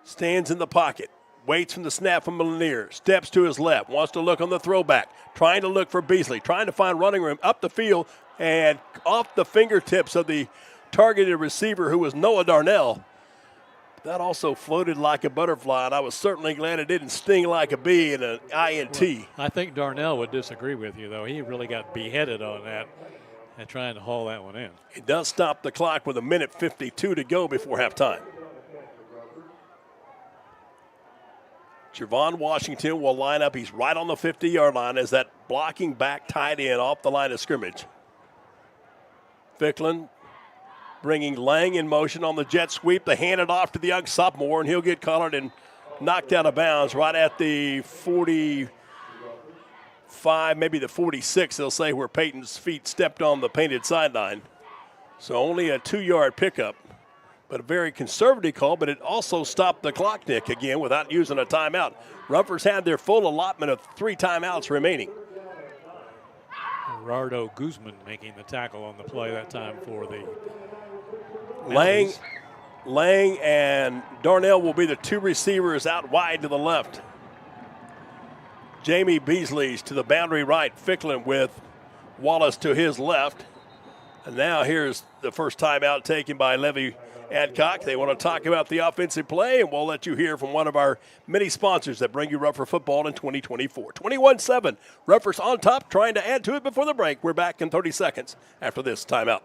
stands in the pocket. Waits from the snap from Lanier. Steps to his left. Wants to look on the throwback. Trying to look for Beasley. Trying to find running room up the field and off the fingertips of the targeted receiver, who was Noah Darnell. That also floated like a butterfly, and I was certainly glad it didn't sting like a bee in an INT. Well, I think Darnell would disagree with you, though. He really got beheaded on that and trying to haul that one in. It does stop the clock with 1:52 to go before halftime. Javon Washington will line up. He's right on the 50-yard line as that blocking back tight end off the line of scrimmage. Ficklin bringing Lang in motion on the jet sweep. They hand it off to the young sophomore, and he'll get collared and knocked out of bounds right at the 45, maybe the 46, they'll say, where Peyton's feet stepped on the painted sideline. So only a 2-yard pickup, but a very conservative call, but it also stopped the clock, Nick, again, without using a timeout. Ruffers had their full allotment of 3 timeouts remaining. Gerardo Guzman making the tackle on the play that time for the Lang and Darnell will be the 2 receivers out wide to the left. Jamie Beasley's to the boundary right. Ficklin with Wallace to his left. And now here's the first timeout taken by Levy Adcock. They want to talk about the offensive play, and we'll let you hear from one of our many sponsors that bring you Ruffer football in 2024. 21-7, Ruffers on top, trying to add to it before the break. We're back in 30 seconds after this timeout.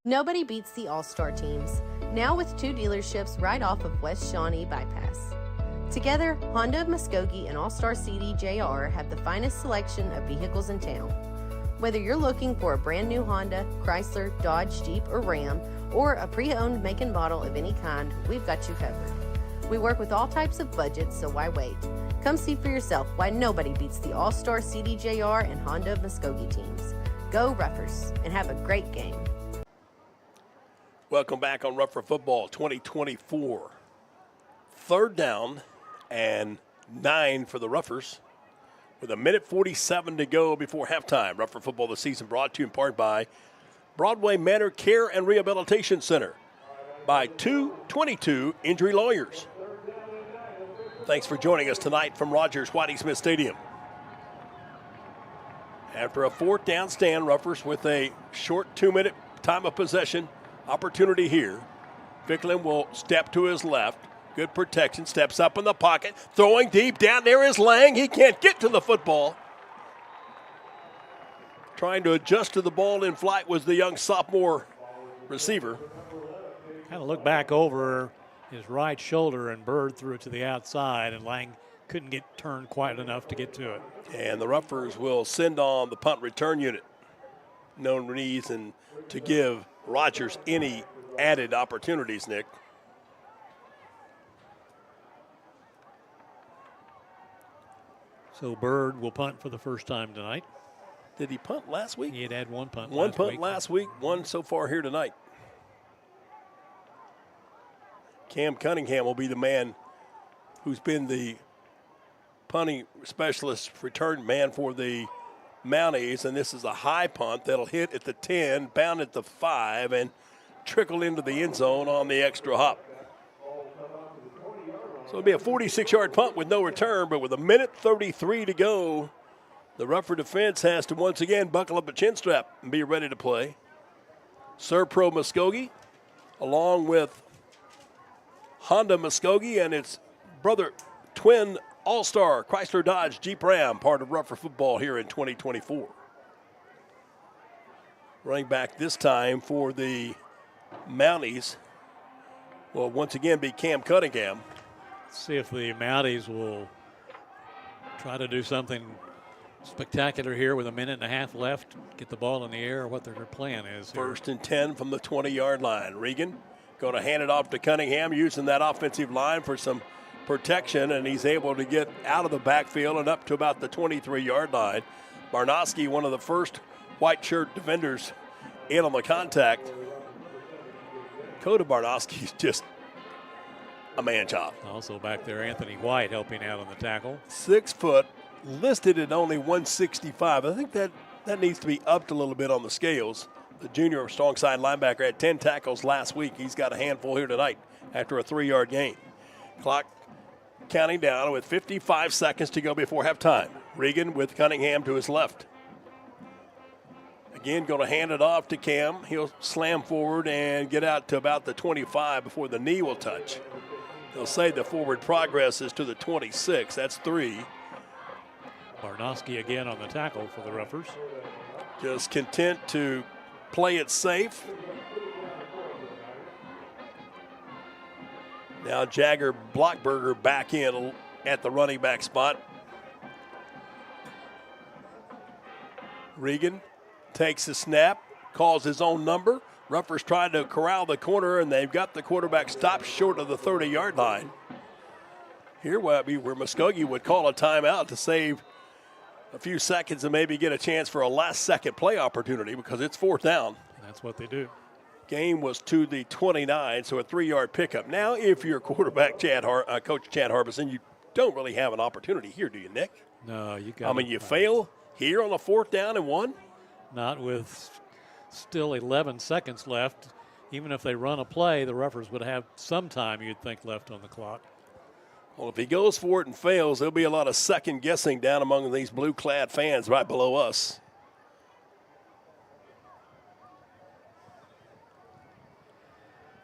Nobody beats the All-Star teams, now with 2 dealerships right off of West Shawnee Bypass. Together, Honda of Muskogee and All-Star CD JR have the finest selection of vehicles in town. Whether you're looking for a brand new Honda, Chrysler, Dodge, Jeep, or Ram, or a pre-owned make and model of any kind, we've got you covered. We work with all types of budgets, so why wait? Come see for yourself why nobody beats the All-Star CD JR and Honda of Muskogee teams. Go Ruffers, and have a great game. Welcome back on Ruffer Football 2024. 3rd down and 9 for the Ruffers with 1:47 to go before halftime. Ruffer Football this season brought to you in part by Broadway Manor Care and Rehabilitation Center, by 222 Injury Lawyers. Thanks for joining us tonight from Rogers Whitey Smith Stadium. After a 4th down stand, Ruffers with a short 2-minute time of possession opportunity here. Ficklin will step to his left. Good protection, steps up in the pocket, throwing deep. Down there is Lang. He can't get to the football. Trying to adjust to the ball in flight was the young sophomore receiver. Kind of looked back over his right shoulder, and Bird threw it to the outside, and Lang couldn't get turned quite enough to get to it. And the Ruffers will send on the punt return unit. No reason to give Rogers any added opportunities, Nick. So Bird will punt for the first time tonight. Did he punt last week? He had 1 punt last week. 1 punt last week, 1 so far here tonight. Cam Cunningham will be the man who's been the punting specialist return man for the Mounties, and this is a high punt that'll hit at the 10, bound at the 5, and trickle into the end zone on the extra hop. So it'll be a 46-yard punt with no return, but with a minute 33 to go, the Ruffer defense has to once again buckle up a chin strap and be ready to play. Serpro Muskogee, along with Honda Muskogee and its brother twin All-Star Chrysler Dodge Jeep Ram, part of Ruffer football here in 2024. Running back this time for the Mounties will once again be Cam Cunningham. Let's see if the Mounties will try to do something spectacular here with a minute and a half left, get the ball in the air, or what their plan is. First and 10 from the 20-yard line. Regan going to hand it off to Cunningham, using that offensive line for some protection, and he's able to get out of the backfield and up to about the 23-yard line. Barnowski, one of the first white shirt defenders in on the contact. Coda Barnowski's just a man child. Also back there, Anthony White helping out on the tackle. 6 foot, listed at only 165. I think that needs to be upped a little bit on the scales. The junior strong side linebacker had 10 tackles last week. He's got a handful here tonight after a 3-yard gain. Clock counting down with 55 seconds to go before halftime. Regan with Cunningham to his left. Again, going to hand it off to Cam. He'll slam forward and get out to about the 25 before the knee will touch. They'll say the forward progress is to the 26. That's 3. Barnowski again on the tackle for the Ruffers. Just content to play it safe. Now Jagger Blockberger back in at the running back spot. Regan takes the snap, calls his own number. Ruffers trying to corral the corner, and they've got the quarterback stopped short of the 30-yard line. Here would be where Muskogee would call a timeout to save a few seconds and maybe get a chance for a last-second play opportunity because it's 4th down. That's what they do. Game was to the 29, so a 3-yard pickup. Now, if you're quarterback Coach Chad Harbison, you don't really have an opportunity here, do you, Nick? No, you got. I mean, you fail here on a 4th down and 1. Not with still 11 seconds left. Even if they run a play, the Ruffers would have some time, you'd think, left on the clock. Well, if he goes for it and fails, there'll be a lot of second guessing down among these blue-clad fans right below us.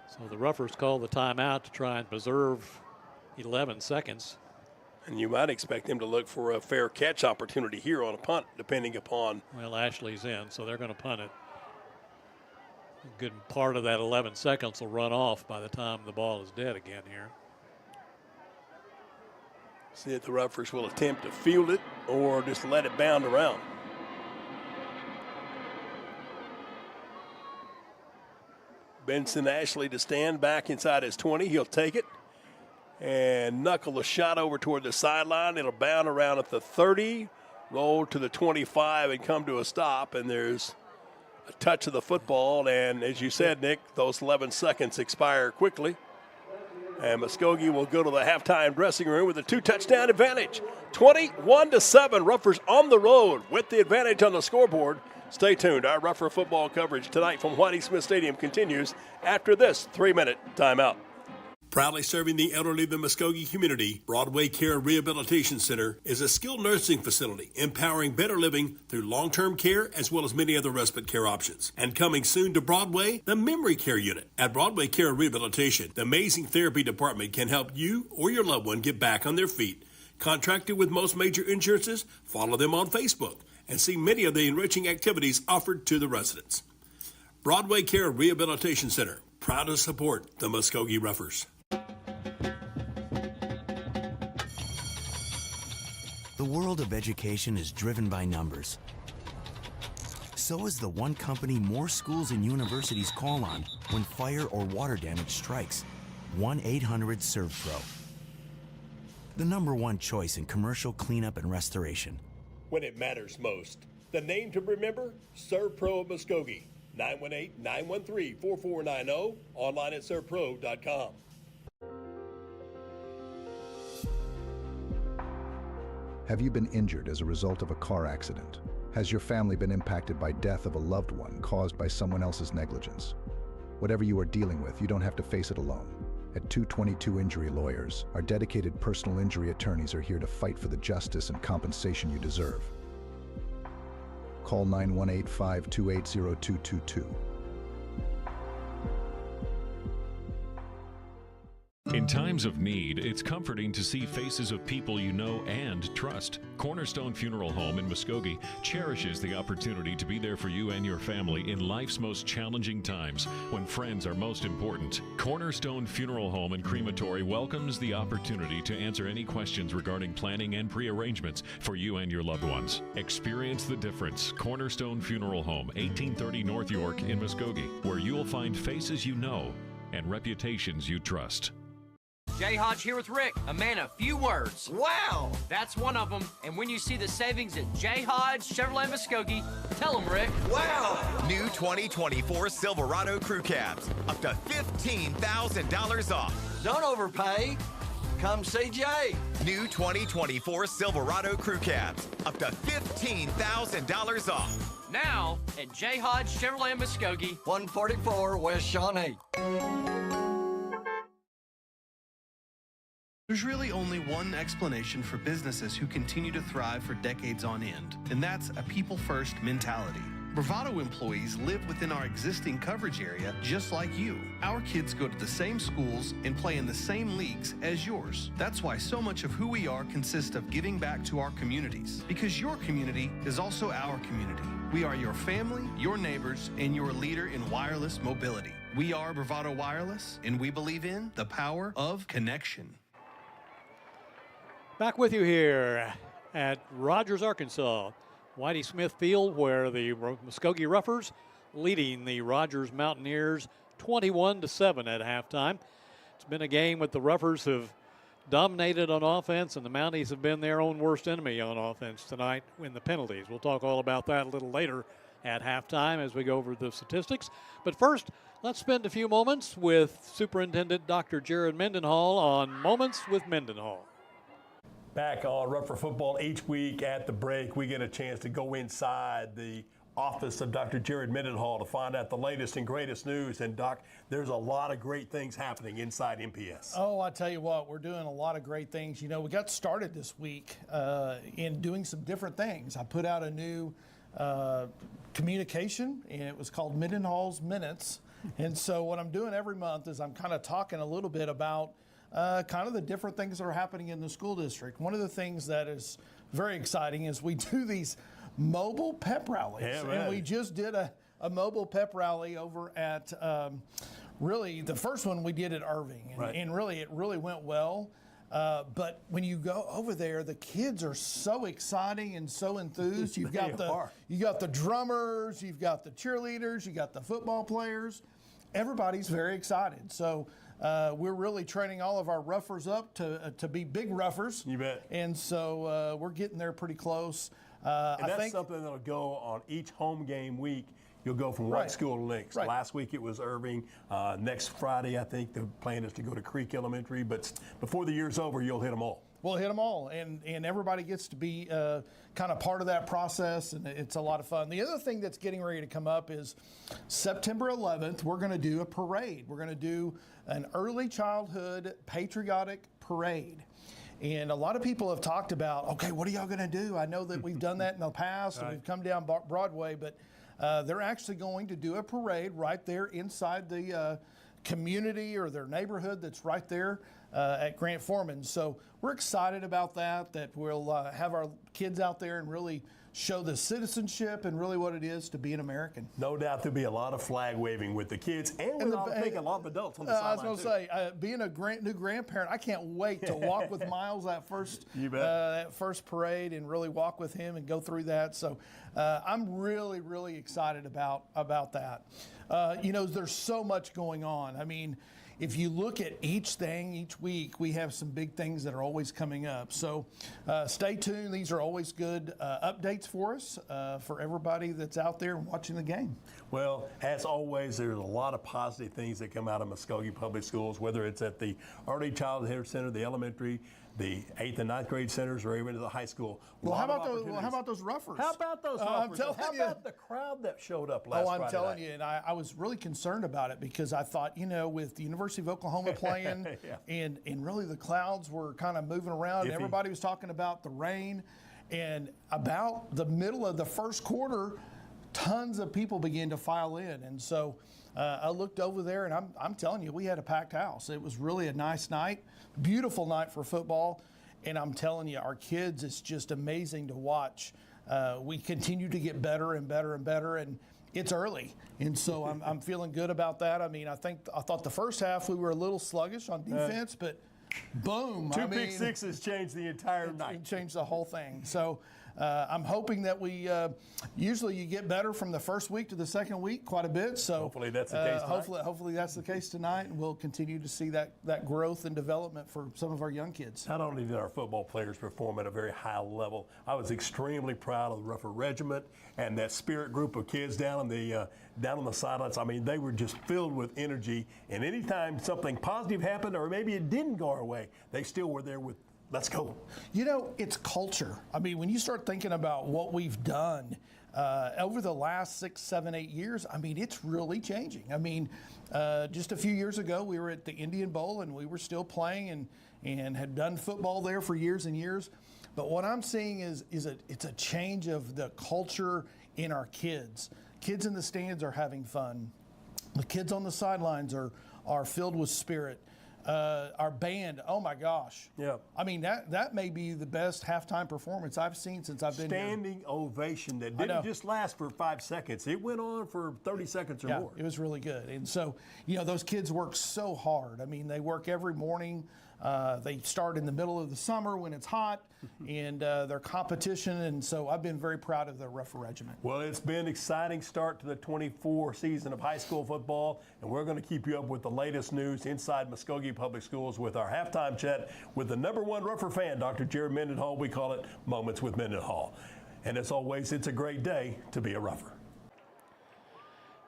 So the Ruffers call the timeout to try and preserve 11 seconds. And you might expect them to look for a fair catch opportunity here on a punt, depending upon. Well, Ashley's in, so they're going to punt it. A good part of that 11 seconds will run off by the time the ball is dead again here. See if the Ruffers will attempt to field it or just let it bound around. Benson Ashley to stand back inside his 20. He'll take it and knuckle the shot over toward the sideline. It'll bound around at the 30, roll to the 25, and come to a stop. And there's a touch of the football. And as you said, Nick, those 11 seconds expire quickly. And Muskogee will go to the halftime dressing room with a 2-touchdown advantage. 21-7, Ruffers on the road with the advantage on the scoreboard. Stay tuned. Our Ruffer football coverage tonight from Whitey Smith Stadium continues after this 3-minute timeout. Proudly serving the elderly of the Muskogee community, Broadway Care Rehabilitation Center is a skilled nursing facility empowering better living through long-term care as well as many other respite care options. And coming soon to Broadway, the Memory Care Unit. At Broadway Care Rehabilitation, the amazing therapy department can help you or your loved one get back on their feet. Contracted with most major insurances, follow them on Facebook and see many of the enriching activities offered to the residents. Broadway Care Rehabilitation Center, proud to support the Muskogee Ruffers. The world of education is driven by numbers. So is the one company more schools and universities call on when fire or water damage strikes. 1-800-SERVPRO. The #1 choice in commercial cleanup and restoration. When it matters most. The name to remember? ServPro of Muskogee. 918-913-4490. Online at servpro.com. Have you been injured as a result of a car accident? Has your family been impacted by death of a loved one caused by someone else's negligence? Whatever you are dealing with, you don't have to face it alone. At 222 Injury Lawyers, our dedicated personal injury attorneys are here to fight for the justice and compensation you deserve. Call 918-528-0222. In times of need, it's comforting to see faces of people you know and trust. Cornerstone Funeral Home in Muskogee cherishes the opportunity to be there for you and your family in life's most challenging times when friends are most important. Cornerstone Funeral Home and Crematory welcomes the opportunity to answer any questions regarding planning and pre-arrangements for you and your loved ones. Experience the difference. Cornerstone Funeral Home, 1830 North York in Muskogee, where you'll find faces you know and reputations you trust. Jay Hodge here with Rick, a man of few words. Wow! That's one of them. And when you see the savings at Jay Hodge Chevrolet Muskogee, tell them, Rick. Wow! New 2024 Silverado Crew Cabs, up to $15,000 off. Don't overpay. Come see Jay. New 2024 Silverado Crew Cabs, up to $15,000 off. Now at Jay Hodge Chevrolet Muskogee, 144 West Shawnee. There's really only one explanation for businesses who continue to thrive for decades on end, and that's a people-first mentality. Bravado employees live within our existing coverage area just like you. Our kids go to the same schools and play in the same leagues as yours. That's why so much of who we are consists of giving back to our communities, because your community is also our community. We are your family, your neighbors, and your leader in wireless mobility. We are Bravado Wireless, and we believe in the power of connection. Back with you here at Rogers, Arkansas. Whitey Smith Field, where the Muskogee Roughers leading the Rogers Mountaineers 21-7 at halftime. It's been a game with the Roughers have dominated on offense, and the Mounties have been their own worst enemy on offense tonight in the penalties. We'll talk all about that a little later at halftime as we go over the statistics. But first, let's spend a few moments with Superintendent Dr. Jared Mendenhall on Moments with Mendenhall. Back on Rougher Football each week at the break, we get a chance to go inside the office of Dr. Jared Mendenhall to find out the latest and greatest news. And, Doc, there's a lot of great things happening inside MPS. Oh, I tell you what, we're doing a lot of great things. You know, we got started this week in doing some different things. I put out a new communication, and it was called Mendenhall's Minutes. And so what I'm doing every month is I'm kind of talking a little bit about kind of the different things that are happening in the school district. One of the things that is very exciting is we do these mobile pep rallies. Yeah, and we just did a mobile pep rally over at, really, the first one we did at Irving. And, and really, it really went well. But when you go over there, the kids are so exciting and so enthused. You've got the drummers, you've got the cheerleaders, you got the football players. Everybody's very excited. So we're really training all of our roughers up to be big roughers. You bet. And so we're getting there pretty close. And that's something that'll go on each home game week. You'll go from one school to the next. Last week it was Irving. Next Friday, I think the plan is to go to Creek Elementary. But before the year's over, you'll hit them all. We'll hit them all, and everybody gets to be kind of part of that process, and it's a lot of fun. The other thing that's getting ready to come up is September 11th, we're going to do a parade. We're going to do an early childhood patriotic parade. And a lot of people have talked about, okay, what are y'all going to do? I know that we've done that in the past, and we've come down Broadway, but they're actually going to do a parade right there inside the community or their neighborhood that's right there at Grant Foreman. So we're excited about that we'll have our kids out there and really show the citizenship and really what it is to be an American. No doubt there'll be a lot of flag waving with the kids and with a lot of adults on the sideline. I was going to say, being a new grandparent, I can't wait to walk with Miles that first parade and really walk with him and go through that. So I'm really, really excited about that. You know, there's so much going on. I mean, if you look at each thing each week, we have some big things that are always coming up. So stay tuned. These are always good updates for us, for everybody that's out there watching the game. Well, as always, there's a lot of positive things that come out of Muskogee Public Schools, whether it's at the Early Childhood Center, the elementary, the 8th and 9th grade centers or even to the high school. Well, how about those Ruffers? How about those I'm Ruffers? telling How you. about the crowd that showed up last Friday I'm telling night? you, and I was really concerned about it because I thought, with the University of Oklahoma playing and really the clouds were kind of moving around and everybody was talking about the rain. And about the middle of the first quarter, tons of people began to file in. And so I looked over there, and I'm telling you, we had a packed house. It was really a nice night, beautiful night for football. And I'm telling you, our kids, it's just amazing to watch. We continue to get better and better and better, and it's early. And so I'm feeling good about that. I mean, I thought the first half we were a little sluggish on defense, but boom. Two pick sixes changed the entire night. It changed the whole thing. So I'm hoping that we usually you get better from the first week to the second week quite a bit. So hopefully that's the case tonight. Hopefully that's the case tonight, and we'll continue to see that growth and development for some of our young kids. Not only did our football players perform at a very high level, I was extremely proud of the Ruffer Regiment and that spirit group of kids down on the sidelines. I mean, they were just filled with energy, and anytime something positive happened or maybe it didn't go our way, they still were there with, let's go. It's culture. I mean, when you start thinking about what we've done over the last 6, 7, 8 years, I mean, it's really changing. I mean, just a few years ago, we were at the Indian Bowl and we were still playing and had done football there for years and years. But what I'm seeing is it's a change of the culture in our kids. Kids in the stands are having fun. The kids on the sidelines are filled with spirit. Our band, oh my gosh. Yeah. I mean, that may be the best halftime performance I've seen since I've been Standing ovation that didn't just last for 5 seconds. It went on for 30 seconds or more. It was really good. And so, those kids work so hard. I mean, they work every morning. They start in the middle of the summer when it's hot, and their competition. And so I've been very proud of the Ruffer Regiment. Well, it's been an exciting start to the 24 season of high school football, and we're going to keep you up with the latest news inside Muskogee Public Schools with our halftime chat with the #1 Ruffer fan, Dr. Jared Mendenhall. We call it Moments with Mendenhall. And as always, it's a great day to be a Ruffer.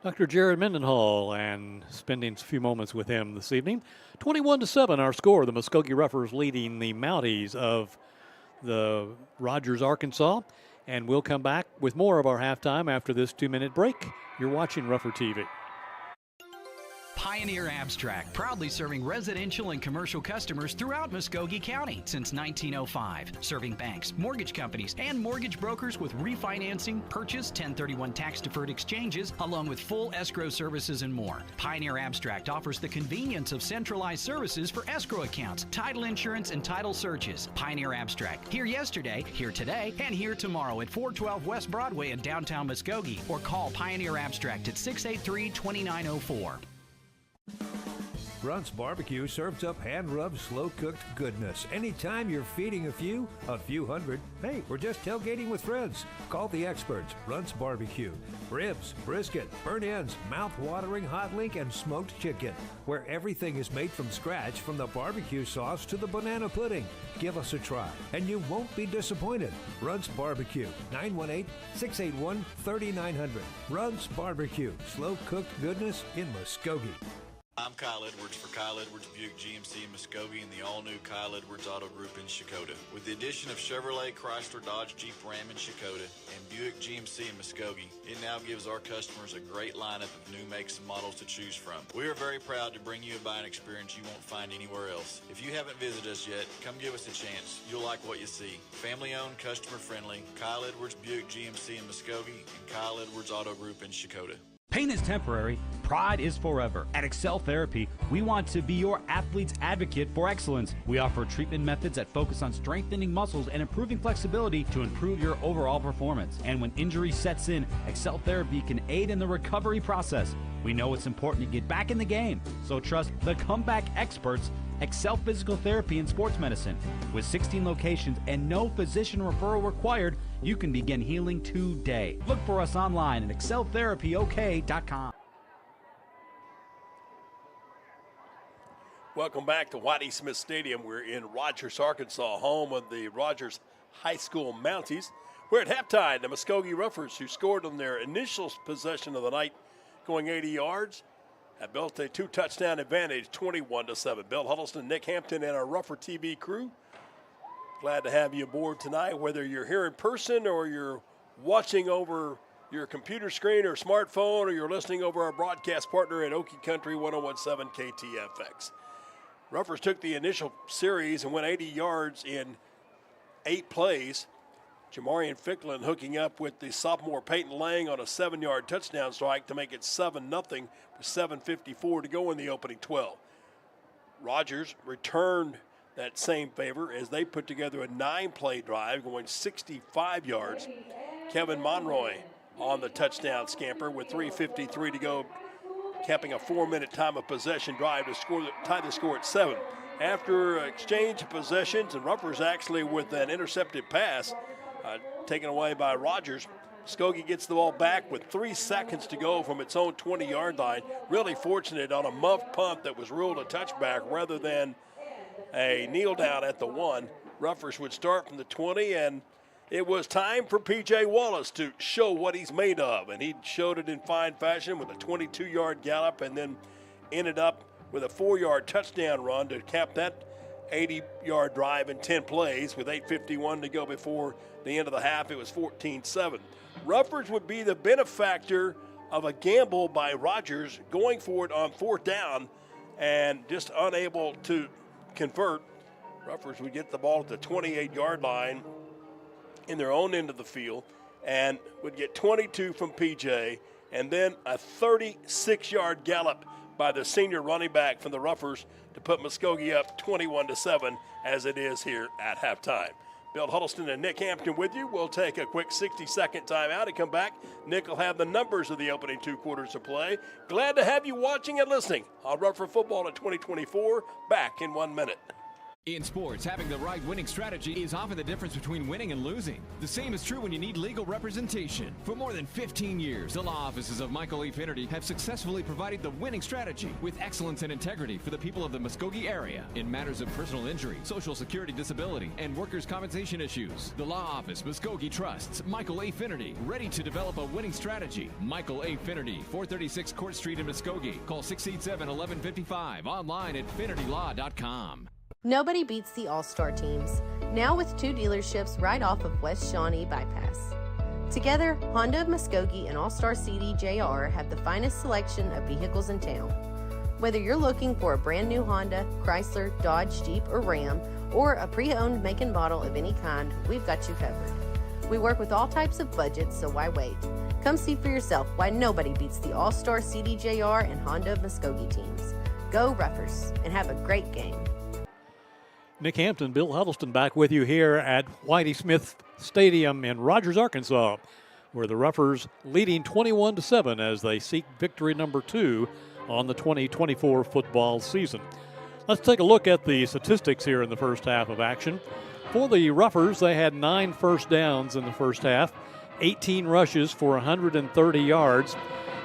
Dr. Jared Mendenhall, and spending a few moments with him this evening. 21-7 our score. The Muskogee Ruffers leading the Mounties of the Rogers, Arkansas. And we'll come back with more of our halftime after this 2-minute break. You're watching Ruffer TV. Pioneer Abstract, proudly serving residential and commercial customers throughout Muskogee County since 1905. Serving banks, mortgage companies, and mortgage brokers with refinancing, purchase, 1031 tax-deferred exchanges, along with full escrow services and more. Pioneer Abstract offers the convenience of centralized services for escrow accounts, title insurance, and title searches. Pioneer Abstract, here yesterday, here today, and here tomorrow at 412 West Broadway in downtown Muskogee, or call Pioneer Abstract at 683-2904. Brunt's Barbecue serves up hand-rubbed, slow-cooked goodness. Anytime you're feeding a few hundred, hey, we're just tailgating with friends. Call the experts. Brunt's Barbecue. Ribs, brisket, burnt ends, mouth-watering hot link, and smoked chicken. Where everything is made from scratch, from the barbecue sauce to the banana pudding. Give us a try, and you won't be disappointed. Brunt's Barbecue. 918-681-3900. Brunt's Barbecue. Slow-cooked goodness in Muskogee. I'm Kyle Edwards for Kyle Edwards Buick GMC in Muskogee and the all-new Kyle Edwards Auto Group in Shakota. With the addition of Chevrolet, Chrysler, Dodge, Jeep, Ram in Shakota and Buick GMC in Muskogee, it now gives our customers a great lineup of new makes and models to choose from. We are very proud to bring you a buying experience you won't find anywhere else. If you haven't visited us yet, come give us a chance. You'll like what you see. Family-owned, customer-friendly, Kyle Edwards Buick GMC in Muskogee and Kyle Edwards Auto Group in Shakota. Pain is temporary, pride is forever. At Excel Therapy, we want to be your athlete's advocate for excellence. We offer treatment methods that focus on strengthening muscles and improving flexibility to improve your overall performance. And when injury sets in, Excel Therapy can aid in the recovery process. We know it's important to get back in the game, so trust the comeback experts, Excel Physical Therapy and Sports Medicine. With 16 locations and no physician referral required, you can begin healing today. Look for us online at exceltherapyok.com. Welcome back to Whitey Smith Stadium. We're in Rogers, Arkansas, home of the Rogers High School Mounties. We're at halftime. The Muskogee Ruffers, who scored on their initial possession of the night, going 80 yards, have built a 2-touchdown advantage, 21-7. Bill Huddleston, Nick Hampton, and our Ruffer TV crew Glad to have you aboard tonight, whether you're here in person or you're watching over your computer screen or smartphone, or you're listening over our broadcast partner at Okie Country 101.7 KTFX. Ruffers took the initial series and went 80 yards in 8 plays. Jamarian Ficklin hooking up with the sophomore Peyton Lang on a 7-yard touchdown strike to make it 7-0 with 7:54 to go in the opening 12. Rogers returned that same favor as they put together a 9-play drive going 65 yards. Kevin Monroy on the touchdown scamper with 3:53 to go, capping a 4-minute time of possession drive to tie the score at 7. After exchange of possessions, and Ruffers actually with an intercepted pass taken away by Rogers, Muskogee gets the ball back with 3 seconds to go from its own 20-yard line. Really fortunate on a muffed punt that was ruled a touchback rather than a kneel down at the 1. Ruffers would start from the 20, and it was time for P.J. Wallace to show what he's made of, and he showed it in fine fashion with a 22-yard gallop and then ended up with a 4-yard touchdown run to cap that 80-yard drive in 10 plays with 8:51 to go before the end of the half. It was 14-7. Ruffers would be the benefactor of a gamble by Rogers going for it on 4th down and just unable to convert. Ruffers would get the ball at the 28-yard line in their own end of the field and would get 22 from PJ, and then a 36-yard gallop by the senior running back from the Ruffers to put Muskogee up 21-7 as it is here at halftime. Bill Huddleston and Nick Hampton with you. We'll take a quick 60-second timeout and come back. Nick will have the numbers of the opening 2 quarters of play. Glad to have you watching and listening on Ruffer Football in 2024. Back in 1 minute. In sports, having the right winning strategy is often the difference between winning and losing. The same is true when you need legal representation. For more than 15 years, the law offices of Michael E. Finnerty have successfully provided the winning strategy with excellence and integrity for the people of the Muskogee area in matters of personal injury, social security disability, and workers' compensation issues. The law office, Muskogee trusts Michael A. Finnerty, ready to develop a winning strategy. Michael A. Finnerty, 436 Court Street in Muskogee. Call 687-1155. Online at finnertylaw.com. Nobody beats the All-Star teams, now with 2 dealerships right off of West Shawnee Bypass. Together, Honda of Muskogee and All-Star CD JR have the finest selection of vehicles in town. Whether you're looking for a brand new Honda, Chrysler, Dodge, Jeep, or Ram, or a pre-owned make and model of any kind, we've got you covered. We work with all types of budgets, so why wait? Come see for yourself why nobody beats the All-Star CD JR and Honda of Muskogee teams. Go Ruffers, and have a great game. Nick Hampton, Bill Huddleston back with you here at Whitey Smith Stadium in Rogers, Arkansas, where the Ruffers leading 21-7 as they seek victory number 2 on the 2024 football season. Let's take a look at the statistics here in the first half of action. For the Ruffers, they had 9 first downs in the first half, 18 rushes for 130 yards,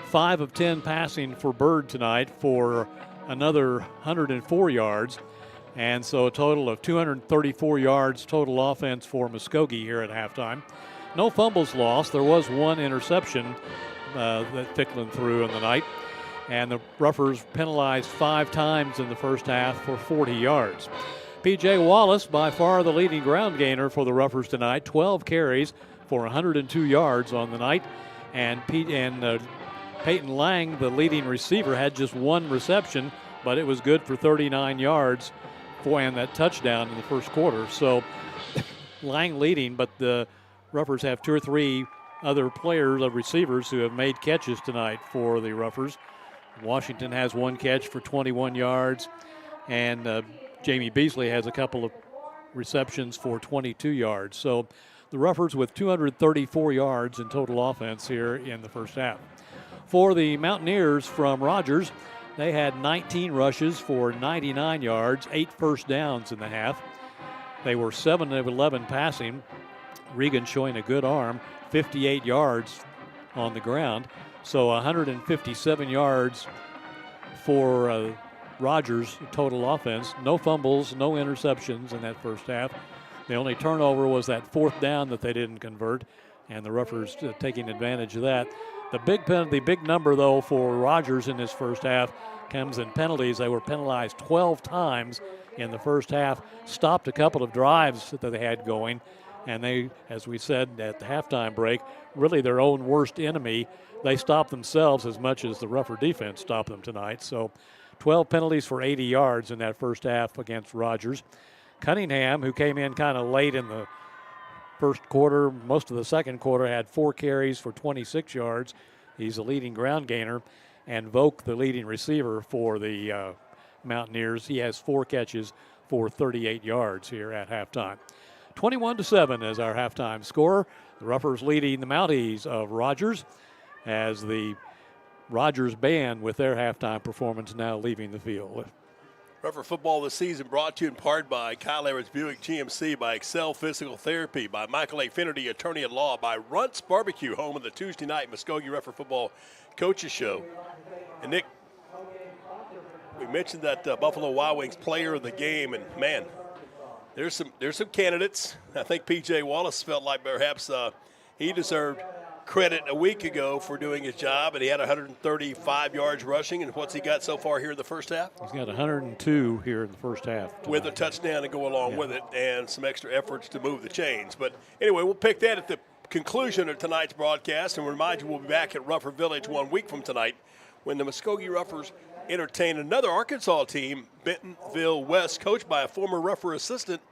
5 of 10 passing for Bird tonight for another 104 yards. And so a total of 234 yards total offense for Muskogee here at halftime. No fumbles lost. There was 1 interception that Ficklin threw in the night. And the Ruffers penalized 5 times in the first half for 40 yards. P.J. Wallace, by far the leading ground gainer for the Ruffers tonight, 12 carries for 102 yards on the night. And Peyton Lang, the leading receiver, had just 1 reception, but it was good for 39 yards. And that touchdown in the first quarter. So Lang leading, but the Ruffers have 2 or 3 other players, receivers, who have made catches tonight for the Ruffers. Washington has 1 catch for 21 yards, and Jamie Beasley has a couple of receptions for 22 yards. So the Ruffers with 234 yards in total offense here in the first half. For the Mountaineers from Rogers, they had 19 rushes for 99 yards, 8 first downs in the half. They were 7 of 11 passing. Regan showing a good arm, 58 yards on the ground. So 157 yards for Rogers total offense. No fumbles, no interceptions in that first half. The only turnover was that 4th down that they didn't convert, and the Ruffers taking advantage of that. The big number, though, for Rogers in this first half comes in penalties. They were penalized 12 times in the first half, stopped a couple of drives that they had going, and they, as we said at the halftime break, really their own worst enemy. They stopped themselves as much as the rougher defense stopped them tonight. So 12 penalties for 80 yards in that first half against Rogers. Cunningham, who came in kind of late in the first quarter, most of the second quarter, had 4 carries for 26 yards. He's the leading ground gainer. And Volk, the leading receiver for the Mountaineers, he has 4 catches for 38 yards here at halftime. 21-7 is our halftime score. The Ruffers leading the Mounties of Rogers, as the Rogers band with their halftime performance now leaving the field. Rougher football this season brought to you in part by Kyle Edwards Buick GMC, by Excel Physical Therapy, by Michael A. Finnerty, Attorney at Law, by Runt's Barbecue, home of the Tuesday night Muskogee Rougher Football Coaches Show. And Nick, we mentioned that Buffalo Wild Wings player of the game, and man, there's some candidates. I think P.J. Wallace felt like perhaps he deserved credit a week ago for doing his job, and he had 135 yards rushing. And what's he got so far here in the first half? He's got 102 here in the first half tonight, with a touchdown to go along with it, and some extra efforts to move the chains. But anyway, we'll pick that at the conclusion of tonight's broadcast, and remind you we'll be back at Ruffer Village 1 week from tonight when the Muskogee Ruffers entertain another Arkansas team, Bentonville West, coached by a former Ruffer assistant,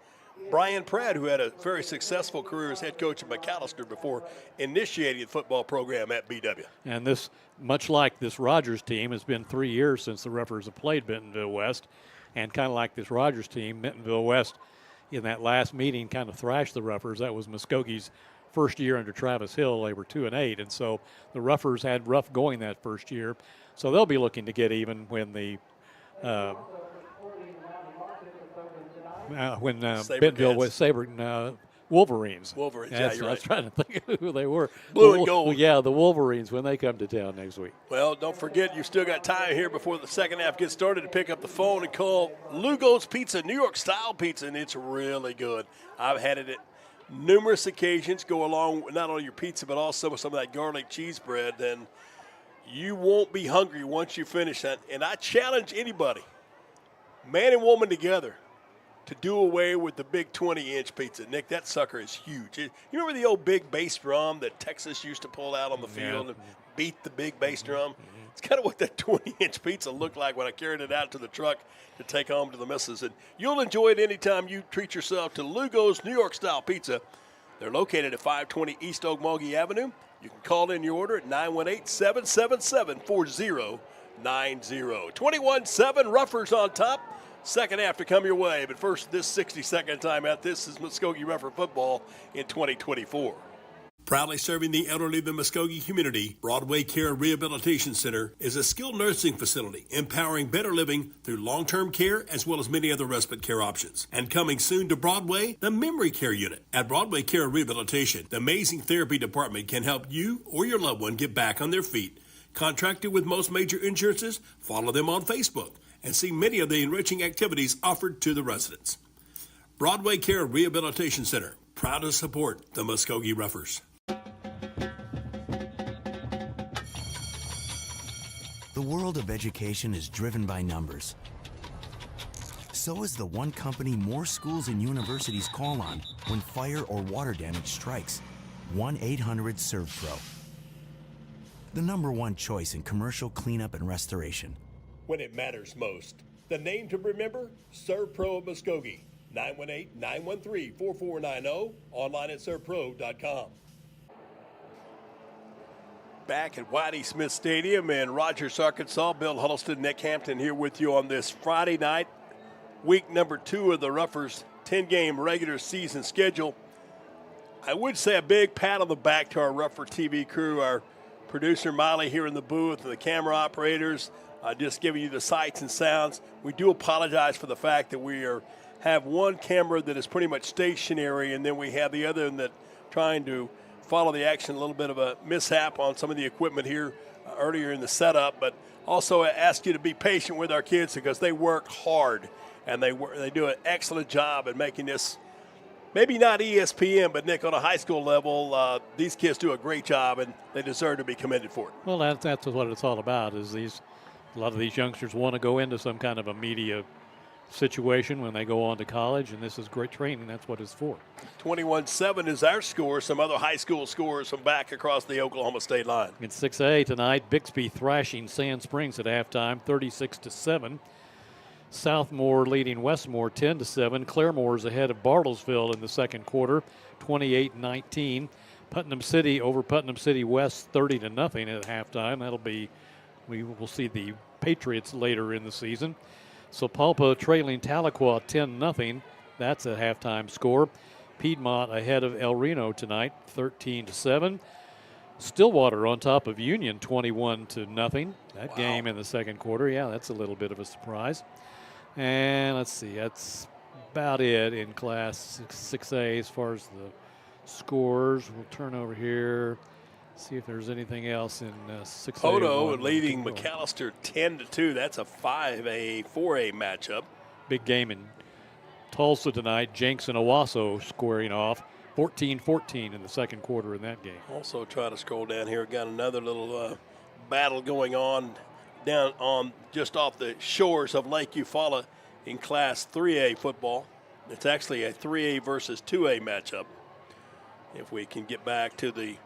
Brian Pratt, who had a very successful career as head coach at McAllister before initiating the football program at BW. And this, much like this Rogers team, has been 3 years since the Ruffers have played Bentonville West. And kind of like this Rogers team, Bentonville West, in that last meeting, kind of thrashed the Ruffers. That was Muskogee's first year under Travis Hill. They were 2-8. And so the Ruffers had rough going that first year. So they'll be looking to get even when the Bentonville was Wolverines. Wolverines, yeah, you're right. I was trying to think of who they were. Blue and gold. Yeah, the Wolverines when they come to town next week. Well, don't forget, you still got time here before the second half gets started to pick up the phone and call Lugo's Pizza, New York-style pizza, and it's really good. I've had it at numerous occasions. Go along with not only your pizza, but also with some of that garlic cheese bread, and you won't be hungry once you finish that. And I challenge anybody, man and woman together, to do away with the big 20-inch pizza. Nick, that sucker is huge. You remember the old big bass drum that Texas used to pull out on the field and beat the big bass drum? Mm-hmm. It's kind of what that 20-inch pizza looked like when I carried it out to the truck to take home to the missus. And you'll enjoy it anytime you treat yourself to Lugo's New York-style pizza. They're located at 520 East Okmulgee Avenue. You can call in your order at 918-777-4090. 21-7, Ruffers on top. Second half to come your way, but first, this 60-second timeout. This is Muskogee Rougher football in 2024. Proudly serving the elderly of the Muskogee community, Broadway Care Rehabilitation Center is a skilled nursing facility empowering better living through long-term care as well as many other respite care options. And coming soon to Broadway, the Memory Care Unit. At Broadway Care Rehabilitation, the amazing therapy department can help you or your loved one get back on their feet. Contracted with most major insurances, follow them on Facebook and see many of the enriching activities offered to the residents. Broadway Care Rehabilitation Center, proud to support the Muskogee Ruffers. The world of education is driven by numbers. So is the one company more schools and universities call on when fire or water damage strikes. 1-800-SERVPRO. The #1 choice in commercial cleanup and restoration. When it matters most. The name to remember, ServPro of Muskogee. 918-913-4490. Online at servpro.com. Back at Whitey Smith Stadium in Rogers, Arkansas. Bill Huddleston, Nick Hampton here with you on this Friday night. Week number 2 of the Ruffers' 10-game regular season schedule. I would say a big pat on the back to our Ruffer TV crew, our producer Miley here in the booth, and the camera operators. Just giving you the sights and sounds. We do apologize for the fact that we have one camera that is pretty much stationary, and then we have the other that trying to follow the action. A little bit of a mishap on some of the equipment here earlier in the setup, but also I ask you to be patient with our kids because they work hard, and they do an excellent job at making this maybe not ESPN, but Nick, on a high school level, these kids do a great job, and they deserve to be commended for it. Well, that's what it's all about. Is a lot of these youngsters want to go into some kind of a media situation when they go on to college, and this is great training. That's what it's for. 21-7 is our score. Some other high school scores from back across the Oklahoma State line. In 6A tonight, Bixby thrashing Sand Springs at halftime, 36-7. Southmore leading Westmore 10-7. Claremore's ahead of Bartlesville in the second quarter, 28-19. Putnam City over Putnam City West, 30-0 at halftime. We will see the Patriots later in the season. Sapulpa trailing Tahlequah 10-0. That's a halftime score. Piedmont ahead of El Reno tonight, 13-7. Stillwater on top of Union, 21-0. That game in the second quarter, yeah, that's a little bit of a surprise. And let's see, that's about it in Class 6A as far as the scores. We'll turn over here, see if there's anything else in 6A. Poto leading McAllister 10-2. That's a 5A, 4A matchup. Big game in Tulsa tonight. Jenks and Owasso squaring off 14-14 in the second quarter in that game. Also trying to scroll down here. Got another little battle going on down on just off the shores of Lake Eufaula in Class 3A football. It's actually a 3A versus 2A matchup. If we can get back to the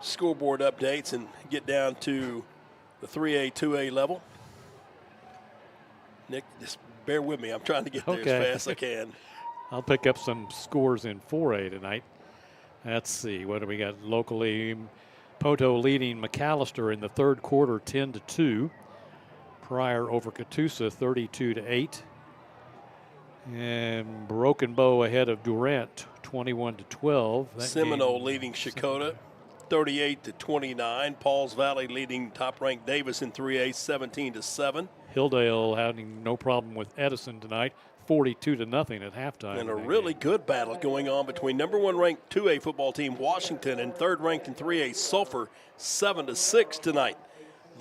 scoreboard updates and get down to the 3A, 2A level. Nick, just bear with me. I'm trying to get there as fast as I can. I'll pick up some scores in 4A tonight. Let's see. What do we got locally? Poto leading McAllister in the third quarter 10-2. Pryor over Catoosa 32-8. And Broken Bow ahead of Durant 21-12. Seminole leading Shakota 38-29. Pauls Valley leading top-ranked Davis in 3A 17-7. Hilldale having no problem with Edison tonight, 42-0 at halftime. And a really good battle going on between number one ranked 2A football team Washington and third ranked in 3A Sulphur, 7-6 tonight.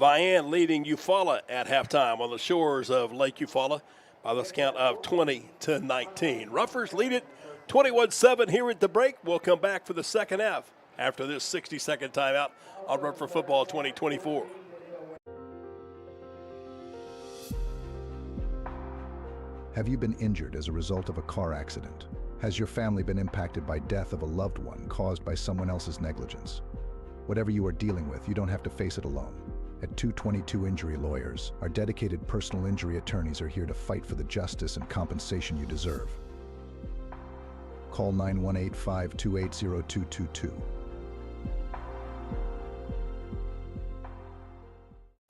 Vian leading Eufaula at halftime on the shores of Lake Eufaula by the count of 20-19. Ruffers lead it 21-7 here at the break. We'll come back for the second half after this 60-second timeout on Ruffer Football 2024. Have you been injured as a result of a car accident? Has your family been impacted by death of a loved one caused by someone else's negligence? Whatever you are dealing with, you don't have to face it alone. At 222 Injury Lawyers, our dedicated personal injury attorneys are here to fight for the justice and compensation you deserve. Call 918-528-0222.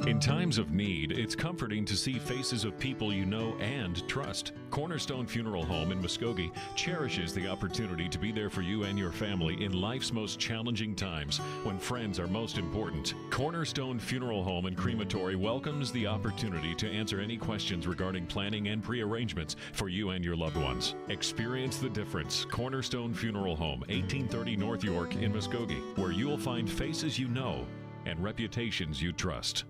In times of need, it's comforting to see faces of people you know and trust. Cornerstone Funeral Home in Muskogee cherishes the opportunity to be there for you and your family in life's most challenging times when friends are most important. Cornerstone Funeral Home and Crematory welcomes the opportunity to answer any questions regarding planning and pre-arrangements for you and your loved ones. Experience the difference. Cornerstone Funeral Home, 1830 North York in Muskogee, where you'll find faces you know and reputations you trust.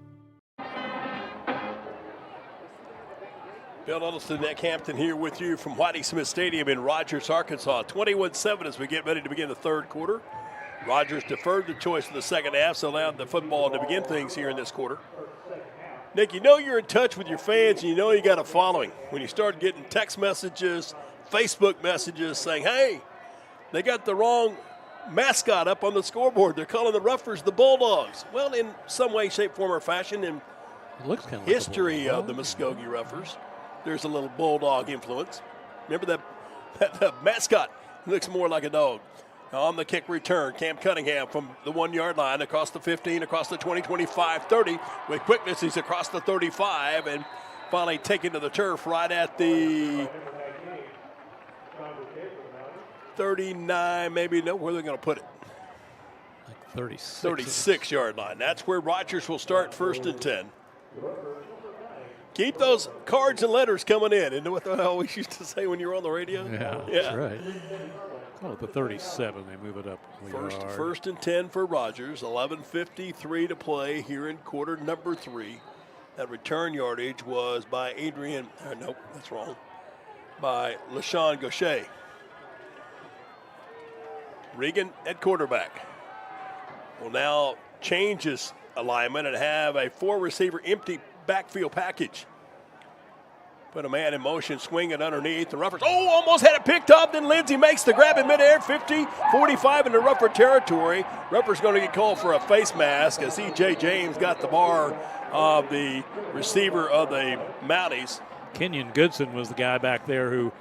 Bill Huddleston, Nick Hampton here with you from Whitey Smith Stadium in Rogers, Arkansas. 21-7 as we get ready to begin the third quarter. Rogers deferred the choice of the second half, so allowed the football to begin things here in this quarter. Nick, you know you're in touch with your fans, and you know you got a following when you start getting text messages, Facebook messages saying, hey, they got the wrong mascot up on the scoreboard. They're calling the Ruffers the Bulldogs. Well, in some way, shape, form, or fashion, in history of the Muskogee Ruffers, there's a little bulldog influence. Remember that mascot looks more like a dog. Now on the kick return, Cam Cunningham from the 1 yard line across the 15, across the 20, 25, 30. With quickness, he's across the 35 and finally taken to the turf right at the 39, maybe. No, where are they going to put it? Like 36. 36 yard line. That's where Rogers will start first and 10. Keep those cards and letters coming in. Isn't what I always used to say when you were on the radio? Yeah. That's right. Call it the 37. They move it up. First and 10 for Rogers. 11:53 to play here in quarter number 3. That return yardage was by Adrian. Nope, that's wrong. By LaShawn Gaucher. Regan at quarterback will now change his alignment and have a 4-receiver empty backfield package. Put a man in motion, swing it underneath. The Ruffers, almost had it picked up. Then Lindsey makes the grab in midair, 50, 45 into Ruffer territory. Ruffer's going to get called for a face mask as E.J. James got the bar of the receiver of the Mounties. Kenyon Goodson was the guy back there who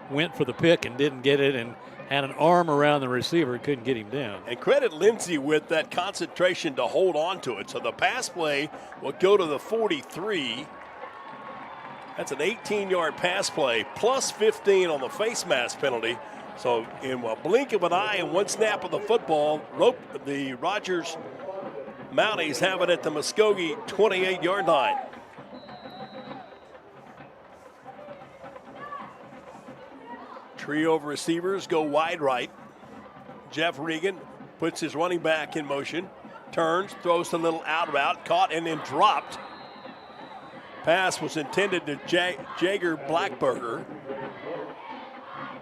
went for the pick and didn't get it and had an arm around the receiver, couldn't get him down. And credit Lindsey with that concentration to hold on to it. So the pass play will go to the 43. That's an 18-yard pass play, plus 15 on the face mask penalty. So in a blink of an eye and one snap of the football, the Rogers Mounties have it at the Muskogee 28-yard line. Trio of receivers go wide right. Jeff Regan puts his running back in motion, turns, throws the little out route, caught and then dropped. Pass was intended to Jager Blackburger.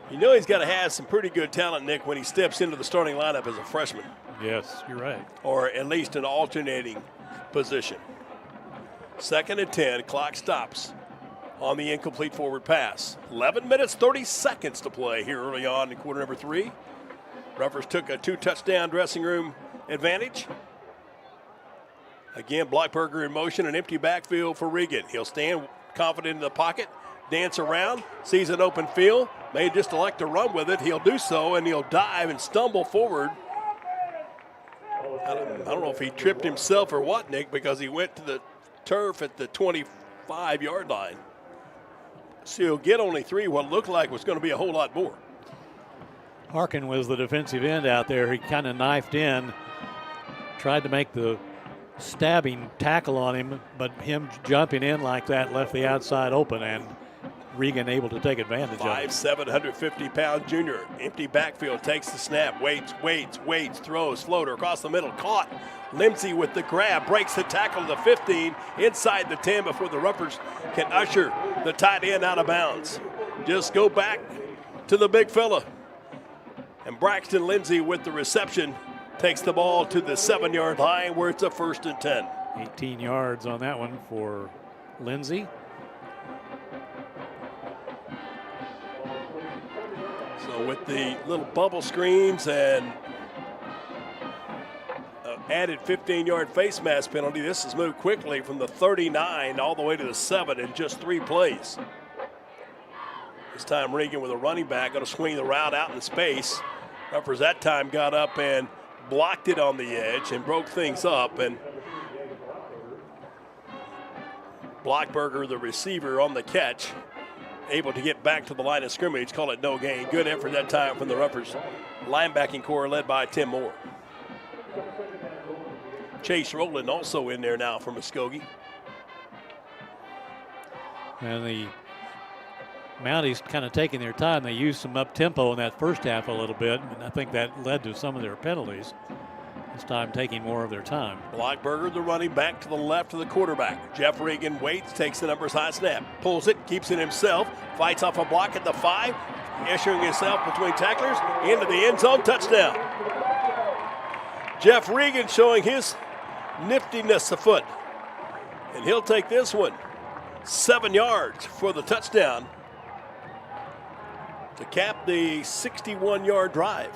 You know he's got to have some pretty good talent, Nick, when he steps into the starting lineup as a freshman. Yes, you're right. Or at least an alternating position. 2nd and 10, clock stops on the incomplete forward pass. 11 minutes, 30 seconds to play here early on in quarter number 3. Ruffers took a 2-touchdown dressing room advantage. Again, Blackburger in motion, an empty backfield for Regan. He'll stand confident in the pocket, dance around, sees an open field, may just elect to run with it. He'll do so, and he'll dive and stumble forward. I don't know if he tripped himself or what, Nick, because he went to the turf at the 25-yard line. So he'll get only 3, what looked like was going to be a whole lot more. Harkin was the defensive end out there. He kind of knifed in, tried to make the stabbing tackle on him, but him jumping in like that left the outside open, and Regan able to take advantage of it. 5'7", 150-pound junior. Empty backfield, takes the snap, waits, throws, floater across the middle, caught. Lindsey with the grab, breaks the tackle to the 15, inside the 10 before the Ruffers can usher the tight end out of bounds. Just go back to the big fella. And Braxton Lindsey with the reception takes the ball to the 7-yard line where it's a 1st and 10. 18 yards on that one for Lindsey. So with the little bubble screens and added 15-yard face mask penalty, this has moved quickly from the 39 all the way to the 7 in just 3 plays. This time Regan with a running back going to swing the route out in space. Ruffers that time got up and blocked it on the edge and broke things up, and Blackburger, the receiver, on the catch, able to get back to the line of scrimmage, call it no gain. Good effort that time from the Ruffers linebacking core led by Tim Moore. Chase Rowland also in there now for Muskogee. And the Mounties kind of taking their time. They used some up-tempo in that first half a little bit, and I think that led to some of their penalties. This time taking more of their time. Blackburger, the running back, to the left of the quarterback. Jeff Regan waits, takes the numbers high snap, pulls it, keeps it himself, fights off a block at the 5, issuing himself between tacklers, into the end zone, touchdown. Jeff Regan showing his niftiness afoot. And he'll take this one 7 yards for the touchdown to cap the 61-yard drive.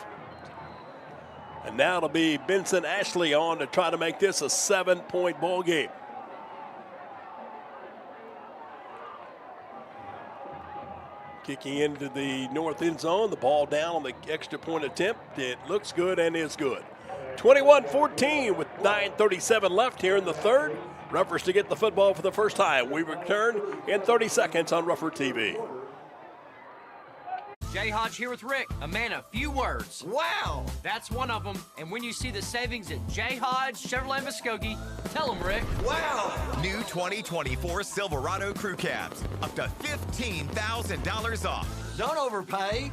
And now it'll be Benson Ashley on to try to make this a 7-point ball game. Kicking into the north end zone, the ball down on the extra point attempt. It looks good and is good. 21-14 with 9:37 left here in the third. Ruffers to get the football for the first time. We return in 30 seconds on Ruffer TV. Jay Hodge here with Rick, a man of few words. Wow! That's one of them. And when you see the savings at Jay Hodge Chevrolet Muskogee, tell them, Rick. Wow! New 2024 Silverado Crew Cabs, up to $15,000 off. Don't overpay.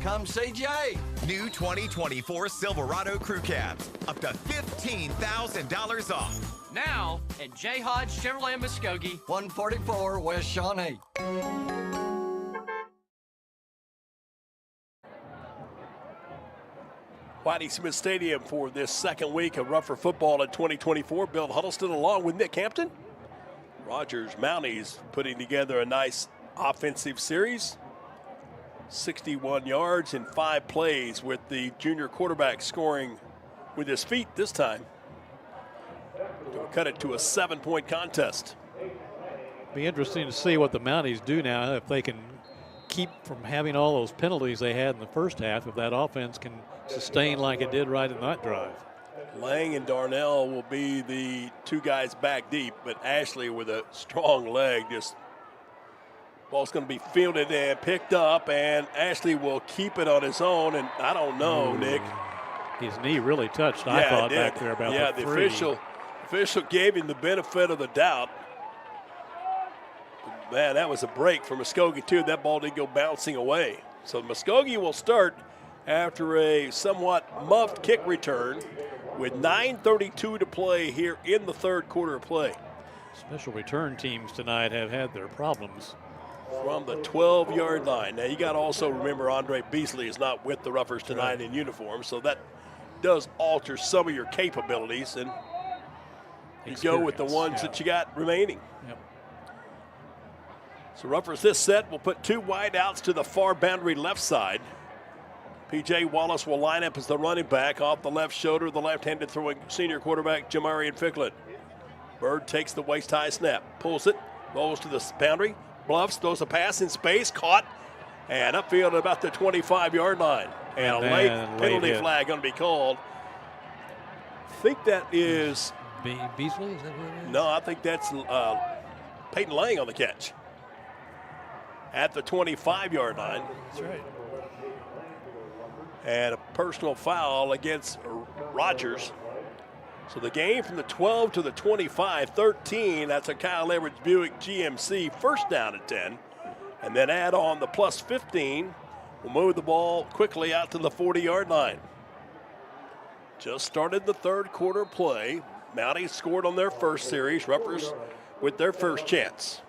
Come see Jay. New 2024 Silverado Crew Cabs, up to $15,000 off. Now at Jay Hodge Chevrolet Muskogee, 144 West Shawnee. Whitey Smith Stadium for this second week of Rougher Football in 2024. Bill Huddleston along with Nick Hampton. Rogers Mounties putting together a nice offensive series. 61 yards in 5 plays with the junior quarterback scoring with his feet this time. We'll cut it to a 7-point contest. Be interesting to see what the Mounties do now, if they can keep from having all those penalties they had in the first half, if that offense can sustain like it did right in that drive. Lang and Darnell will be the 2 guys back deep, but Ashley with a strong leg, just ball's going to be fielded and picked up, and Ashley will keep it on his own, and I don't know, Nick. His knee really touched, I thought, back there about the 3. Official gave him the benefit of the doubt. Man, that was a break for Muskogee, too. That ball did go bouncing away. So Muskogee will start after a somewhat muffed kick return with 9:32 to play here in the third quarter of play. Special return teams tonight have had their problems. From the 12-yard line. Now, you got to also remember Andre Beasley is not with the Roughers tonight in uniform, so that does alter some of your capabilities, and you go with the ones that you got remaining. Yep. So Roughers this set will put 2 wideouts to the far boundary left side. P.J. Wallace will line up as the running back off the left shoulder, the left-handed throwing senior quarterback Jamarian Ficklin. Bird takes the waist-high snap, pulls it, rolls to the boundary, bluffs, throws a pass in space, caught, and upfield at about the 25-yard line. And a late penalty flag going to be called. I think that is Beasley, is that what it is? No, I think that's Peyton Lang on the catch. At the 25-yard line. That's right. And a personal foul against Rogers. So the game from the 12 to the 25, 13, that's a Kyle Edwards Buick GMC first down at 10. And then add on the plus 15. We'll move the ball quickly out to the 40-yard line. Just started the third quarter play. Mounties scored on their first series. Roughers with their first chance.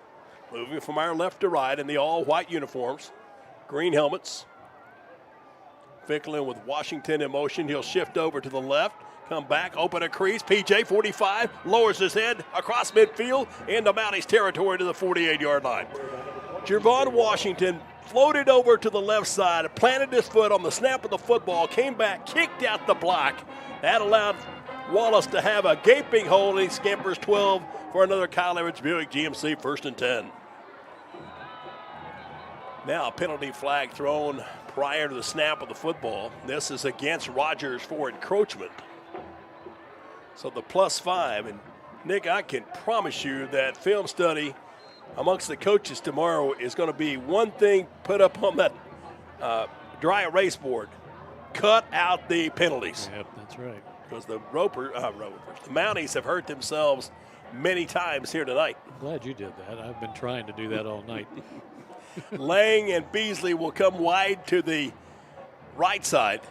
Moving from our left to right in the all-white uniforms. Green helmets. Ficklin with Washington in motion. He'll shift over to the left. Come back, open a crease. PJ 45 lowers his head across midfield into Mounties territory to the 48-yard line. Javon Washington floated over to the left side, planted his foot on the snap of the football, came back, kicked out the block. That allowed Wallace to have a gaping hole, and he scampers 12 for another Kyle Edwards Buick GMC first and 10. Now a penalty flag thrown prior to the snap of the football. This is against Rogers for encroachment. So the plus 5, and Nick, I can promise you that film study amongst the coaches tomorrow is going to be one thing put up on that dry erase board. Cut out the penalties. Yep, that's right. Because the the Mounties have hurt themselves many times here tonight. I'm glad you did that. I've been trying to do that all night. Lang and Beasley will come wide to the right side.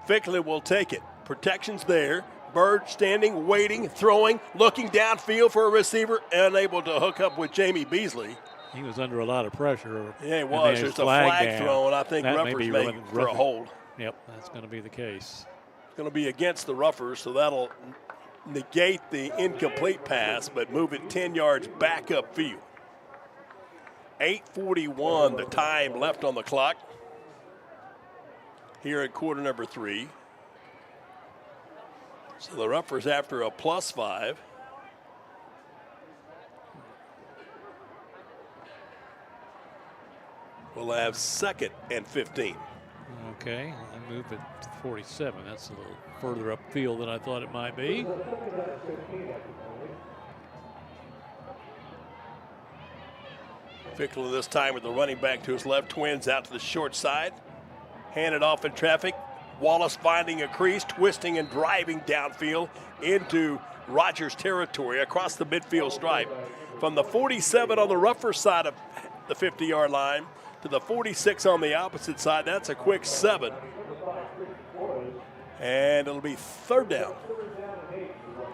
Ficklin will take it. Protection's there. Bird standing, waiting, throwing, looking downfield for a receiver, unable to hook up with Jamie Beasley. He was under a lot of pressure. Yeah, he was. There's a flag thrown. I think Roughers make for a hold. Yep, that's going to be the case. It's going to be against the Roughers, so that'll negate the incomplete pass, but move it 10 yards back upfield. 8:41, the time left on the clock here in quarter number 3. So the Roughers after a plus 5. We'll have second and 15. Okay, I move it to 47. That's a little further upfield than I thought it might be. Ficklin this time with the running back to his left. Twins out to the short side. Handed off in traffic. Wallace finding a crease, twisting and driving downfield into Rogers territory across the midfield stripe. From the 47 on the rougher side of the 50-yard line to the 46 on the opposite side, that's a quick 7. And it'll be third down.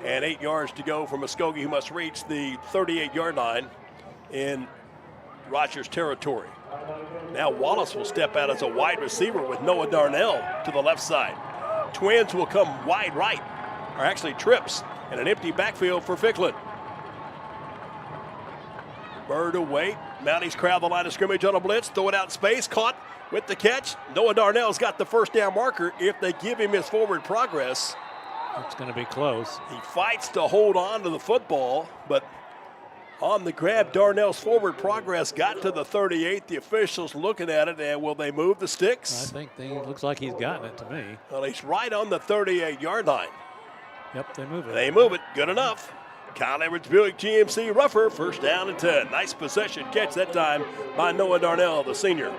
And 8 yards to go for Muskogee, who must reach the 38-yard line in Rogers territory. Now Wallace will step out as a wide receiver with Noah Darnell to the left side. twins will come wide right, or actually trips, and an empty backfield for Ficklin. Bird away. Mounties crowd the line of scrimmage on a blitz. Throw it out in space. Caught with the catch. Noah Darnell's got the first down marker if they give him his forward progress. It's going to be close. He fights to hold on to the football, but on the grab, Darnell's forward progress got to the 38. The officials looking at it, and will they move the sticks? I think it looks like he's gotten it to me. Well, he's right on the 38-yard line. Yep, they move it. They move it. Good enough. Kyle Edwards Buick GMC Rougher, first down and 10. Nice possession catch that time by Noah Darnell, the senior.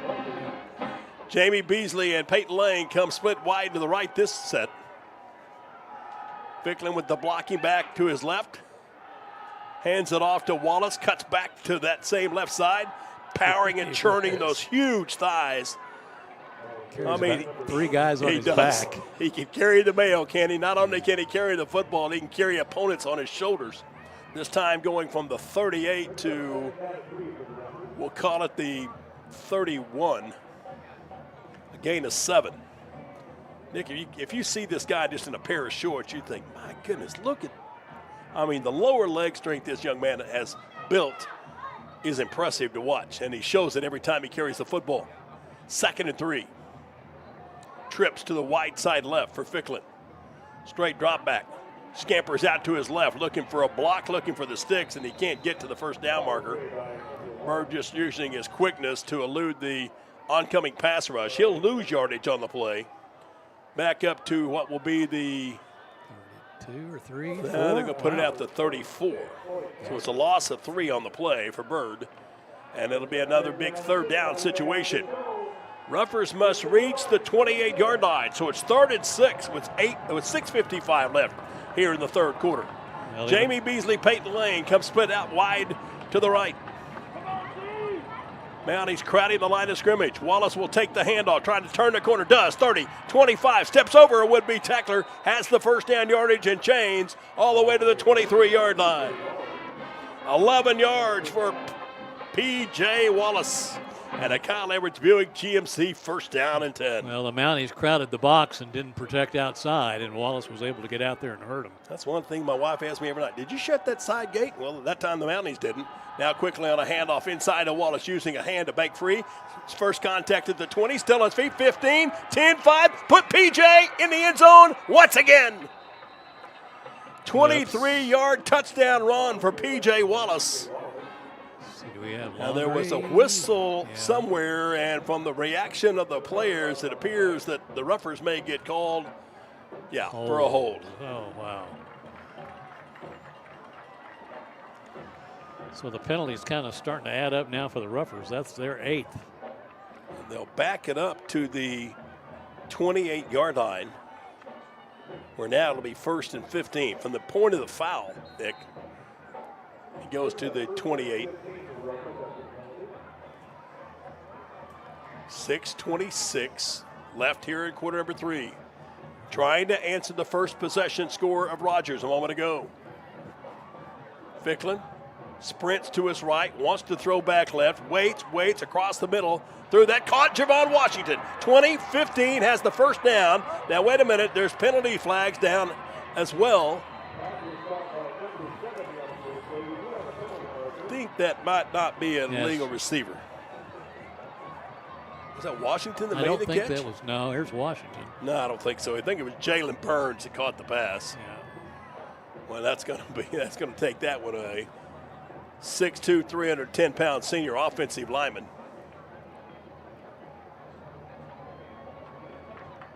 Jamie Beasley and Peyton Lane come split wide to the right this set. Ficklin with the blocking back to his left. Hands it off to Wallace, cuts back to that same left side, powering and churning those huge thighs. I mean, 3 guys on his back. He can carry the mail, can he? Not only can he carry the football, he can carry opponents on his shoulders. This time going from the 38 to, we'll call it the 31. A gain of 7. Nick, if you see this guy just in a pair of shorts, you think, my goodness, look at, the lower leg strength this young man has built is impressive to watch, and he shows it every time he carries the football. 2nd and 3. Trips to the wide side left for Ficklin. Straight drop back. Scampers out to his left, looking for a block, looking for the sticks, and he can't get to the first down marker. Bird just using his quickness to elude the oncoming pass rush. He'll lose yardage on the play. Back up to what will be the 2 or 3. They're going to put it out to 34. So it's a loss of 3 on the play for Bird. And it'll be another big third down situation. Ruffers must reach the 28-yard line. So it's 3rd and 6 with 6:55 left here in the third quarter. Well, Jamie Beasley, Peyton Lane come split out wide to the right. Mounties crowding the line of scrimmage. Wallace will take the handoff, trying to turn the corner. Does. 30, 25, steps over a would-be tackler, has the first down yardage and chains all the way to the 23-yard line. 11 yards for P.J. Wallace. And a Kyle Edwards Buick GMC first down and 10. Well, the Mounties crowded the box and didn't protect outside, and Wallace was able to get out there and hurt him. That's one thing my wife asks me every night. Did you shut that side gate? Well, that time the Mounties didn't. Now quickly on a handoff inside of Wallace using a hand to bank free. His first contact at the 20, still on his feet, 15, 10, 5. Put P.J. in the end zone once again. 23-yard touchdown run for P.J. Wallace. Now there was a whistle somewhere, and from the reaction of the players, it appears that the Ruffers may get called, for a hold. Oh, wow. So the penalty's kind of starting to add up now for the Ruffers. That's their 8th. And they'll back it up to the 28-yard line, where now it'll be 1st and 15. From the point of the foul, Nick, he goes to the 28. 6:26 left here in quarter number 3. Trying to answer the first possession score of Rogers a moment ago. Ficklin sprints to his right, wants to throw back left, waits across the middle. Through that, caught Javon Washington. 20-15 has the first down. Now wait a minute, there's penalty flags down as well. I think that might not be a legal receiver. Was that Washington that made the catch? I don't think that was, no, here's Washington. No, I don't think so. I think it was Jalen Burns that caught the pass. Yeah. Well, that's going to take that one away. 6'2", 310-pound senior offensive lineman.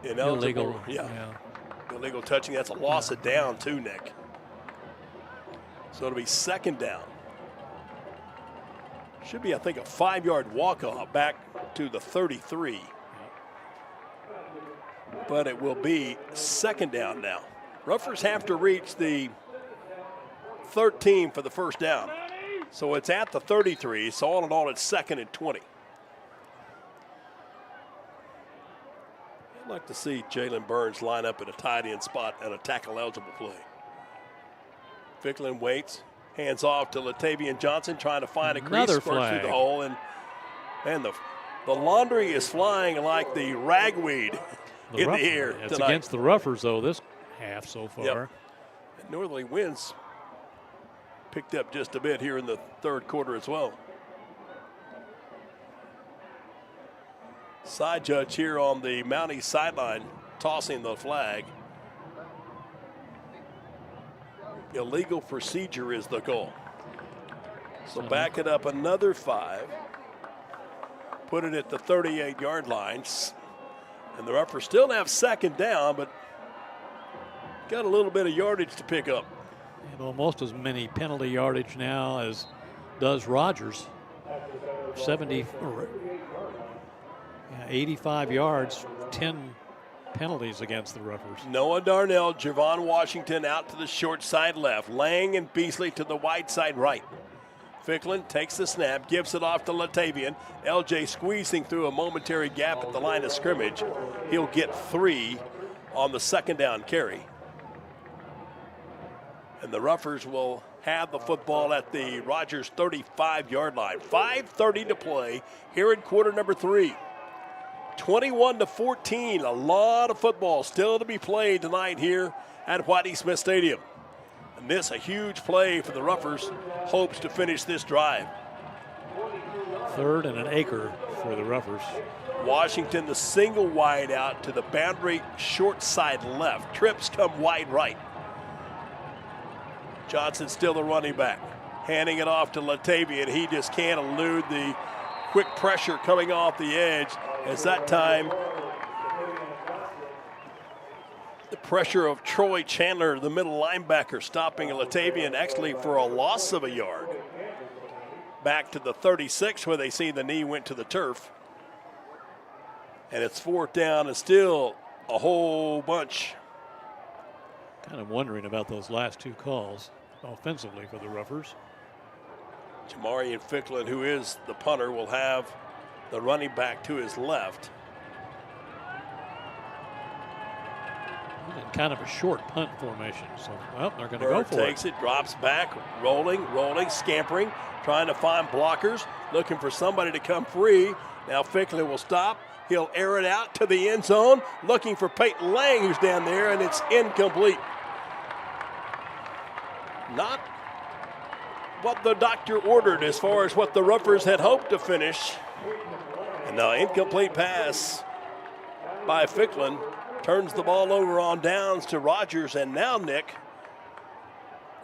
Illegal. Illegal touching. That's a loss of down too, Nick. So it'll be 2nd down. Should be, I think, a 5-yard walk-off back to the 33. But it will be 2nd down now. Ruffers have to reach the 13 for the first down. So it's at the 33. So all in all, it's 2nd and 20. I'd like to see Jalen Burns line up in a tight end spot and a tackle-eligible play. Ficklin waits. Hands off to Latavian Johnson, trying to find a crease, squirts through the hole, and the laundry is flying like the ragweed in the air It's tonight. against the Roughers, though, this half so far. Yep. And northerly winds picked up just a bit here in the third quarter as well. Side judge here on the Mount East sideline tossing the flag. Illegal procedure is the goal. So back it up another 5. Put it at the 38-yard line. And the Roughers still have second down, but got a little bit of yardage to pick up. And almost as many penalty yardage now as does Rogers. 85 yards, 10 penalties against the Roughers. Noah Darnell, Javon Washington out to the short side left. Lang and Beasley to the wide side right. Ficklin takes the snap, gives it off to Latavian. LJ squeezing through a momentary gap at the line of scrimmage. He'll get 3 on the second down carry. And the Roughers will have the football at the Rogers 35-yard line. 5:30 to play here in quarter number 3. 21-14, a lot of football still to be played tonight here at Whitey Smith Stadium. And this a huge play for the Roughers, hopes to finish this drive. 3rd and an acre for the Roughers. Washington, the single wide out to the boundary short side left. Trips come wide right. Johnson still the running back. Handing it off to Latavian. He just can't elude the quick pressure coming off the edge. As that time, the pressure of Troy Chandler, the middle linebacker, stopping Latavian actually for a loss of a yard. Back to the 36 where they see the knee went to the turf. And it's 4th down and still a whole bunch. Kind of wondering about those last 2 calls offensively for the Roughers. Jamarian Ficklin, who is the punter, will have the running back to his left. In kind of a short punt formation. So, well, they're going to go for it. Takes it, drops back, rolling, scampering, trying to find blockers, looking for somebody to come free. Now Ficklin will stop. He'll air it out to the end zone, looking for Peyton Lang, who's down there, and it's incomplete. Not what the doctor ordered as far as what the Roughers had hoped to finish. And the incomplete pass by Ficklin turns the ball over on downs to Rogers. And now, Nick,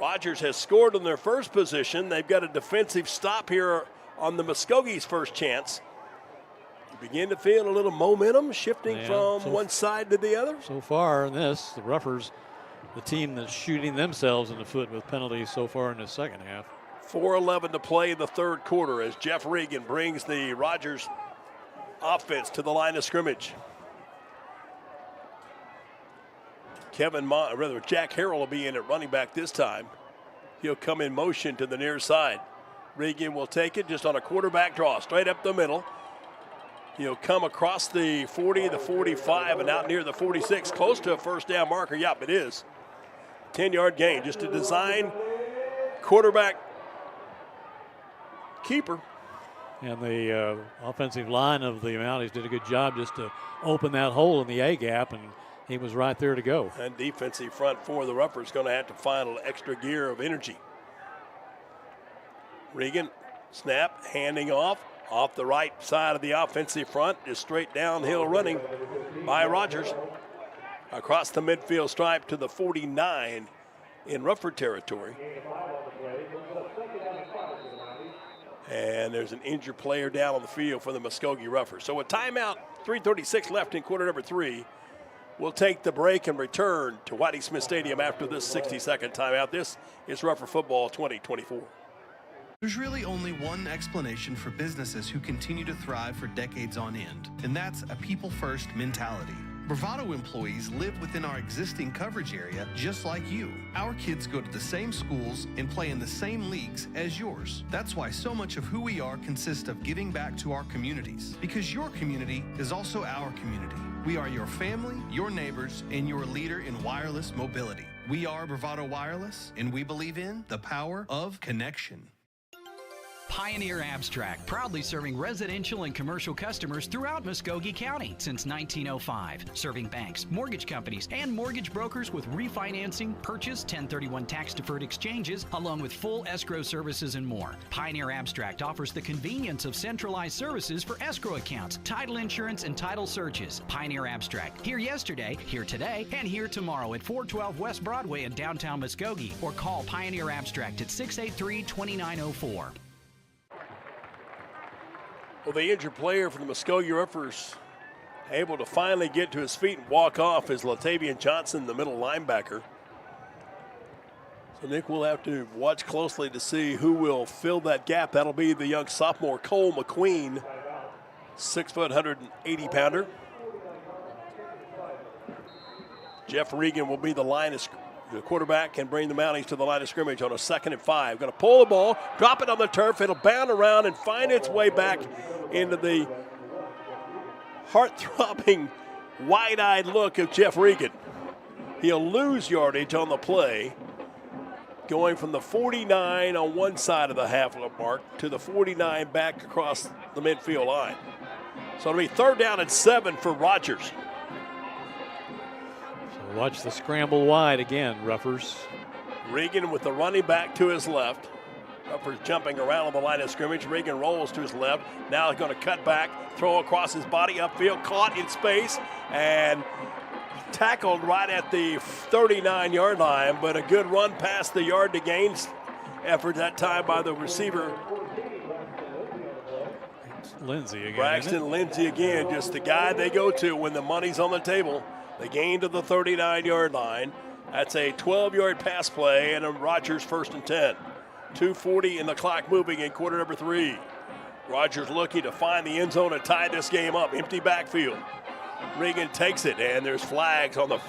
Rogers has scored on their first position. They've got a defensive stop here on the Muskogee's first chance. You begin to feel a little momentum shifting from one side to the other. So far in this, the Roughers, the team that's shooting themselves in the foot with penalties so far in the second half. 4:11 to play in the third quarter as Jeff Regan brings the Rogers offense to the line of scrimmage. Jack Harrell will be in at running back this time. He'll come in motion to the near side. Regan will take it just on a quarterback draw, straight up the middle. He'll come across the 40, the 45, and out near the 46, close to a first down marker. Yep, it is. 10-yard gain, just a design quarterback keeper. And the offensive line of the Mounties did a good job just to open that hole in the A gap, and he was right there to go. And defensive front for the Roughers going to have to find an extra gear of energy. Regan, snap, handing off the right side of the offensive front, is straight downhill running by Rogers. Across the midfield stripe to the 49 in Rougher territory. And there's an injured player down on the field for the Muskogee Roughers. So a timeout, 3:36 left in quarter number 3. We'll take the break and return to Whitey Smith Stadium after this 60-second timeout. This is Rougher Football 2024. There's really only one explanation for businesses who continue to thrive for decades on end, and that's a people-first mentality. Bravado employees live within our existing coverage area just like you. Our kids go to the same schools and play in the same leagues as yours. That's why so much of who we are consists of giving back to our communities, because your community is also our community. We are your family, your neighbors, and your leader in wireless mobility. We are Bravado Wireless, and we believe in the power of connection. Pioneer Abstract, proudly serving residential and commercial customers throughout Muskogee County since 1905. Serving banks, mortgage companies, and mortgage brokers with refinancing, purchase, 1031 tax-deferred exchanges, along with full escrow services and more. Pioneer Abstract offers the convenience of centralized services for escrow accounts, title insurance, and title searches. Pioneer Abstract, here yesterday, here today, and here tomorrow at 412 West Broadway in downtown Muskogee, or call Pioneer Abstract at 683-2904. Well, the injured player for the Muskogee Roughnecks able to finally get to his feet and walk off is Latavian Johnson, the middle linebacker. So, Nick, we'll have to watch closely to see who will fill that gap. That'll be the young sophomore Cole McQueen, 6 foot, 180-pounder. Jeff Regan will be the quarterback and bring the Mounties to the line of scrimmage on a 2nd and 5. Going to pull the ball, drop it on the turf. It'll bound around and find its way back into the heart-throbbing, wide-eyed look of Jeff Regan. He'll lose yardage on the play, going from the 49 on one side of the half mark to the 49 back across the midfield line. So it'll be 3rd down and 7 for Rogers. So watch the scramble wide again, Ruffers. Regan with the running back to his left. Ruffers jumping around on the line of scrimmage. Regan rolls to his left. Now he's going to cut back, throw across his body upfield, caught in space, and tackled right at the 39-yard line, but a good run past the yard to gains effort that time by the receiver. Lindsey again. Braxton Lindsey again, just the guy they go to when the money's on the table. They gain to the 39-yard line. That's a 12-yard pass play and a Rogers 1st and 10. 2:40 in the clock moving in quarter number 3. Rogers looking to find the end zone and tie this game up. Empty backfield. Regan takes it, and there's flags on the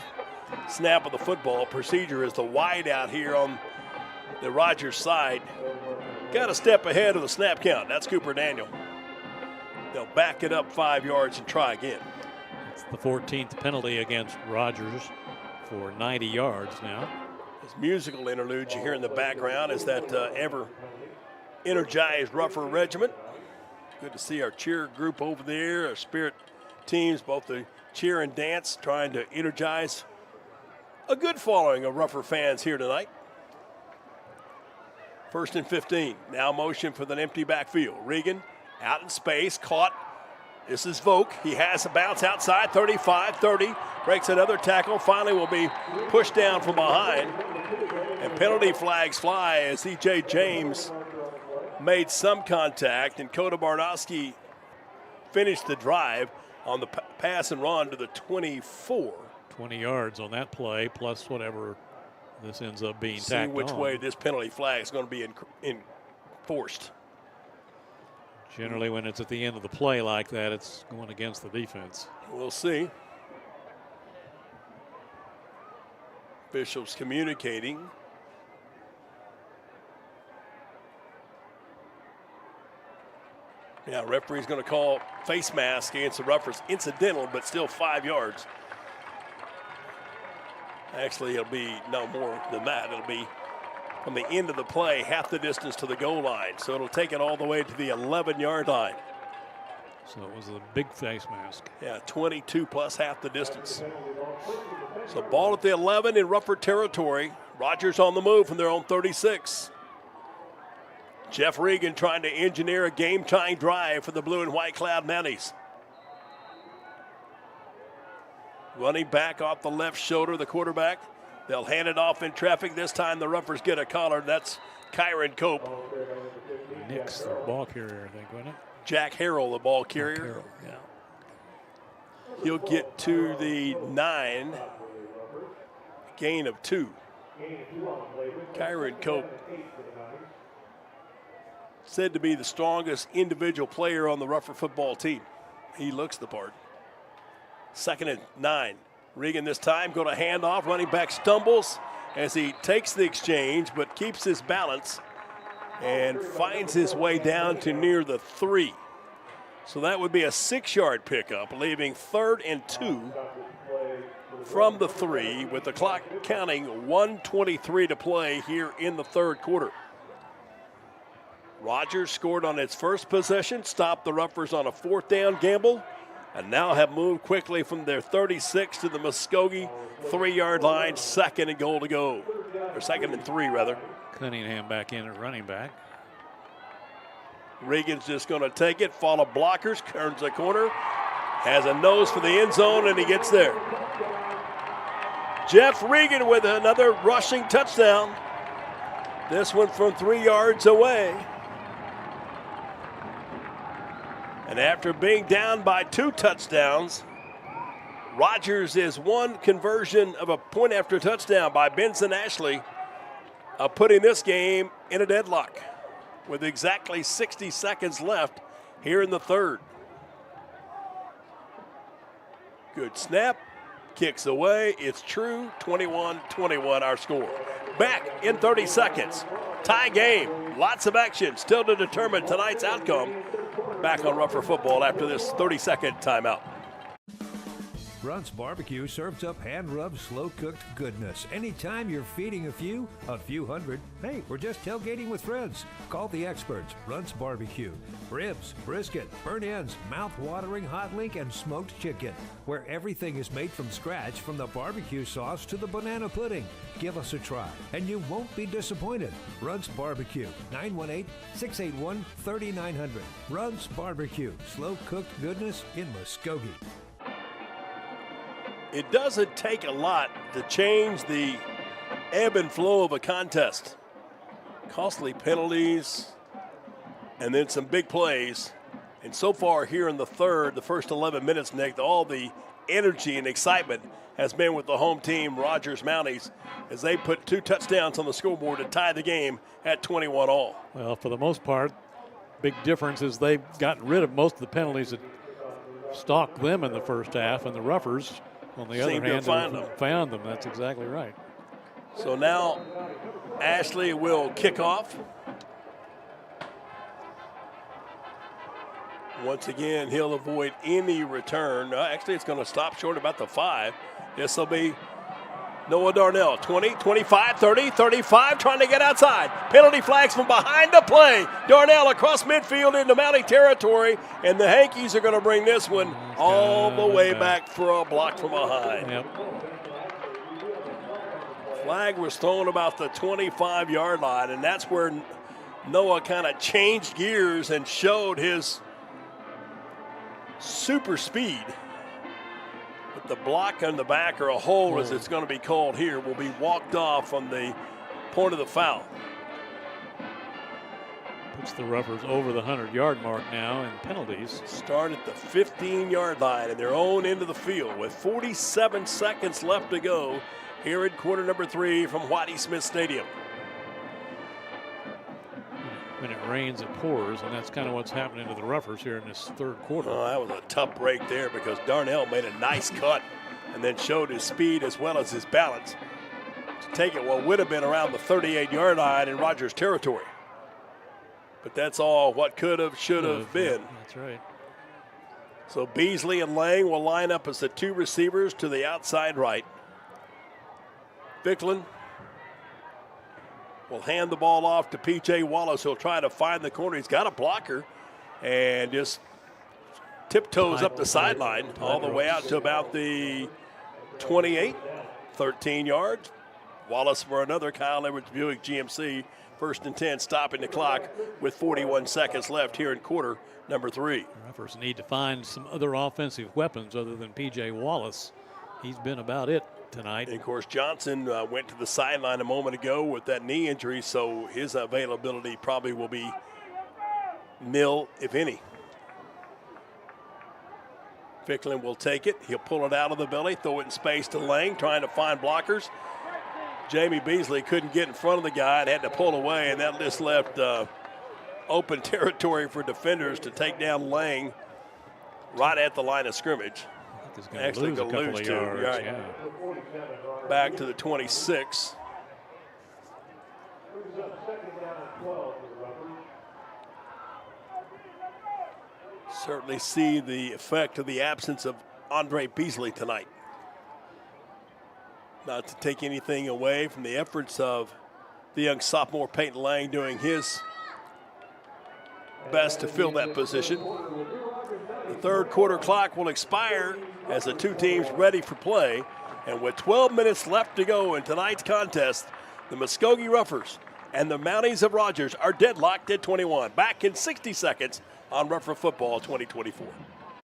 snap of the football. Procedure is the wide out here on the Rogers side. Got a step ahead of the snap count. That's Cooper Daniel. They'll back it up 5 yards and try again. It's the 14th penalty against Rogers for 90 yards now. This musical interlude you hear in the background is that ever energized Rougher Regiment. Good to see our cheer group over there, our spirit teams, both the cheer and dance, trying to energize a good following of Rougher fans here tonight. 1st and 15. Now motion for the empty backfield. Regan out in space, caught. This is Volk. He has a bounce outside, 35, 30. Breaks another tackle. Finally will be pushed down from behind. And penalty flags fly as E.J. James made some contact, and Coda Barnowski finished the drive on the pass and run to the 24. 20 yards on that play, plus whatever this ends up being tacked on. See which way this penalty flag is going to be enforced. Generally, when it's at the end of the play like that, it's going against the defense. We'll see. Officials communicating. Yeah, referee's going to call face mask against the Roughers. Incidental, but still 5 yards. Actually, it'll be no more than that. It'll be from the end of the play, half the distance to the goal line. So it'll take it all the way to the 11-yard line. So it was a big face mask. Yeah, 22 plus half the distance. So ball at the 11 in Rougher territory. Rogers on the move from their own 36. Jeff Regan trying to engineer a game-tying drive for the blue and white Cloud Mounties. Running back off the left shoulder, the quarterback. They'll hand it off in traffic. This time the Roughers get a collar. That's Kyron Cope. Nick's the ball carrier, I think, wasn't it? Jack Harrell, the ball carrier. Yeah. He'll get to the 9. Gain of 2. Kyron Cope, said to be the strongest individual player on the Rougher football team. He looks the part. 2nd and 9. Regan this time going to hand off. Running back stumbles as he takes the exchange, but keeps his balance and finds his way down to near the 3. So that would be a 6-yard pickup, leaving 3rd and 2 from the 3 with the clock counting 1:23 to play here in the 3rd quarter. Rogers scored on its first possession, stopped the Roughers on a 4th down gamble, and now have moved quickly from their 36 to the Muskogee 3-yard line. 2nd and goal to go. Or 2nd and 3, rather. Cunningham back in at running back. Regan's just going to take it, follow blockers, turns the corner, has a nose for the end zone, and he gets there. Jeff Regan with another rushing touchdown. This one from 3 yards away. And after being down by 2 touchdowns, Rogers is one conversion of a point after touchdown by Benson Ashley, putting this game in a deadlock with exactly 60 seconds left here in the 3rd. Good snap, kicks away, it's true, 21-21 our score. Back in 30 seconds, tie game, lots of action, still to determine tonight's outcome. Back on Rougher Football after this 30-second timeout. Runt's Barbecue serves up hand-rubbed, slow-cooked goodness. Anytime you're feeding a few hundred, hey, we're just tailgating with friends. Call the experts. Runt's Barbecue. Ribs, brisket, burnt ends, mouth-watering hot link, and smoked chicken. Where everything is made from scratch, from the barbecue sauce to the banana pudding. Give us a try, and you won't be disappointed. Runt's Barbecue. 918-681-3900. Runt's Barbecue. Slow-cooked goodness in Muskogee. It doesn't take a lot to change the ebb and flow of a contest. Costly penalties and then some big plays. And so far here in the 3rd, the first 11 minutes, Nick, all the energy and excitement has been with the home team, Rogers Mounties, as they put 2 touchdowns on the scoreboard to tie the game at 21-all. Well, for the most part, big difference is they've gotten rid of most of the penalties that stalked them in the first half, and the Roughers, on the other hand, found them. That's exactly right. So now Ashley will kick off. Once again, he'll avoid any return. Actually, it's going to stop short about the 5. This will be Noah Darnell. 20, 25, 30, 35, trying to get outside. Penalty flags from behind the play. Darnell across midfield into Mountie territory, and the Hankies are going to bring this one all the way back for a block from behind. Yep. Flag was thrown about the 25-yard line, and that's where Noah kind of changed gears and showed his super speed. But the block on the back, or a hole as it's going to be called here, will be walked off on the point of the foul. Puts the Roughers over the 100-yard mark now in penalties. Start at the 15-yard line in their own end of the field with 47 seconds left to go here in quarter number 3 from Whitey Smith Stadium. When it rains, it pours, and that's kind of what's happening to the Roughers here in this 3rd quarter. Oh, that was a tough break there because Darnell made a nice cut and then showed his speed as well as his balance to take it what would have been around the 38-yard line in Rogers territory. But that's all what could have, should have been. That's right. So Beasley and Lang will line up as the 2 receivers to the outside right. Ficklin will hand the ball off to P.J. Wallace. He'll try to find the corner. He's got a blocker and just tiptoes up the sideline all the way out to about the 28, 13 yards. Wallace for another Kyle Edwards Buick GMC. 1st and 10, stopping the clock with 41 seconds left here in quarter number 3. The Roughers need to find some other offensive weapons other than P.J. Wallace. He's been about it tonight. And of course, Johnson went to the sideline a moment ago with that knee injury, so his availability probably will be nil, if any. Ficklin will take it. He'll pull it out of the belly, throw it in space to Lang, trying to find blockers. Jamie Beasley couldn't get in front of the guy and had to pull away, and that just left open territory for defenders to take down Lang right at the line of scrimmage. Actually going to lose 2. Right. Yeah. Back to the 26. Certainly see the effect of the absence of Andre Beasley tonight. Not to take anything away from the efforts of the young sophomore Peyton Lang doing his best to fill that position. The third quarter clock will expire as the two teams ready for play. And with 12 minutes left to go in tonight's contest, the Muskogee Ruffers and the Mounties of Rogers are deadlocked at 21. Back in 60 seconds on Rougher Football 2024.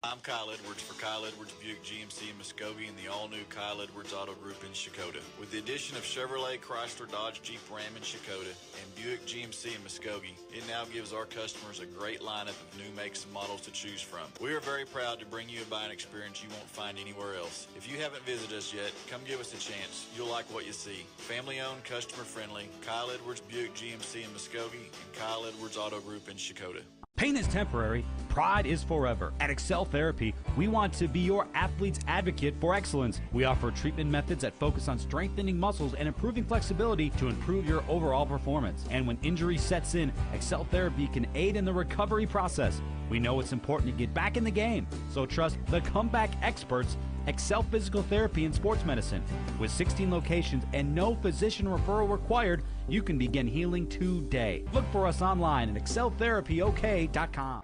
I'm Kyle Edwards for Kyle Edwards Buick GMC in Muskogee and the all-new Kyle Edwards Auto Group in Shakota. With the addition of Chevrolet, Chrysler, Dodge, Jeep, Ram in Shakota and Buick GMC in Muskogee, it now gives our customers a great lineup of new makes and models to choose from. We are very proud to bring you a buying experience you won't find anywhere else. If you haven't visited us yet, come give us a chance. You'll like what you see. Family-owned, customer-friendly, Kyle Edwards Buick GMC in Muskogee and Kyle Edwards Auto Group in Shakota. Pain is temporary, pride is forever. At Excel Therapy, we want to be your athlete's advocate for excellence. We offer treatment methods that focus on strengthening muscles and improving flexibility to improve your overall performance. And when injury sets in, Excel Therapy can aid in the recovery process. We know it's important to get back in the game, so trust the comeback experts, Excel Physical Therapy and Sports Medicine. With 16 locations and no physician referral required, you can begin healing today. Look for us online at exceltherapyok.com.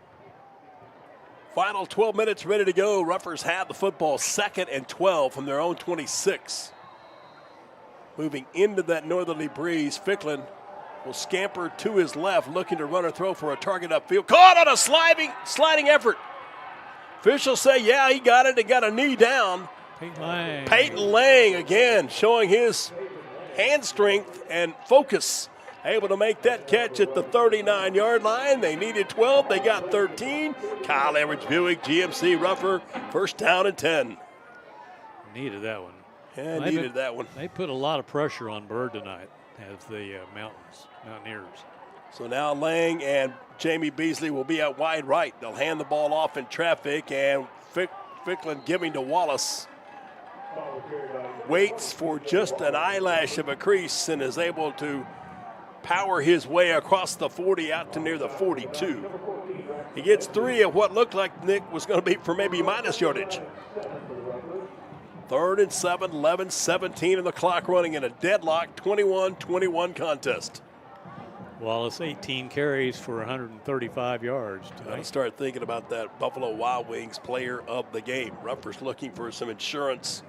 Final 12 minutes ready to go. Ruffers have the football, 2nd and 12 from their own 26. Moving into that northerly breeze, Ficklin will scamper to his left, looking to run or throw for a target upfield. Caught on a sliding effort. Officials say, yeah, he got it. He got a knee down. Peyton Lang again showing his hand strength and focus. Able to make that catch at the 39-yard line. They needed 12. They got 13. Kyle Edwards Buick, GMC Ruffer, first down and 10. Needed that one. Yeah, needed that one. They put a lot of pressure on Bird tonight as the Mountaineers. So now Lang and Jamie Beasley will be out wide right. They'll hand the ball off in traffic, and Ficklin giving to Wallace. Waits for just an eyelash of a crease and is able to power his way across the 40 out to near the 42. He gets 3 of what looked like Nick was going to be for maybe minus yardage. 3rd and 7, 11, 17 in the clock running in a deadlock 21-21 contest. Wallace 18 carries for 135 yards tonight. Got to start thinking about that Buffalo Wild Wings player of the game. Ruffers looking for some insurance.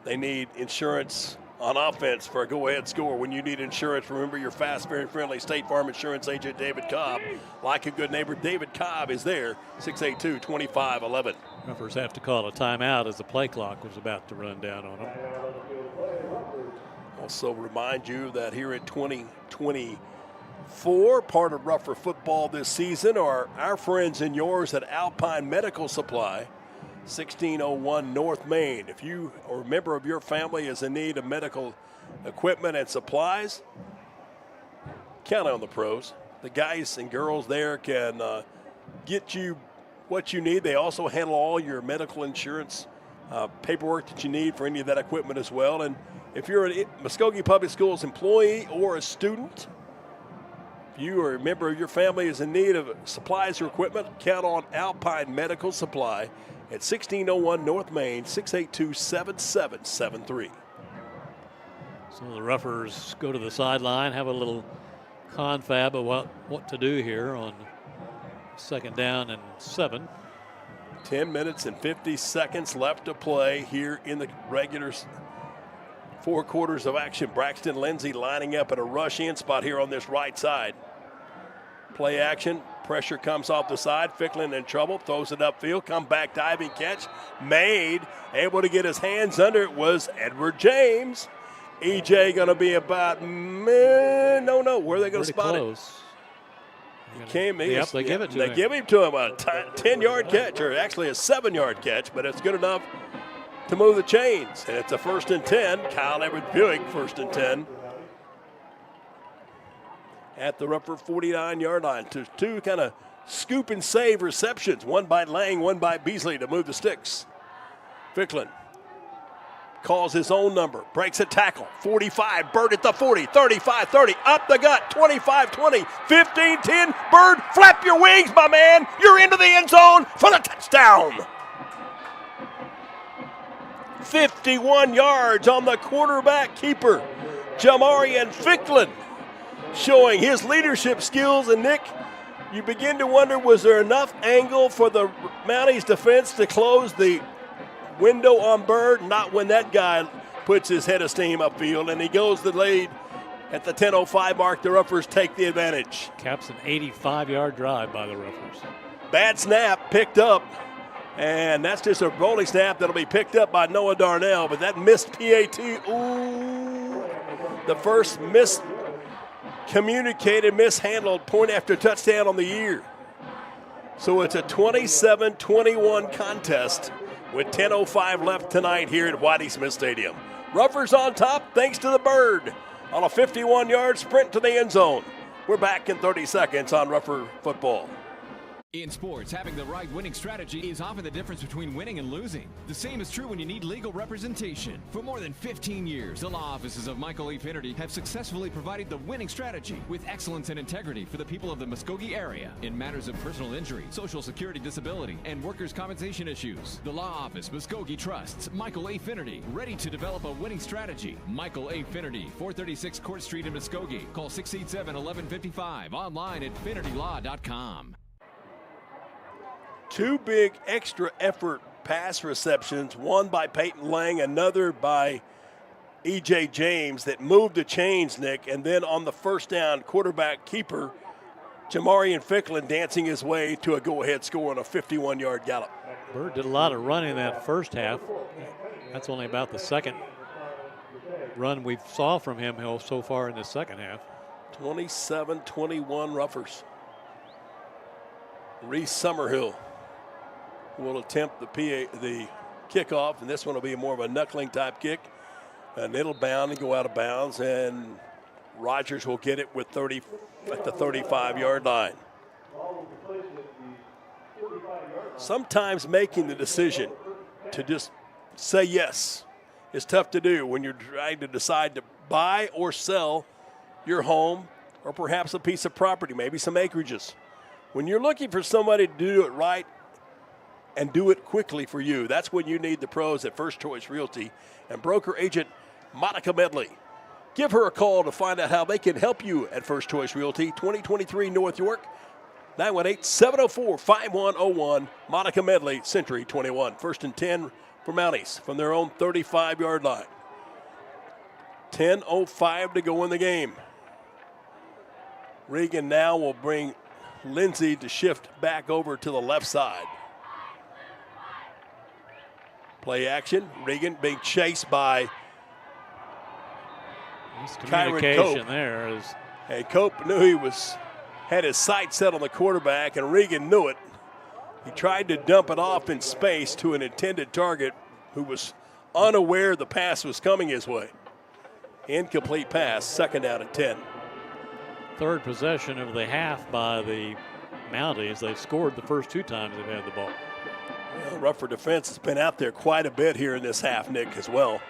They need insurance on offense for a go-ahead score. When you need insurance, remember your fast, very friendly State Farm insurance agent, David Cobb. Like a good neighbor, David Cobb is there, 682-2511. Ruffers have to call a timeout as the play clock was about to run down on them. Also remind you that here in 2024, part of Rougher football this season are our friends and yours at Alpine Medical Supply, 1601 North Main. If you or a member of your family is in need of medical equipment and supplies, count on the pros. The guys and girls there can get you what you need. They also handle all your medical insurance paperwork that you need for any of that equipment as well. And if you're a Muskogee Public Schools employee or a student, if you or a member of your family is in need of supplies or equipment, count on Alpine Medical Supply at 1601 North Main, 682-7773. So the Ruffers go to the sideline, have a little confab of what to do here on 2nd down and 7. 10 minutes and 50 seconds left to play here in the regular 4 quarters of action. Braxton Lindsay lining up at a rush-in spot here on this right side. Play action. Pressure comes off the side. Ficklin in trouble. Throws it upfield. Come back. Diving catch. Made. Able to get his hands under it was Edward James. EJ going to be about, where are they going to spot it? They give it to him. They give him to him a 10-yard catch, or actually a 7-yard catch, but it's good enough to move the chains. And it's a 1st and 10. Kyle Edwards Buick, 1st and 10. At the Ruffer 49-yard line. Two kind of scoop and save receptions. One by Lang, one by Beasley to move the sticks. Ficklin calls his own number. Breaks a tackle. 45. Bird at the 40. 35-30. Up the gut. 25-20. 15-10. Bird, flap your wings, my man. You're into the end zone for the touchdown. 51 yards on the quarterback keeper, Jamarian Ficklin, showing his leadership skills. And Nick, You begin to wonder, was there enough angle for the Mounties defense to close the window on Bird? Not when that guy puts his head of steam upfield, and he goes the lead at the 10:05 mark. The Ruffers take the advantage. Caps an 85-yard drive by the Ruffers. Bad snap picked up, and that's just a rolling snap that'll be picked up by Noah Darnell, but that missed PAT, ooh, the first miscommunicated, mishandled point after touchdown on the year. So it's a 27-21 contest with 10:05 left tonight here at Whitey Smith Stadium. Ruffers on top thanks to the Bird on a 51-yard sprint to the end zone. We're back in 30 seconds on Ruffer Football. In sports, having the right winning strategy is often the difference between winning and losing. The same is true when you need legal representation. For more than 15 years, the law offices of Michael A. Finnerty have successfully provided the winning strategy with excellence and integrity for the people of the Muskogee area in matters of personal injury, social security disability, and workers' compensation issues. The law office, Muskogee trusts Michael A. Finnerty, ready to develop a winning strategy. Michael A. Finnerty, 436 Court Street in Muskogee. Call 687-1155. Online at finnertylaw.com. Two big extra effort pass receptions, one by Peyton Lang, another by E.J. James, that moved the chains, Nick. And then on the first down, quarterback keeper Jamarian Ficklin dancing his way to a go-ahead score on a 51-yard gallop. Bird did a lot of running in that first half. That's only about the second run we saw from him so far in the second half. 27-21 Ruffers. Reese Summerhill will attempt the kickoff, and this one will be more of a knuckling type kick. And it'll bound and go out of bounds, and Rogers will get it with 30 at the 35-yard line. Sometimes making the decision to just say yes is tough to do when you're trying to decide to buy or sell your home or perhaps a piece of property, maybe some acreages. When you're looking for somebody to do it right and do it quickly for you, that's when you need the pros at First Choice Realty and broker agent Monica Medley. Give her a call to find out how they can help you at First Choice Realty, 2023 North York, 918-704-5101. Monica Medley, Century 21. First and 10 for Mounties from their own 35-yard line. 10:05 to go in the game. Regan now will bring Lindsey to shift back over to the left side. Play action. Regan being chased by Communication there is. And Cope knew he had his sight set on the quarterback, and Regan knew it. He tried to dump it off in space to an intended target who was unaware the pass was coming his way. Incomplete pass, second down and 10. Third possession of the half by the Mounties. They've scored the first two times they've had the ball. Well, Ruffer defense has been out there quite a bit here in this half, Nick, as well.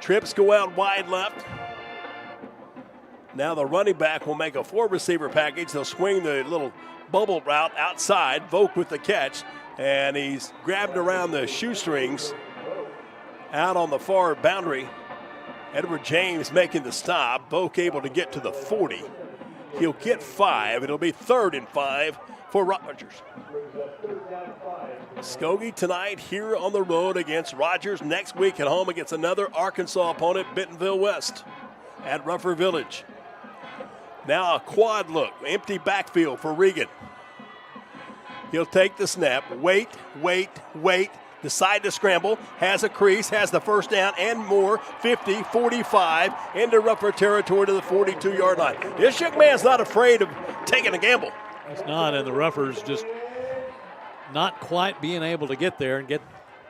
Trips go out wide left. Now the running back will make a four-receiver package. They'll swing the little bubble route outside. Volk with the catch, and he's grabbed around the shoestrings out on the far boundary. Edward James making the stop. Volk able to get to the 40. He'll get 5. It'll be 3rd and 5 for Rogers. Muskogee tonight here on the road against Rogers. Next week at home against another Arkansas opponent, Bentonville West at Ruffer Village. Now a quad look, empty backfield for Regan. He'll take the snap, wait, decide to scramble, has a crease, has the first down and more, 50, 45, into Ruffer territory to the 42-yard line. This young man's not afraid of taking a gamble. It's not, and the Ruffers just not quite being able to get there and get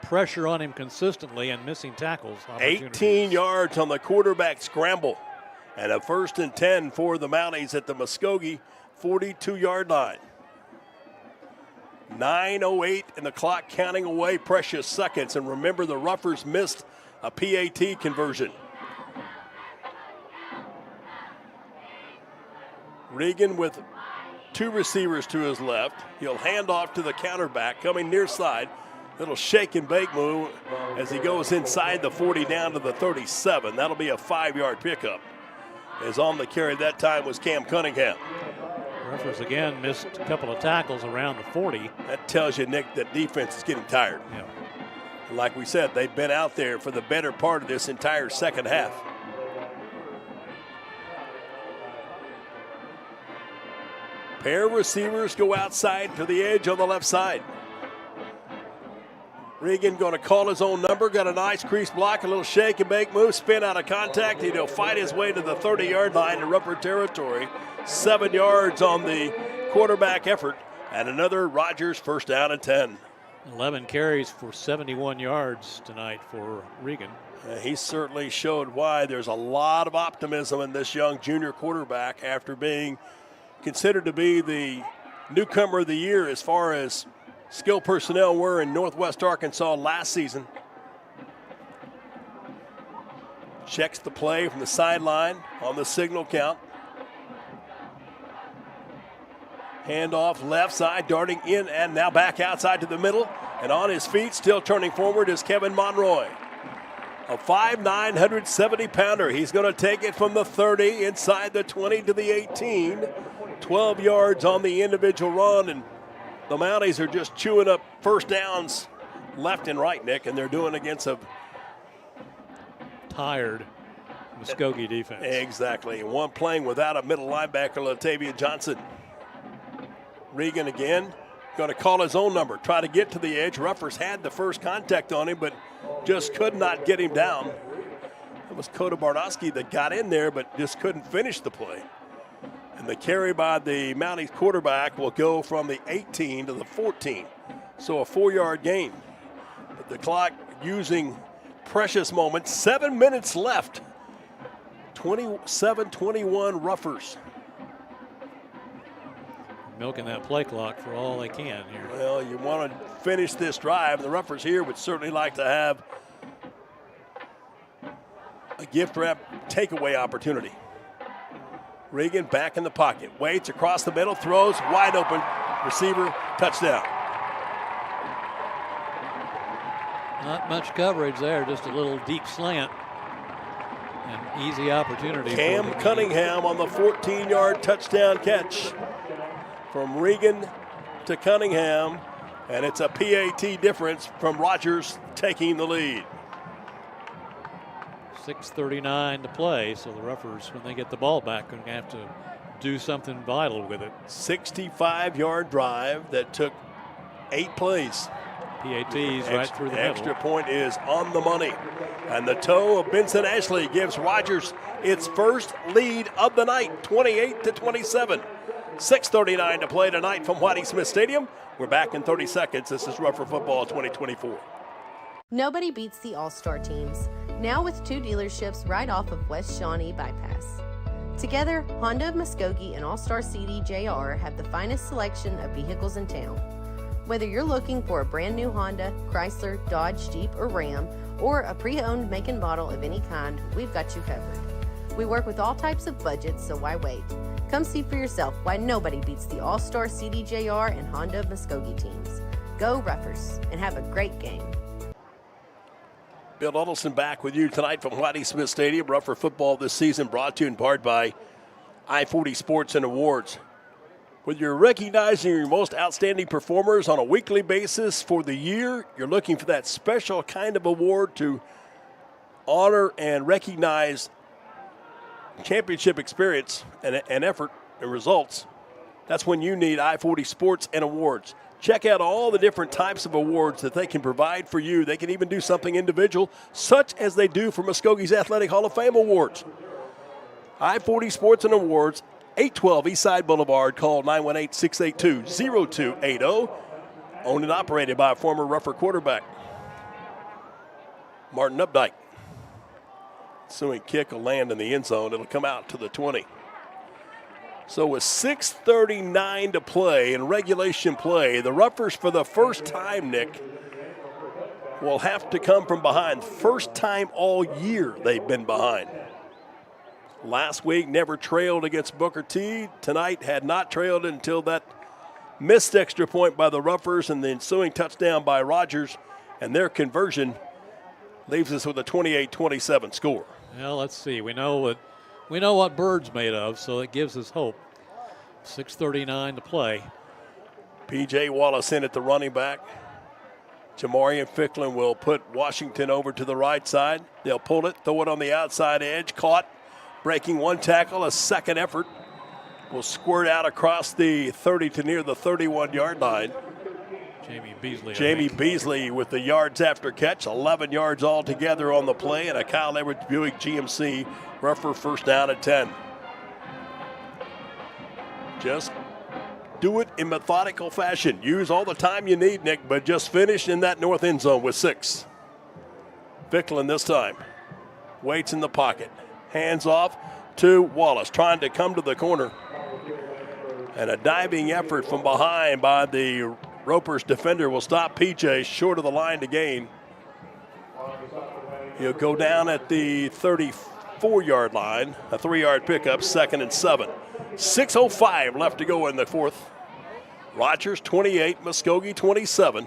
pressure on him consistently and missing tackles. 18 yards on the quarterback scramble, and a 1st and 10 for the Mounties at the Muskogee 42-yard line. 9:08 and the clock counting away precious seconds. And remember, the Ruffers missed a PAT conversion. Regan with two receivers to his left. He'll hand off to the counterback coming near side. Little shake and bake move as he goes inside the 40 down to the 37. That'll be a 5-yard pickup. As on the carry that time was Cam Cunningham. Ruffers again missed a couple of tackles around the 40. That tells you, Nick, that defense is getting tired. Yeah. And like we said, they've been out there for the better part of this entire second half. Pair of receivers go outside to the edge on the left side. Regan going to call his own number. Got a nice crease block, a little shake and bake move, spin out of contact. He'll fight his way to the 30-yard line in Rupper territory. 7 yards on the quarterback effort. And another Rogers first down and 10. 11 carries for 71 yards tonight for Regan. He certainly showed why. There's a lot of optimism in this young junior quarterback after being considered to be the newcomer of the year as far as skill personnel were in Northwest Arkansas last season. Checks the play from the sideline on the signal count. Handoff left side, darting in and now back outside to the middle. And on his feet, still turning forward, is Kevin Monroy. A 5'9", 170-pounder. He's going to take it from the 30 inside the 20 to the 18. 12 yards on the individual run, and the Mounties are just chewing up first downs left and right, Nick, and they're doing against a tired Muskogee defense. Exactly. One playing without a middle linebacker, Latavia Johnson. Regan again, going to call his own number, try to get to the edge. Ruffers had the first contact on him, but just could not get him down. It was Koda Barnowski that got in there, but just couldn't finish the play. And the carry by the Mounties quarterback will go from the 18 to the 14. So a 4-yard gain. But the clock using precious moments. 7 minutes left. 27-21 Ruffers. Milking that play clock for all they can here. Well, you want to finish this drive. The Ruffers here would certainly like to have a gift wrap takeaway opportunity. Regan back in the pocket, waits across the middle, throws wide open, receiver, touchdown. Not much coverage there, just a little deep slant. An easy opportunity. Cam Cunningham on the 14-yard touchdown catch. From Regan to Cunningham, and it's a PAT difference from Rogers taking the lead. 6:39 to play, so the Ruffers, when they get the ball back, are going to have to do something vital with it. 65-yard drive that took 8 plays. PATs right through the middle. Extra point is on the money. And the toe of Benson Ashley gives Rogers its first lead of the night, 28-27. 6:39 to play tonight from Whitey Smith Stadium. We're back in 30 seconds. This is Ruffer Football 2024. Nobody beats the All-Star teams. Now with 2 dealerships right off of West Shawnee Bypass. Together, Honda of Muskogee and All-Star CD JR have the finest selection of vehicles in town. Whether you're looking for a brand new Honda, Chrysler, Dodge, Jeep, or Ram, or a pre-owned make and model of any kind, we've got you covered. We work with all types of budgets, so why wait? Come see for yourself why nobody beats the All-Star CDJR and Honda of Muskogee teams. Go Ruffers, and have a great game. Bill Uddleston back with you tonight from Whitey Smith Stadium. Ruffer Football this season brought to you in part by I-40 Sports and Awards. Whether you're recognizing your most outstanding performers on a weekly basis for the year, you're looking for that special kind of award to honor and recognize championship experience and effort and results, that's when you need I-40 Sports and Awards. Check out all the different types of awards that they can provide for you. They can even do something individual, such as they do for Muskogee's Athletic Hall of Fame Awards. I-40 Sports and Awards, 812 Eastside Boulevard. Call 918-682-0280. Owned and operated by a former Ruffer quarterback, Martin Updike. Ensuing kick will land in the end zone. It'll come out to the 20. So with 6:39 to play in regulation play, the Ruffers for the first time, Nick, will have to come from behind. First time all year they've been behind. Last week never trailed against Booker T. Tonight had not trailed until that missed extra point by the Ruffers and the ensuing touchdown by Rogers, and their conversion leaves us with a 28-27 score. Well, let's see. We know that We know what Bird's made of, so it gives us hope. 6:39 to play. P.J. Wallace in at the running back. Jamarian Ficklin will put Washington over to the right side. They'll pull it, throw it on the outside edge. Caught, breaking one tackle, a second effort. Will squirt out across the 30 to near the 31-yard line. Jamie Beasley with the yards after catch, 11 yards altogether on the play, and a Kyle Edwards Buick GMC rougher first down at 10. Just do it in methodical fashion. Use all the time you need, Nick, but just finish in that north end zone with 6. Ficklin this time. Waits in the pocket. Hands off to Wallace, trying to come to the corner. And a diving effort from behind by the Ropers defender will stop PJ short of the line to gain. He'll go down at the 34-yard line. A 3-yard pickup, 2nd and 7. 6:05 left to go in the fourth. Rogers 28, Muskogee 27.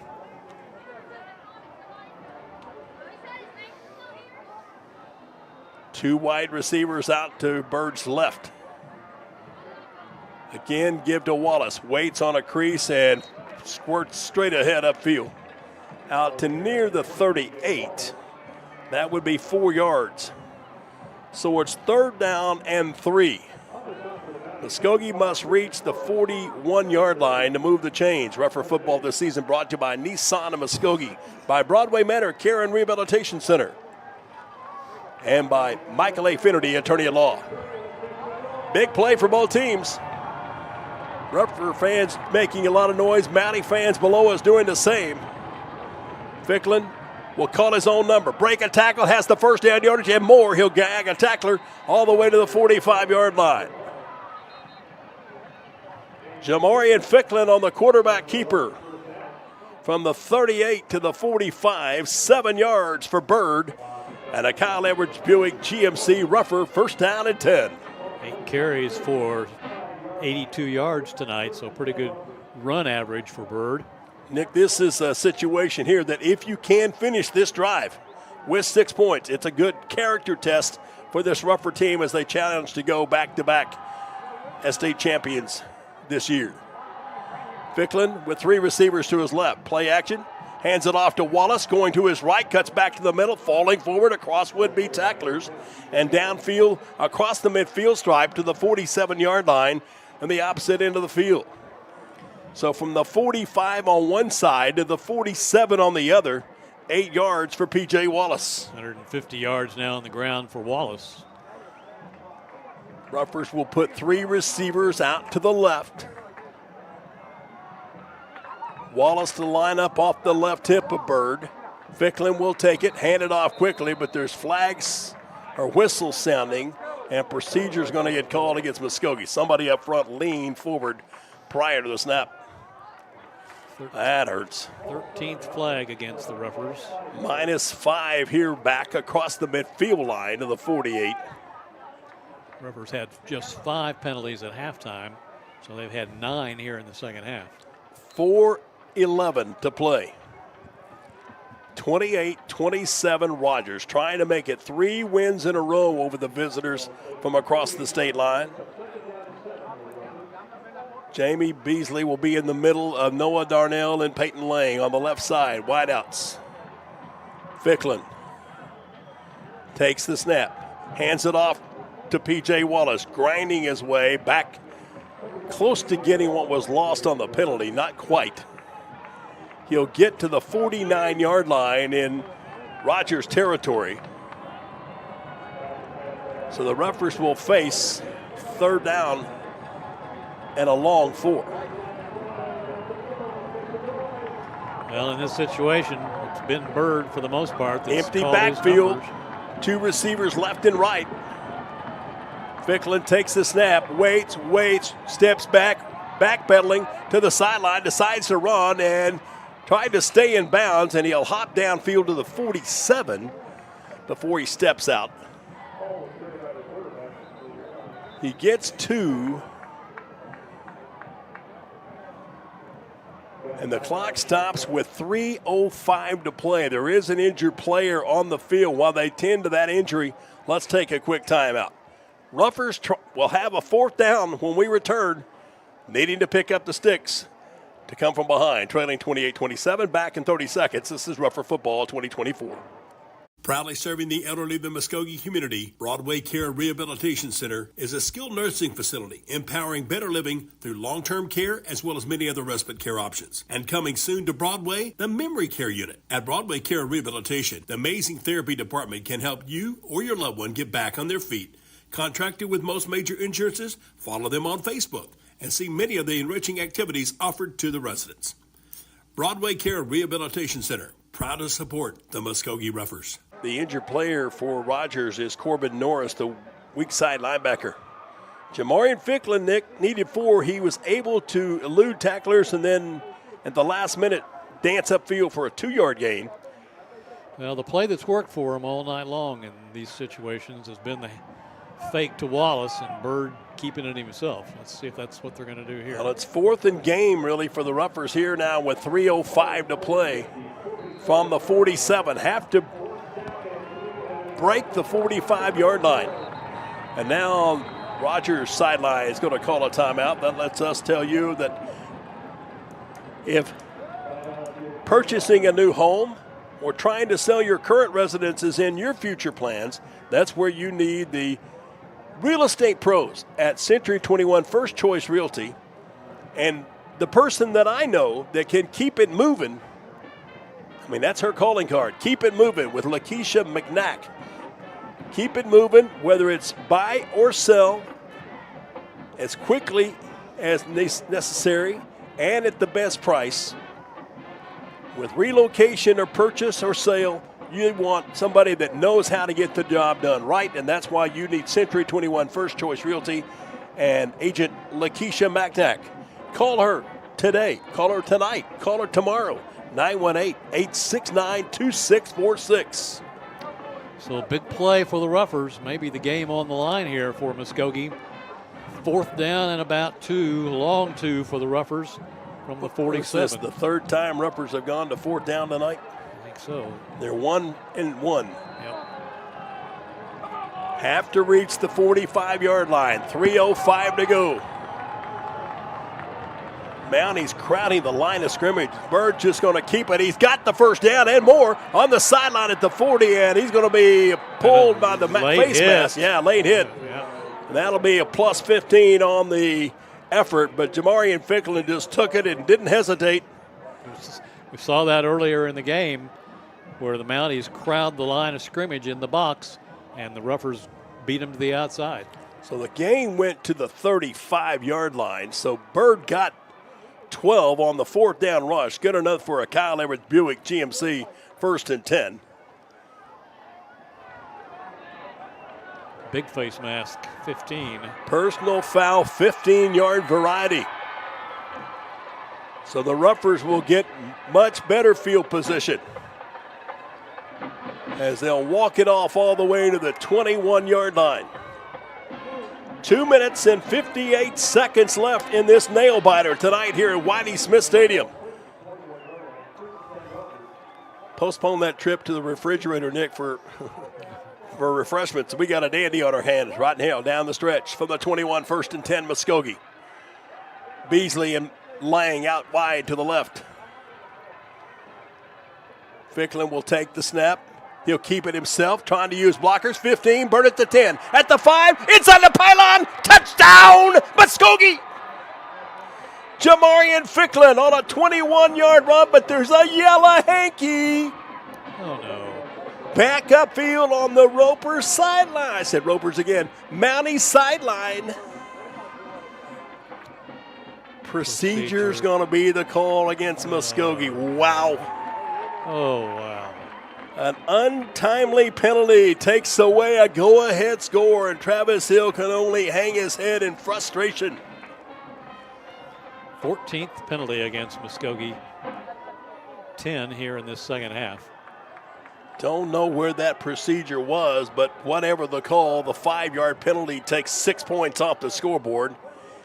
Two wide receivers out to Bird's left. Again, give to Wallace. Waits on a crease and squirts straight ahead upfield. Out to near the 38. That would be 4 yards. So it's 3rd down and 3. Muskogee must reach the 41-yard line to move the chains. Rougher football this season brought to you by Nissan of Muskogee, by Broadway Manor Care and Rehabilitation Center, and by Michael A. Finnerty, attorney at law. Big play for both teams. Rougher fans making a lot of noise. Mountie fans below us doing the same. Ficklin will call his own number. Break a tackle, has the first down yardage and more. He'll gag a tackler all the way to the 45-yard line. Jamarian Ficklin on the quarterback keeper. From the 38 to the 45, 7 yards for Bird. And a Kyle Edwards Buick GMC rougher first down and 10. 8 carries for 82 yards tonight, so pretty good run average for Bird. Nick, this is a situation here that if you can finish this drive with 6 points, it's a good character test for this rougher team as they challenge to go back-to-back as state champions this year. Ficklin with 3 receivers to his left. Play action. Hands it off to Wallace, going to his right, cuts back to the middle, falling forward across would-be tacklers, and downfield across the midfield stripe to the 47-yard line and the opposite end of the field. So from the 45 on one side to the 47 on the other, 8 yards for P.J. Wallace. 150 yards now on the ground for Wallace. Ruffers will put 3 receivers out to the left. Wallace to line up off the left hip of Bird. Ficklin will take it, hand it off quickly, but there's flags or whistles sounding, and procedure's going to get called against Muskogee. Somebody up front leaned forward prior to the snap. That hurts. 13th flag against the Ruffers. -5 here back across the midfield line to the 48. Ruffers had just 5 penalties at halftime, so they've had 9 here in the second half. 4:11 to play. 28-27 Rogers trying to make it 3 wins in a row over the visitors from across the state line. Jamie Beasley will be in the middle of Noah Darnell and Peyton Lang on the left side. Wideouts. Ficklin takes the snap. Hands it off to P.J. Wallace, grinding his way back close to getting what was lost on the penalty. Not quite. He'll get to the 49-yard line in Rogers territory. So the Ruffers will face 3rd down and a long 4. Well, in this situation, it's been Bird for the most part. Empty backfield. 2 receivers left and right. Ficklin takes the snap, waits, steps back, backpedaling to the sideline, decides to run and tried to stay in bounds, and he'll hop downfield to the 47 before he steps out. He gets 2. And the clock stops with 3:05 to play. There is an injured player on the field. While they tend to that injury, let's take a quick timeout. Ruffers will have a fourth down when we return, needing to pick up the sticks to come from behind, trailing 28-27, back in 30 seconds. This is Ruffer Football 2024. Proudly serving the elderly of the Muskogee community, Broadway Care Rehabilitation Center is a skilled nursing facility empowering better living through long-term care as well as many other respite care options. And coming soon to Broadway, the Memory Care Unit. At Broadway Care Rehabilitation, the amazing therapy department can help you or your loved one get back on their feet. Contracted with most major insurances, follow them on Facebook and see many of the enriching activities offered to the residents. Broadway Care Rehabilitation Center, proud to support the Muskogee Ruffers. The injured player for Rogers is Corbin Norris, the weak side linebacker. Jamarian Ficklin, Nick, needed 4. He was able to elude tacklers and then at the last minute dance upfield for a 2-yard gain. Well, the play that's worked for him all night long in these situations has been the fake to Wallace and Bird keeping it himself. Let's see if that's what they're going to do here. Well, it's 4th and game really for the Ruffers here now with 3:05 to play from the 47. Have to break the 45-yard line. And now Rogers' sideline is going to call a timeout. That lets us tell you that if purchasing a new home or trying to sell your current residence is in your future plans, that's where you need the real estate pros at Century 21 First Choice Realty. And the person that I know that can keep it moving, I mean, that's her calling card. Keep it moving with Lakeisha McNack. Keep it moving, whether it's buy or sell, as quickly as necessary and at the best price. With relocation or purchase or sale, you want somebody that knows how to get the job done right, and that's why you need Century 21 First Choice Realty and agent Lakeisha McNack. Call her today. Call her tonight. Call her tomorrow. 918-869-2646. So a big play for the Ruffers. Maybe the game on the line here for Muskogee. 4th down and about 2, long 2 for the Ruffers from the 47. This is the 3rd time Ruffers have gone to 4th down tonight. I think so. They're 1-1. Yep. Have to reach the 45-yard line. 3:05 to go. Mounties crowding the line of scrimmage. Bird just going to keep it. He's got the first down and more on the sideline at the 40, and he's going to be pulled by the face mask. Yeah, late hit. Yeah. And that'll be a plus 15 on the effort, but Jamarian Ficklin just took it and didn't hesitate. We saw that earlier in the game where the Mounties crowd the line of scrimmage in the box, and the Ruffers beat them to the outside. So the game went to the 35-yard line, so Bird got 12 on the 4th down rush. Good enough for a Kyle Everett Buick GMC 1st and 10. Big face mask, 15. Personal foul, 15-yard variety. So the Ruffers will get much better field position as they'll walk it off all the way to the 21-yard line. 2 minutes and 58 seconds left in this nail-biter tonight here at Whitey Smith Stadium. Postpone that trip to the refrigerator, Nick, for refreshments. We got a dandy on our hands. Rottenhill down the stretch from the 21, 1st and 10, Muskogee. Beasley and Lang out wide to the left. Ficklin will take the snap. He'll keep it himself, trying to use blockers. 15, Bird at the 10. At the 5, inside the pylon. Touchdown, Muskogee! Jamarian Ficklin on a 21-yard run, but there's a yellow hanky. Oh, no. Back upfield on the Ropers sideline. I said Ropers again. Mountie sideline. Procedure's going to be the call against Muskogee. Wow. Oh, wow. An untimely penalty takes away a go-ahead score, and Travis Hill can only hang his head in frustration. 14th penalty against Muskogee. 10 here in this second half. Don't know where that procedure was, but whatever the call, the 5-yard penalty takes 6 points off the scoreboard.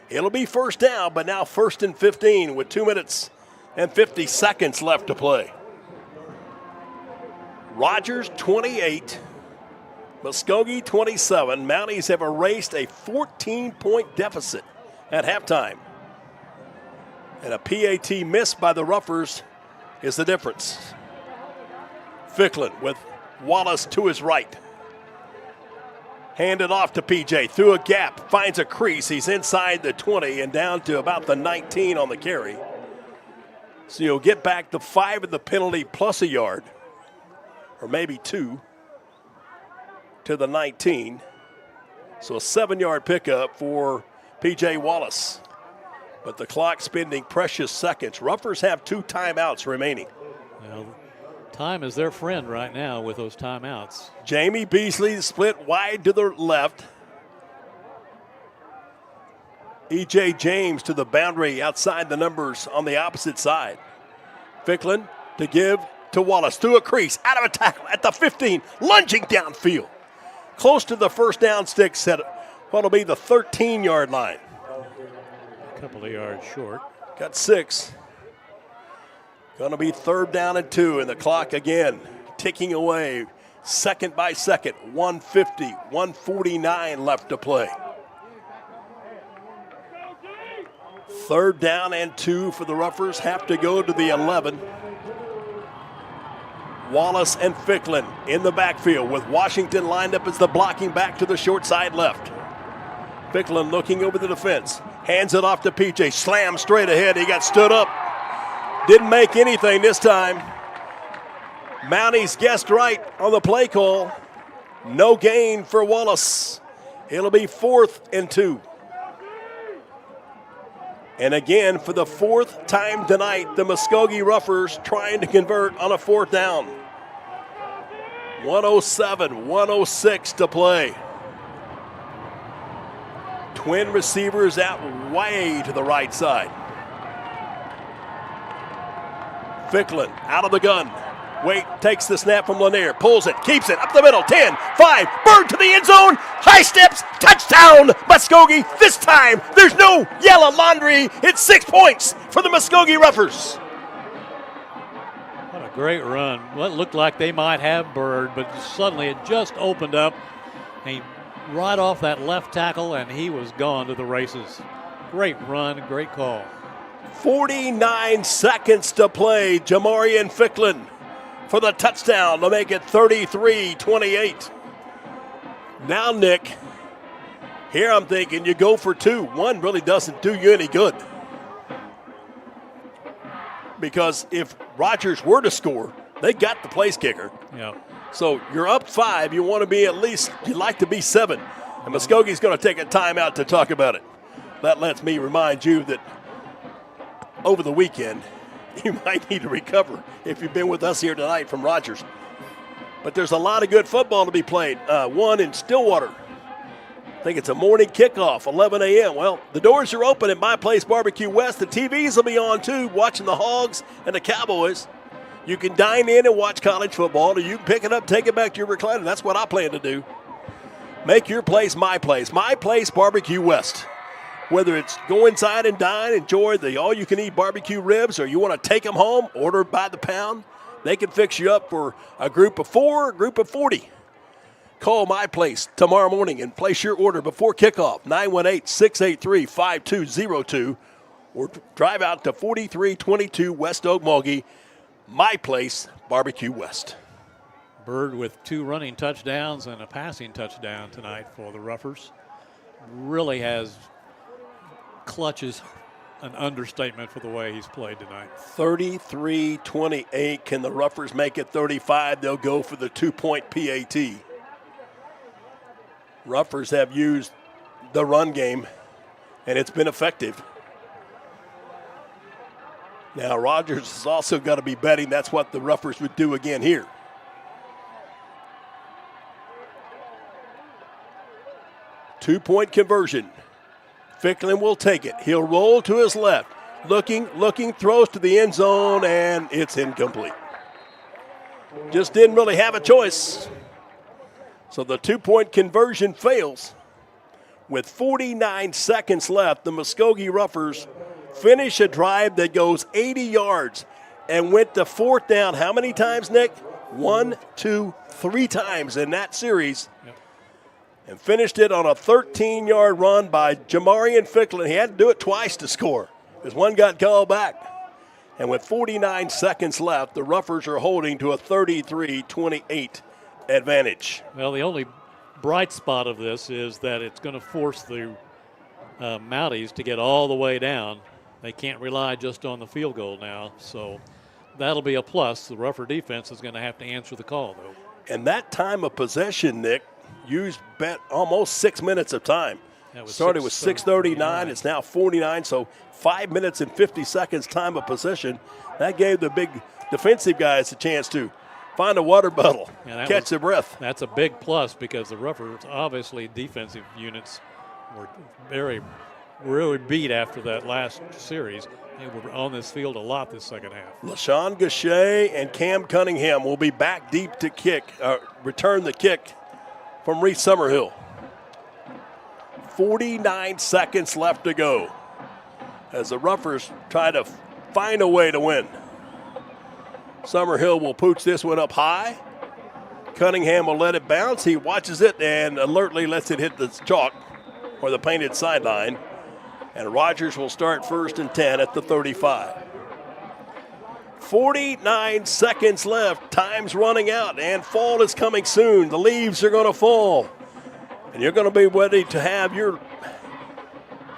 It'll be 1st down, but now 1st and 15 with 2 minutes and 50 seconds left to play. Rogers 28, Muskogee 27. Mounties have erased a 14-point deficit at halftime. And a PAT miss by the Roughers is the difference. Ficklin with Wallace to his right. Handed off to PJ through a gap, finds a crease. He's inside the 20 and down to about the 19 on the carry. So you'll get back the 5 of the penalty plus a yard, or maybe 2, to the 19. So a 7-yard pickup for PJ Wallace. But the clock spending precious seconds. Roughers have 2 timeouts remaining. Well, time is their friend right now with those timeouts. Jamie Beasley split wide to the left. E.J. James to the boundary outside the numbers on the opposite side. Ficklin to give to Wallace through a crease, out of a tackle at the 15, lunging downfield. Close to the first down sticks at what'll be the 13-yard line. A couple of yards short. Got 6. Going to be 3rd down and 2, and the clock again ticking away second by second. 150, 149 left to play. 3rd down and 2 for the Roughers. Have to go to the 11. Wallace and Ficklin in the backfield with Washington lined up as the blocking back to the short side left. Ficklin looking over the defense. Hands it off to PJ. Slam straight ahead. He got stood up. Didn't make anything this time. Mounties guessed right on the play call. No gain for Wallace. It'll be 4th and 2. And again, for the 4th time tonight, the Muskogee Roughers trying to convert on a 4th down. 107, 106 to play. Twin receivers out way to the right side. Ficklin out of the gun. Wait, takes the snap from Lanier, pulls it, keeps it, up the middle, 10, 5, Bird to the end zone, high steps, touchdown, Muskogee. This time, there's no yellow laundry. It's 6 points for the Muskogee Roughers. What a great run. Well, it looked like they might have Bird, but suddenly it just opened up. He right off that left tackle, and he was gone to the races. Great run, great call. 49 seconds to play. Jamarian Ficklin for the touchdown to make it 33-28. Now, Nick, here I'm thinking you go for 2. 1 really doesn't do you any good. Because if Rogers were to score, they got the place kicker. Yeah. So you're up 5. You want to be at least, you'd like to be 7. And Muskogee's going to take a timeout to talk about it. That lets me remind you that over the weekend, you might need to recover if you've been with us here tonight from Rogers. But there's a lot of good football to be played. One in Stillwater. I think it's a morning kickoff, 11 a.m. Well, the doors are open at My Place Barbecue West. The TVs will be on, too, watching the Hogs and the Cowboys. You can dine in and watch college football, or you can pick it up, take it back to your recliner. That's what I plan to do. Make your place my place. My Place Barbecue West. Whether it's go inside and dine, enjoy the all-you-can-eat barbecue ribs, or you want to take them home, order by the pound, they can fix you up for a group of 4, a group of 40. Call My Place tomorrow morning and place your order before kickoff, 918-683-5202, or drive out to 4322 West Okmulgee. My Place Barbecue West. Bird with 2 running touchdowns and a passing touchdown tonight for the Roughers. Really has clutches an understatement for the way he's played tonight. 33-28. Can the Roughers make it 35? They'll go for the 2-point PAT. Roughers have used the run game, and it's been effective. Now, Rogers has also got to be betting that's what the Roughers would do again here. Two-point conversion. Ficklin will take it. He'll roll to his left. Looking, throws to the end zone, and it's incomplete. Just didn't really have a choice. So the 2-point conversion fails. With 49 seconds left, the Muskogee Roughers finish a drive that goes 80 yards and went to 4th down how many times, Nick? 1, 2, 3 times in that series. And finished it on a 13-yard run by Jamarian Ficklin. He had to do it twice to score because one got called back. And with 49 seconds left, the Roughers are holding to a 33-28 advantage. Well, the only bright spot of this is that it's going to force the Mounties to get all the way down. They can't rely just on the field goal now, so that'll be a plus. The Rougher defense is going to have to answer the call, though. And that time of possession, Nick, used almost 6 minutes of time. Started with 6:39. It's now 49, so 5 minutes and 50 seconds time of possession. That gave the big defensive guys a chance to find a water bottle, catch their breath. That's a big plus because the Roughers, obviously, defensive units were really beat after that last series. They were on this field a lot this second half. LaShawn Gachet and Cam Cunningham will be back deep to return the kick from Reese Summerhill. 49 seconds left to go as the Roughers try to find a way to win. Summerhill will pooch this one up high. Cunningham will let it bounce. He watches it and alertly lets it hit the chalk or the painted sideline. And Rogers will start 1st and 10 at the 35. 49 seconds left. Time's running out, and fall is coming soon. The leaves are going to fall. And you're going to be ready to have your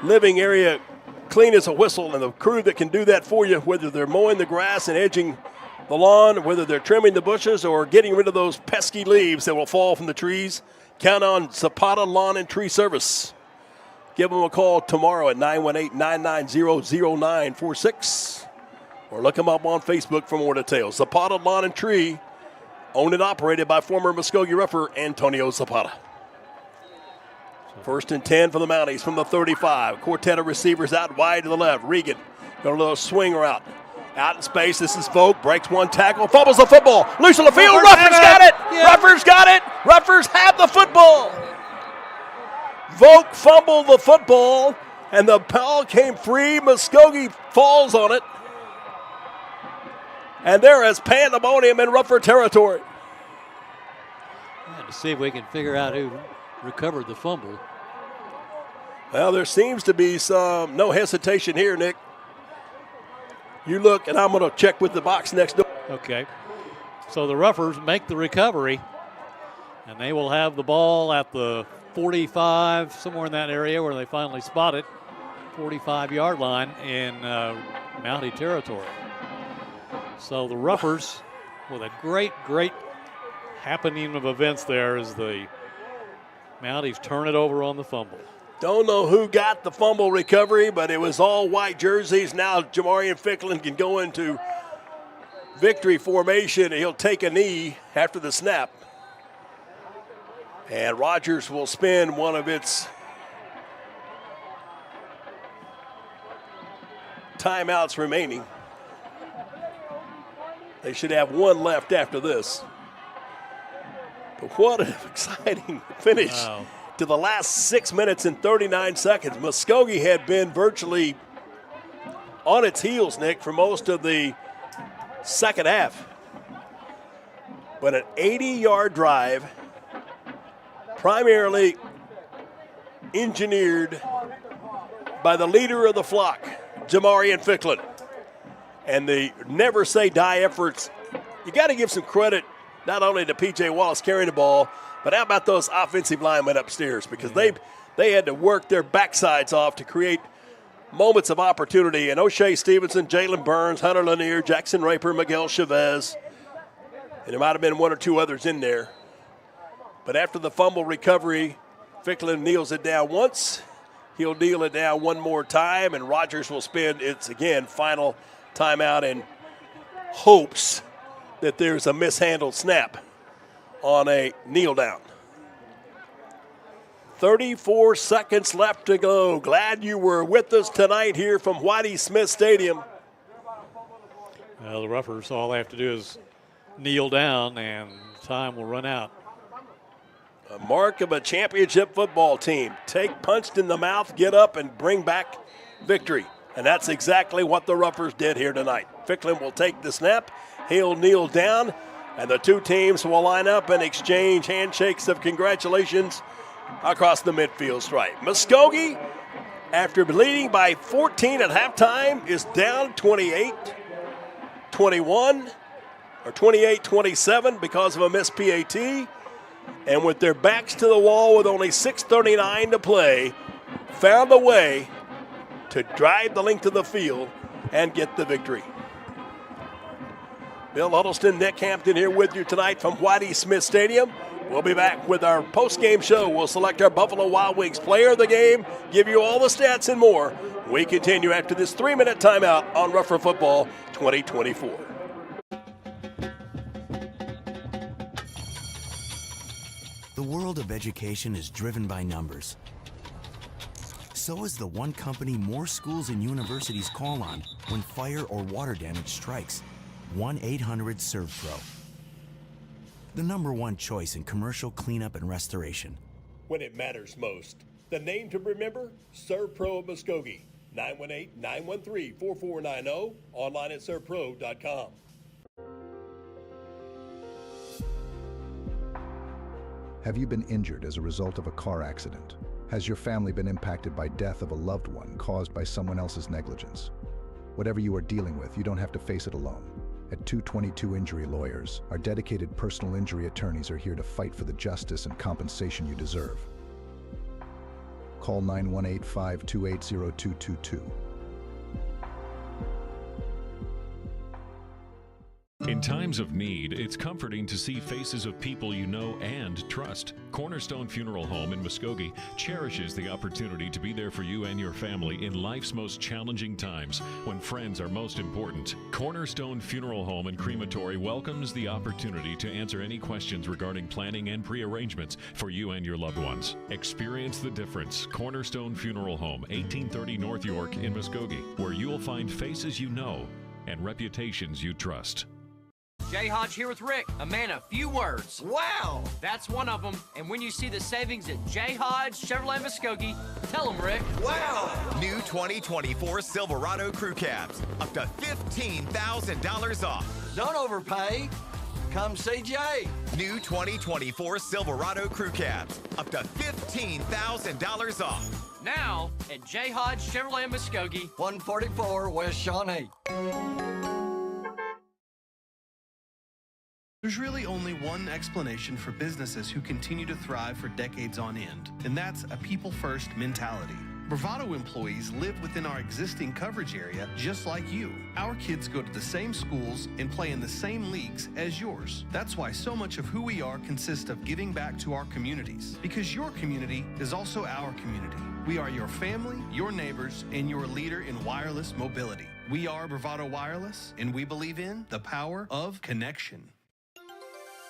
living area clean as a whistle, and the crew that can do that for you, whether they're mowing the grass and edging the lawn, whether they're trimming the bushes or getting rid of those pesky leaves that will fall from the trees, count on Zapata Lawn and Tree Service. Give them a call tomorrow at 918-990-0946 or look them up on Facebook for more details. Zapata Lawn and Tree, owned and operated by former Muskogee Rougher Antonio Zapata. 1st and 10 for the Mounties from the 35. Quartet of receivers out wide to the left. Regan got a little swing route. Out in space, this is Volk, breaks one tackle, fumbles the football, loose on the field, Roughers got it! Yeah. Roughers got it! Roughers have the football! Volk fumbled the football, and the ball came free. Muskogee falls on it. And there is pandemonium in Rougher territory. To see if we can figure out who recovered the fumble. Well, there seems to be no hesitation here, Nick. You look, and I'm going to check with the box next door. Okay. So the Roughers make the recovery, and they will have the ball at the 45, somewhere in that area where they finally spot it, 45-yard line in Mountie territory. So the Roughers, with a great happening of events there as the Mounties turn it over on the fumble. Don't know who got the fumble recovery, but it was all white jerseys. Now Jamarian Ficklin can go into victory formation, and he'll take a knee after the snap. And Rogers will spend one of its timeouts remaining. They should have one left after this. But what an exciting finish to the last 6 minutes and 39 seconds. Muskogee had been virtually on its heels, Nick, for most of the second half. But an 80-yard drive, primarily engineered by the leader of the flock, Jamarian Ficklin. And the never say die efforts, you got to give some credit not only to P.J. Wallace carrying the ball, but how about those offensive linemen upstairs? Because they had to work their backsides off to create moments of opportunity. And O'Shea Stevenson, Jalen Burns, Hunter Lanier, Jackson Raper, Miguel Chavez, and there might have been one or two others in there. But after the fumble recovery, Ficklin kneels it down once. He'll kneel it down one more time, and Rogers will spend its, again, final timeout and hopes that there's a mishandled snap on a kneel down. 34 seconds left to go. Glad you were with us tonight here from Whitey Smith Stadium. Well, the Roughers, all they have to do is kneel down and time will run out. A mark of a championship football team. Take punched in the mouth, get up, and bring back victory. And that's exactly what the Roughers did here tonight. Ficklin will take the snap. He'll kneel down, And the two teams will line up and exchange handshakes of congratulations across the midfield stripe. Muskogee, after leading by 14 at halftime, is down 28-21 or 28-27 because of a missed PAT. And with their backs to the wall with only 6:39 to play, found a way to drive the length of the field and get the victory. Bill Huddleston, Nick Hampton here with you tonight from Whitey Smith Stadium. We'll be back with our post-game show. We'll select our Buffalo Wild Wings player of the game, give you all the stats and more. We continue after this 3-minute timeout on Rougher Football 2024. The world of education is driven by numbers. So is the one company more schools and universities call on when fire or water damage strikes. 1-800-SERVPRO. The #1 choice in commercial cleanup and restoration. When it matters most. The name to remember, ServPro of Muskogee. 918-913-4490. Online at servpro.com. Have you been injured as a result of a car accident? Has your family been impacted by death of a loved one caused by someone else's negligence? Whatever you are dealing with, you don't have to face it alone. At 222 Injury Lawyers, our dedicated personal injury attorneys are here to fight for the justice and compensation you deserve. Call 918-528-0222. In times of need, it's comforting to see faces of people you know and trust. Cornerstone Funeral Home in Muskogee cherishes the opportunity to be there for you and your family in life's most challenging times when friends are most important. Cornerstone Funeral Home and Crematory welcomes the opportunity to answer any questions regarding planning and pre-arrangements for you and your loved ones. Experience the difference. Cornerstone Funeral Home, 1830 North York in Muskogee, where you'll find faces you know and reputations you trust. Jay Hodge here with Rick, a man of few words. Wow! That's one of them. And when you see the savings at Jay Hodge Chevrolet Muskogee, tell them, Rick. Wow! New 2024 Silverado Crew Cabs, up to $15,000 off. Don't overpay. Come see Jay. New 2024 Silverado Crew Cabs, up to $15,000 off. Now at Jay Hodge Chevrolet Muskogee, 144 West Shawnee. There's really only one explanation for businesses who continue to thrive for decades on end, and that's a people-first mentality. Bravado employees live within our existing coverage area just like you. Our kids go to the same schools and play in the same leagues as yours. That's why so much of who we are consists of giving back to our communities, because your community is also our community. We are your family, your neighbors, and your leader in wireless mobility. We are Bravado Wireless, and we believe in the power of connection.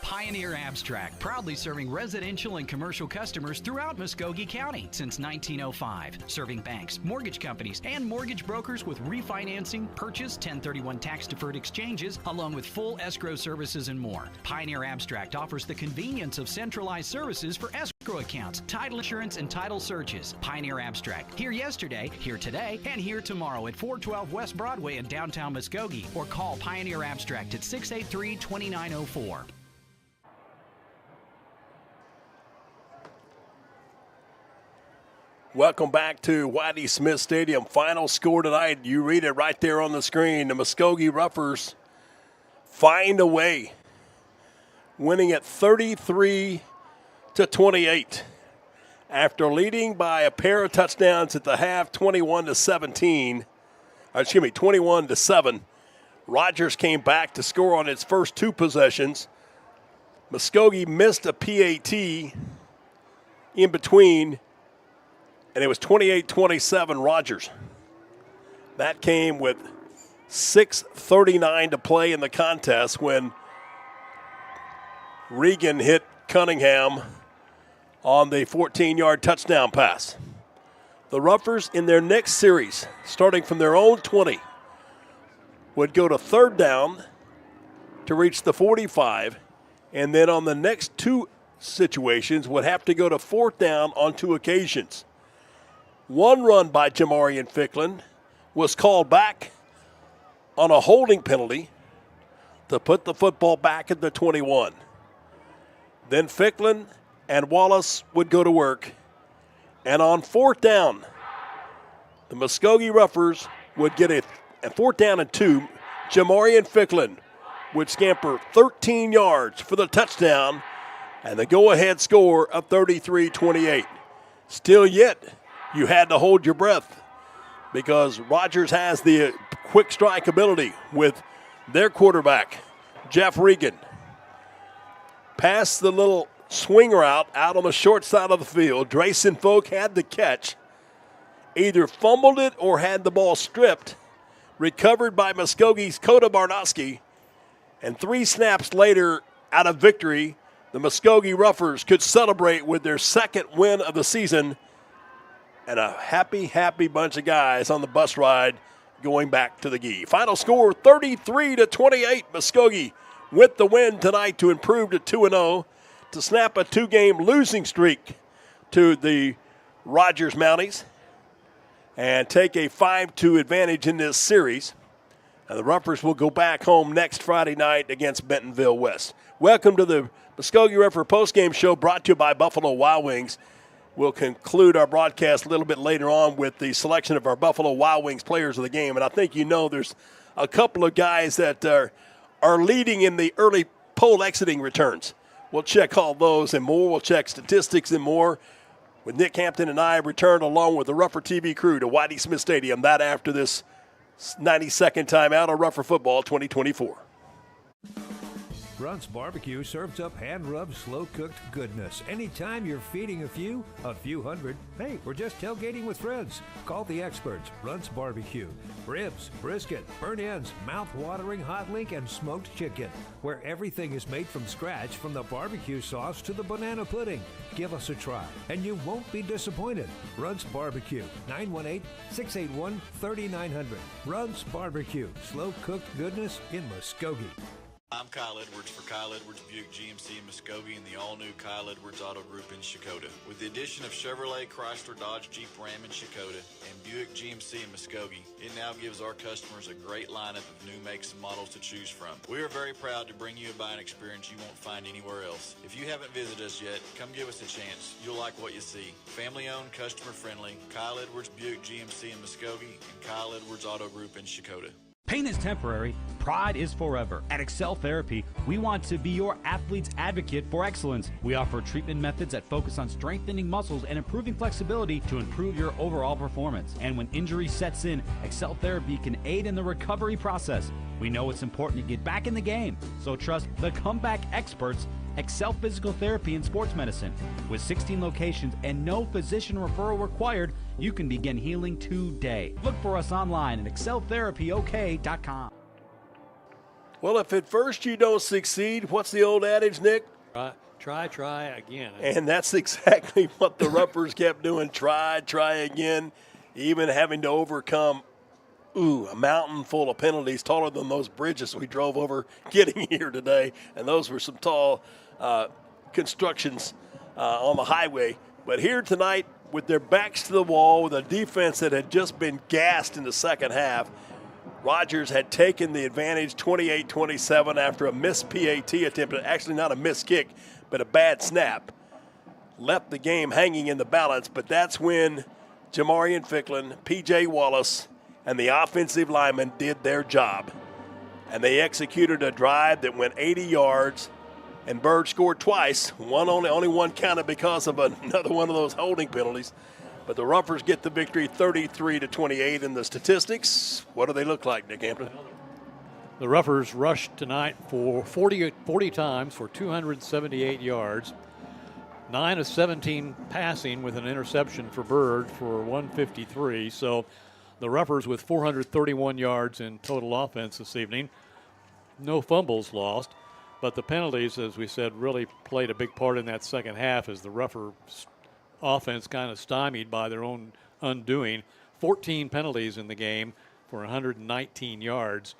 Pioneer Abstract, proudly serving residential and commercial customers throughout Muskogee County since 1905. Serving banks, mortgage companies, and mortgage brokers with refinancing, purchase, 1031 tax-deferred exchanges, along with full escrow services and more. Pioneer Abstract offers the convenience of centralized services for escrow accounts, title insurance, and title searches. Pioneer Abstract, here yesterday, here today, and here tomorrow at 412 West Broadway in downtown Muskogee, or call Pioneer Abstract at 683-2904. Welcome back to Whitey Smith Stadium. Final score tonight, you read it right there on the screen. The Muskogee Roughers find a way, winning at 33-28. After leading by a pair of touchdowns at the half, 21-7. Rogers came back to score on its first two possessions. Muskogee missed a PAT in between, and it was 28-27 Rogers. That came with 6:39 to play in the contest when Regan hit Cunningham on the 14-yard touchdown pass. The Roughers in their next series, starting from their own 20, would go to third down to reach the 45, and then on the next two situations would have to go to fourth down on two occasions. One run by Jamarian Ficklin was called back on a holding penalty. to put the football back at the 21. Then Ficklin and Wallace would go to work. And on fourth down, the Muskogee Roughers would get a fourth down and 2. Jamarian Ficklin would scamper 13 yards for the touchdown and the go-ahead score of 33-28. Still yet, you had to hold your breath because Rogers has the quick strike ability with their quarterback, Jeff Regan. Passed the little swing route out on the short side of the field. Drayson Folk had the catch, either fumbled it or had the ball stripped, recovered by Muskogee's Koda Barnowski, and 3 snaps later, out of victory, the Muskogee Roughers could celebrate with their second win of the season, and a happy, happy bunch of guys on the bus ride going back to the Gee. Final score, 33-28. Muskogee with the win tonight to improve to 2-0, to snap a 2-game losing streak to the Rogers Mounties and take a 5-2 advantage in this series. And the Roughers will go back home next Friday night against Bentonville West. Welcome to the Muskogee Rougher postgame show brought to you by Buffalo Wild Wings. We'll conclude our broadcast a little bit later on with the selection of our Buffalo Wild Wings players of the game. And I think you know there's a couple of guys that are leading in the early poll exiting returns. We'll check all those and more. We'll check statistics and more with Nick Hampton and I return along with the Rougher TV crew to Whitey Smith Stadium. That after this 90-second timeout of Rougher Football 2024. Runt's Barbecue serves up hand-rubbed, slow-cooked goodness. Anytime you're feeding a few hundred, hey, we're just tailgating with friends. Call the experts. Runt's Barbecue. Ribs, brisket, burnt ends, mouth-watering hot link, and smoked chicken. Where everything is made from scratch, from the barbecue sauce to the banana pudding. Give us a try, and you won't be disappointed. Runt's Barbecue. 918-681-3900. Runt's Barbecue. Slow-cooked goodness in Muskogee. I'm Kyle Edwards for Kyle Edwards Buick GMC in Muskogee and the all-new Kyle Edwards Auto Group in Shakota. With the addition of Chevrolet, Chrysler, Dodge, Jeep, Ram in Shakota and Buick GMC in Muskogee, it now gives our customers a great lineup of new makes and models to choose from. We are very proud to bring you a buying experience you won't find anywhere else. If you haven't visited us yet, come give us a chance. You'll like what you see. Family-owned, customer-friendly, Kyle Edwards Buick GMC in Muskogee and Kyle Edwards Auto Group in Shakota. Pain is temporary, pride is forever. At Excel Therapy, we want to be your athlete's advocate for excellence. We offer treatment methods that focus on strengthening muscles and improving flexibility to improve your overall performance. And when injury sets in, Excel Therapy can aid in the recovery process. We know it's important to get back in the game, so trust the comeback experts, Excel Physical Therapy and Sports Medicine. With 16 locations and no physician referral required, you can begin healing today. Look for us online at exceltherapyok.com. Well, if at first you don't succeed, what's the old adage, Nick? Try again. And that's exactly what the Roughers kept doing. Try again, even having to overcome a mountain full of penalties taller than those bridges we drove over getting here today. And those were some tall constructions on the highway. But here tonight, with their backs to the wall, with a defense that had just been gassed in the second half, Rogers had taken the advantage 28-27 after a missed PAT attempt, actually not a missed kick, but a bad snap. Left the game hanging in the balance, but that's when Jamarian Ficklin, P.J. Wallace, and the offensive linemen did their job. And they executed a drive that went 80 yards, and Bird scored twice. Only one counted because of another one of those holding penalties. But the Roughers get the victory 33-28. In the statistics, what do they look like, Nick Hampton? The Roughers rushed tonight for 40 times for 278 yards. 9 of 17 passing with an interception for Bird for 153. So the Roughers with 431 yards in total offense this evening. No fumbles lost. But the penalties, as we said, really played a big part in that second half as the Rougher offense kind of stymied by their own undoing. 14 penalties in the game for 119 yards,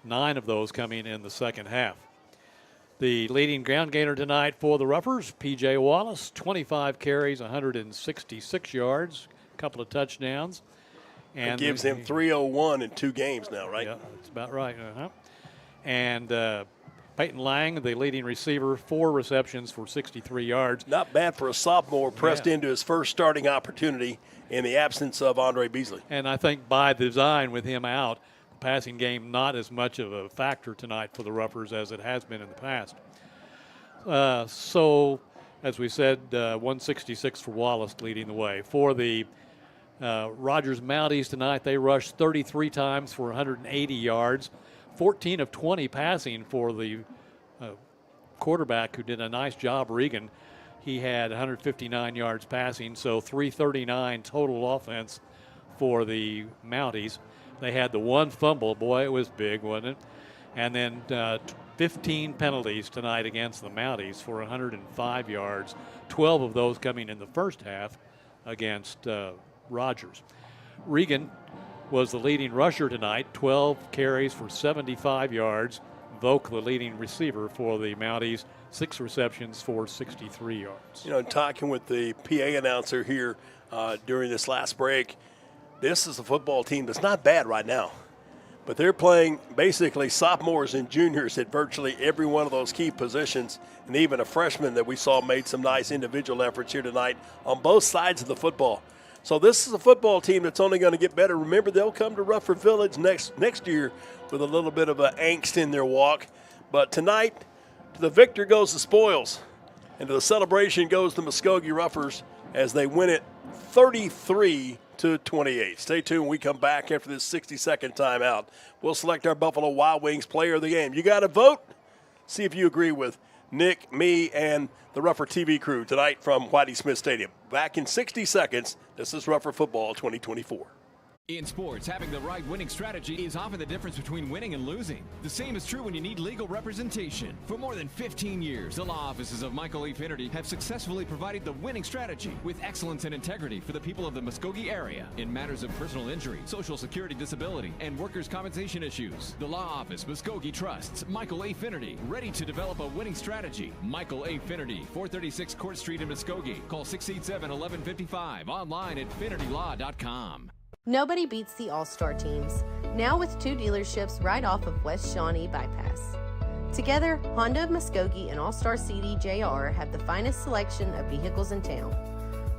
9 of those coming in the second half. The leading ground gainer tonight for the Roughers, P.J. Wallace, 25 carries, 166 yards, a couple of touchdowns. And it gives him 301 in 2 games now, right? Yeah, that's about right. And Peyton Lang, the leading receiver, 4 receptions for 63 yards. Not bad for a sophomore pressed into his first starting opportunity in the absence of Andre Beasley. And I think by design with him out, the passing game not as much of a factor tonight for the Roughers as it has been in the past. So, as we said, 166 for Wallace leading the way. For the Rogers Mounties tonight, they rushed 33 times for 180 yards, 14 of 20 passing for the quarterback who did a nice job, Regan. He had 159 yards passing, so 339 total offense for the Mounties. They had the one fumble. Boy, it was big, wasn't it? And then 15 penalties tonight against the Mounties for 105 yards, 12 of those coming in the first half against Rogers. Regan was the leading rusher tonight, 12 carries for 75 yards. Volk, the leading receiver for the Mounties, 6 receptions for 63 yards. You know, talking with the PA announcer here during this last break, this is a football team that's not bad right now. But they're playing basically sophomores and juniors at virtually every one of those key positions, and even a freshman that we saw made some nice individual efforts here tonight on both sides of the football. So this is a football team that's only going to get better. Remember, they'll come to Rutherford Village next year with a little bit of angst in their walk. But tonight, to the victor goes the spoils, and to the celebration goes the Muskogee Roughers as they win it 33-28. Stay tuned when we come back after this 60-second timeout. We'll select our Buffalo Wild Wings player of the game. You got to vote. See if you agree with Nick, me, and the Rougher TV crew tonight from Whitey Smith Stadium. Back in 60 seconds, this is Rougher Football 2024. In sports, having the right winning strategy is often the difference between winning and losing. The same is true when you need legal representation. For more than 15 years, the law offices of Michael E. Finnerty have successfully provided the winning strategy with excellence and integrity for the people of the Muskogee area in matters of personal injury, social security disability, and workers' compensation issues. The law office, Muskogee trusts Michael A. Finnerty, ready to develop a winning strategy. Michael A. Finnerty, 436 Court Street in Muskogee. Call 687-1155. Online at finnertylaw.com. Nobody beats the All-Star teams, now with 2 dealerships right off of West Shawnee Bypass. Together, Honda of Muskogee and All-Star CD JR have the finest selection of vehicles in town.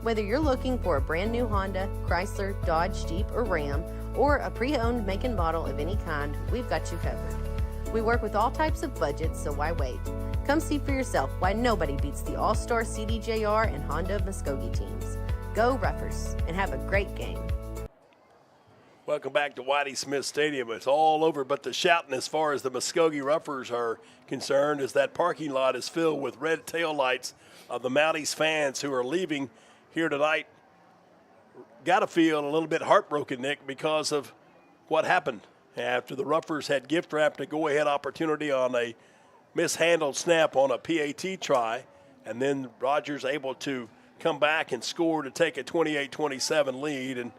Whether you're looking for a brand new Honda, Chrysler, Dodge, Jeep, or Ram, or a pre-owned make and model of any kind, we've got you covered. We work with all types of budgets, so why wait? Come see for yourself why nobody beats the All-Star CD JR and Honda of Muskogee teams. Go Roughers, and have a great game. Welcome back to Whitey Smith Stadium. It's all over but the shouting as far as the Muskogee Roughers are concerned, as that parking lot is filled with red taillights of the Mounties fans who are leaving here tonight. Got to feel a little bit heartbroken, Nick, because of what happened after the Roughers had gift wrapped a go-ahead opportunity on a mishandled snap on a PAT try, and then Rogers able to come back and score to take a 28-27 lead. And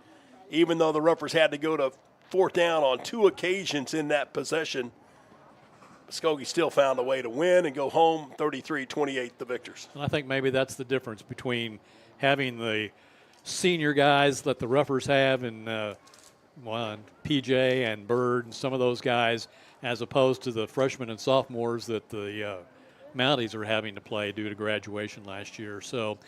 even though the Roughers had to go to 4th down on 2 occasions in that possession, Muskogee still found a way to win and go home 33-28, the victors. And I think maybe that's the difference between having the senior guys that the Roughers have and PJ and Bird and some of those guys, as opposed to the freshmen and sophomores that the Mounties are having to play due to graduation last year. So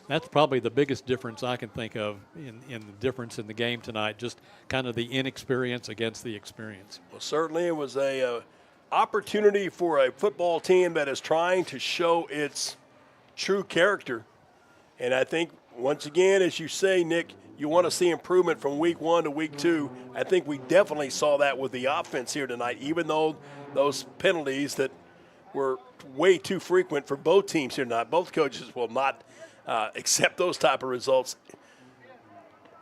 that's probably the biggest difference I can think of in the difference in the game tonight, just kind of the inexperience against the experience. Well, certainly it was a opportunity for a football team that is trying to show its true character. And I think, once again, as you say, Nick, you want to see improvement from week 1 to week 2. I think we definitely saw that with the offense here tonight, even though those penalties that were way too frequent for both teams here tonight. Both coaches will not accept those type of results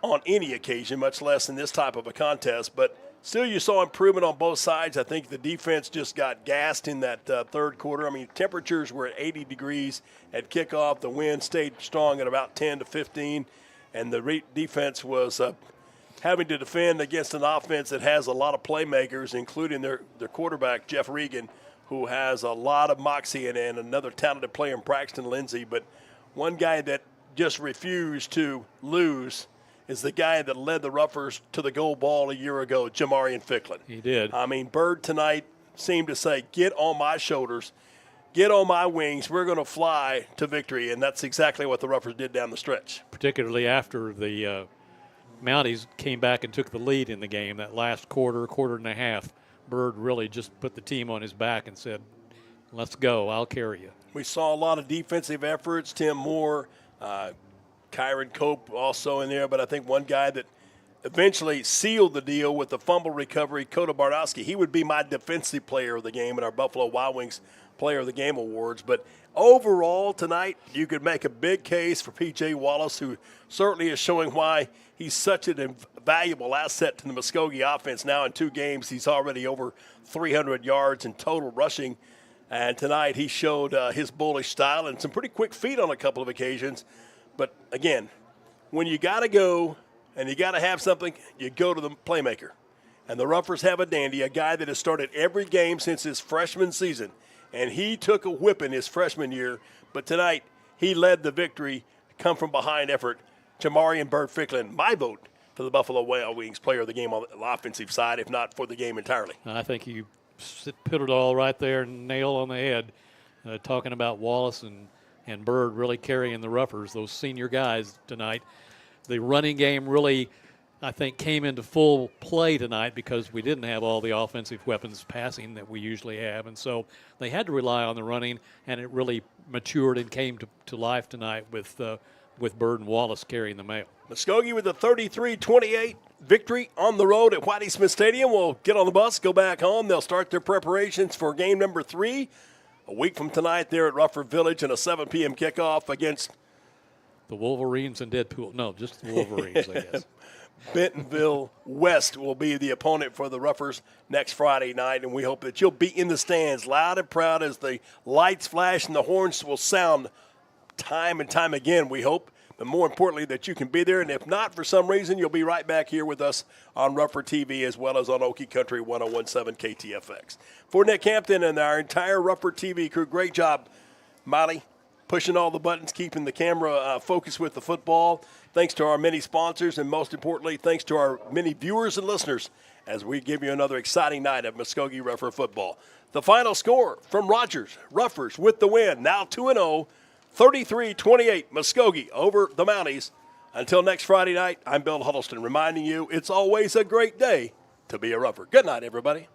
on any occasion, much less in this type of a contest. But still, you saw improvement on both sides. I think the defense just got gassed in that third quarter. I mean, temperatures were at 80 degrees at kickoff. The wind stayed strong at about 10 to 15, and the defense was having to defend against an offense that has a lot of playmakers, including their quarterback, Jeff Regan, who has a lot of moxie, and another talented player in Braxton Lindsay. But one guy that just refused to lose is the guy that led the Roughers to the gold ball a year ago, Jamarian Ficklin. He did. I mean, Bird tonight seemed to say, get on my shoulders, get on my wings, we're going to fly to victory, and that's exactly what the Roughers did down the stretch. Particularly after the Mounties came back and took the lead in the game, that last quarter and a half. Bird really just put the team on his back and said, let's go, I'll carry you. We saw a lot of defensive efforts. Tim Moore, Kyron Cope also in there, but I think one guy that eventually sealed the deal with the fumble recovery, Koda Barnowski. He would be my defensive player of the game in our Buffalo Wild Wings Player of the Game awards. But overall tonight, you could make a big case for P.J. Wallace, who certainly is showing why he's such an valuable asset to the Muskogee offense. Now in 2 games, he's already over 300 yards in total rushing. And tonight he showed his bullish style and some pretty quick feet on a couple of occasions. But, again, when you got to go and you got to have something, you go to the playmaker. And the Roughers have a dandy, a guy that has started every game since his freshman season. And he took a whipping his freshman year. But tonight he led the victory, come from behind effort. Jamarian Bird-Ficklin, my vote for the Buffalo Wild Wings Player of the Game on the offensive side, if not for the game entirely. I think you put it all right there, nail on the head, talking about Wallace and Bird really carrying the Roughers, those senior guys tonight. The running game really, I think, came into full play tonight because we didn't have all the offensive weapons passing that we usually have. And so they had to rely on the running, and it really matured and came to life tonight with Bird and Wallace carrying the mail. Muskogee with a 33-28 victory on the road at Whitey Smith Stadium. Will get on the bus, go back home. They'll start their preparations for game number 3 a week from tonight there at Rufford Village and a 7 p.m. kickoff against the Wolverines and Deadpool. No, just the Wolverines, I guess. Bentonville West will be the opponent for the Roughers next Friday night, and we hope that you'll be in the stands loud and proud as the lights flash and the horns will sound time and time again, we hope. But more importantly, that you can be there, and if not, for some reason, you'll be right back here with us on Rufford TV as well as on Okie Country 101.7 KTFX. For Nick Hampton and our entire Rufford TV crew, great job, Molly, pushing all the buttons, keeping the camera focused with the football. Thanks to our many sponsors, and most importantly, thanks to our many viewers and listeners as we give you another exciting night of Muskogee Rougher football. The final score from Rogers, Roughers with the win, now 2-0. 33-28, Muskogee over the Mounties. Until next Friday night, I'm Bill Huddleston reminding you it's always a great day to be a Rougher. Good night, everybody.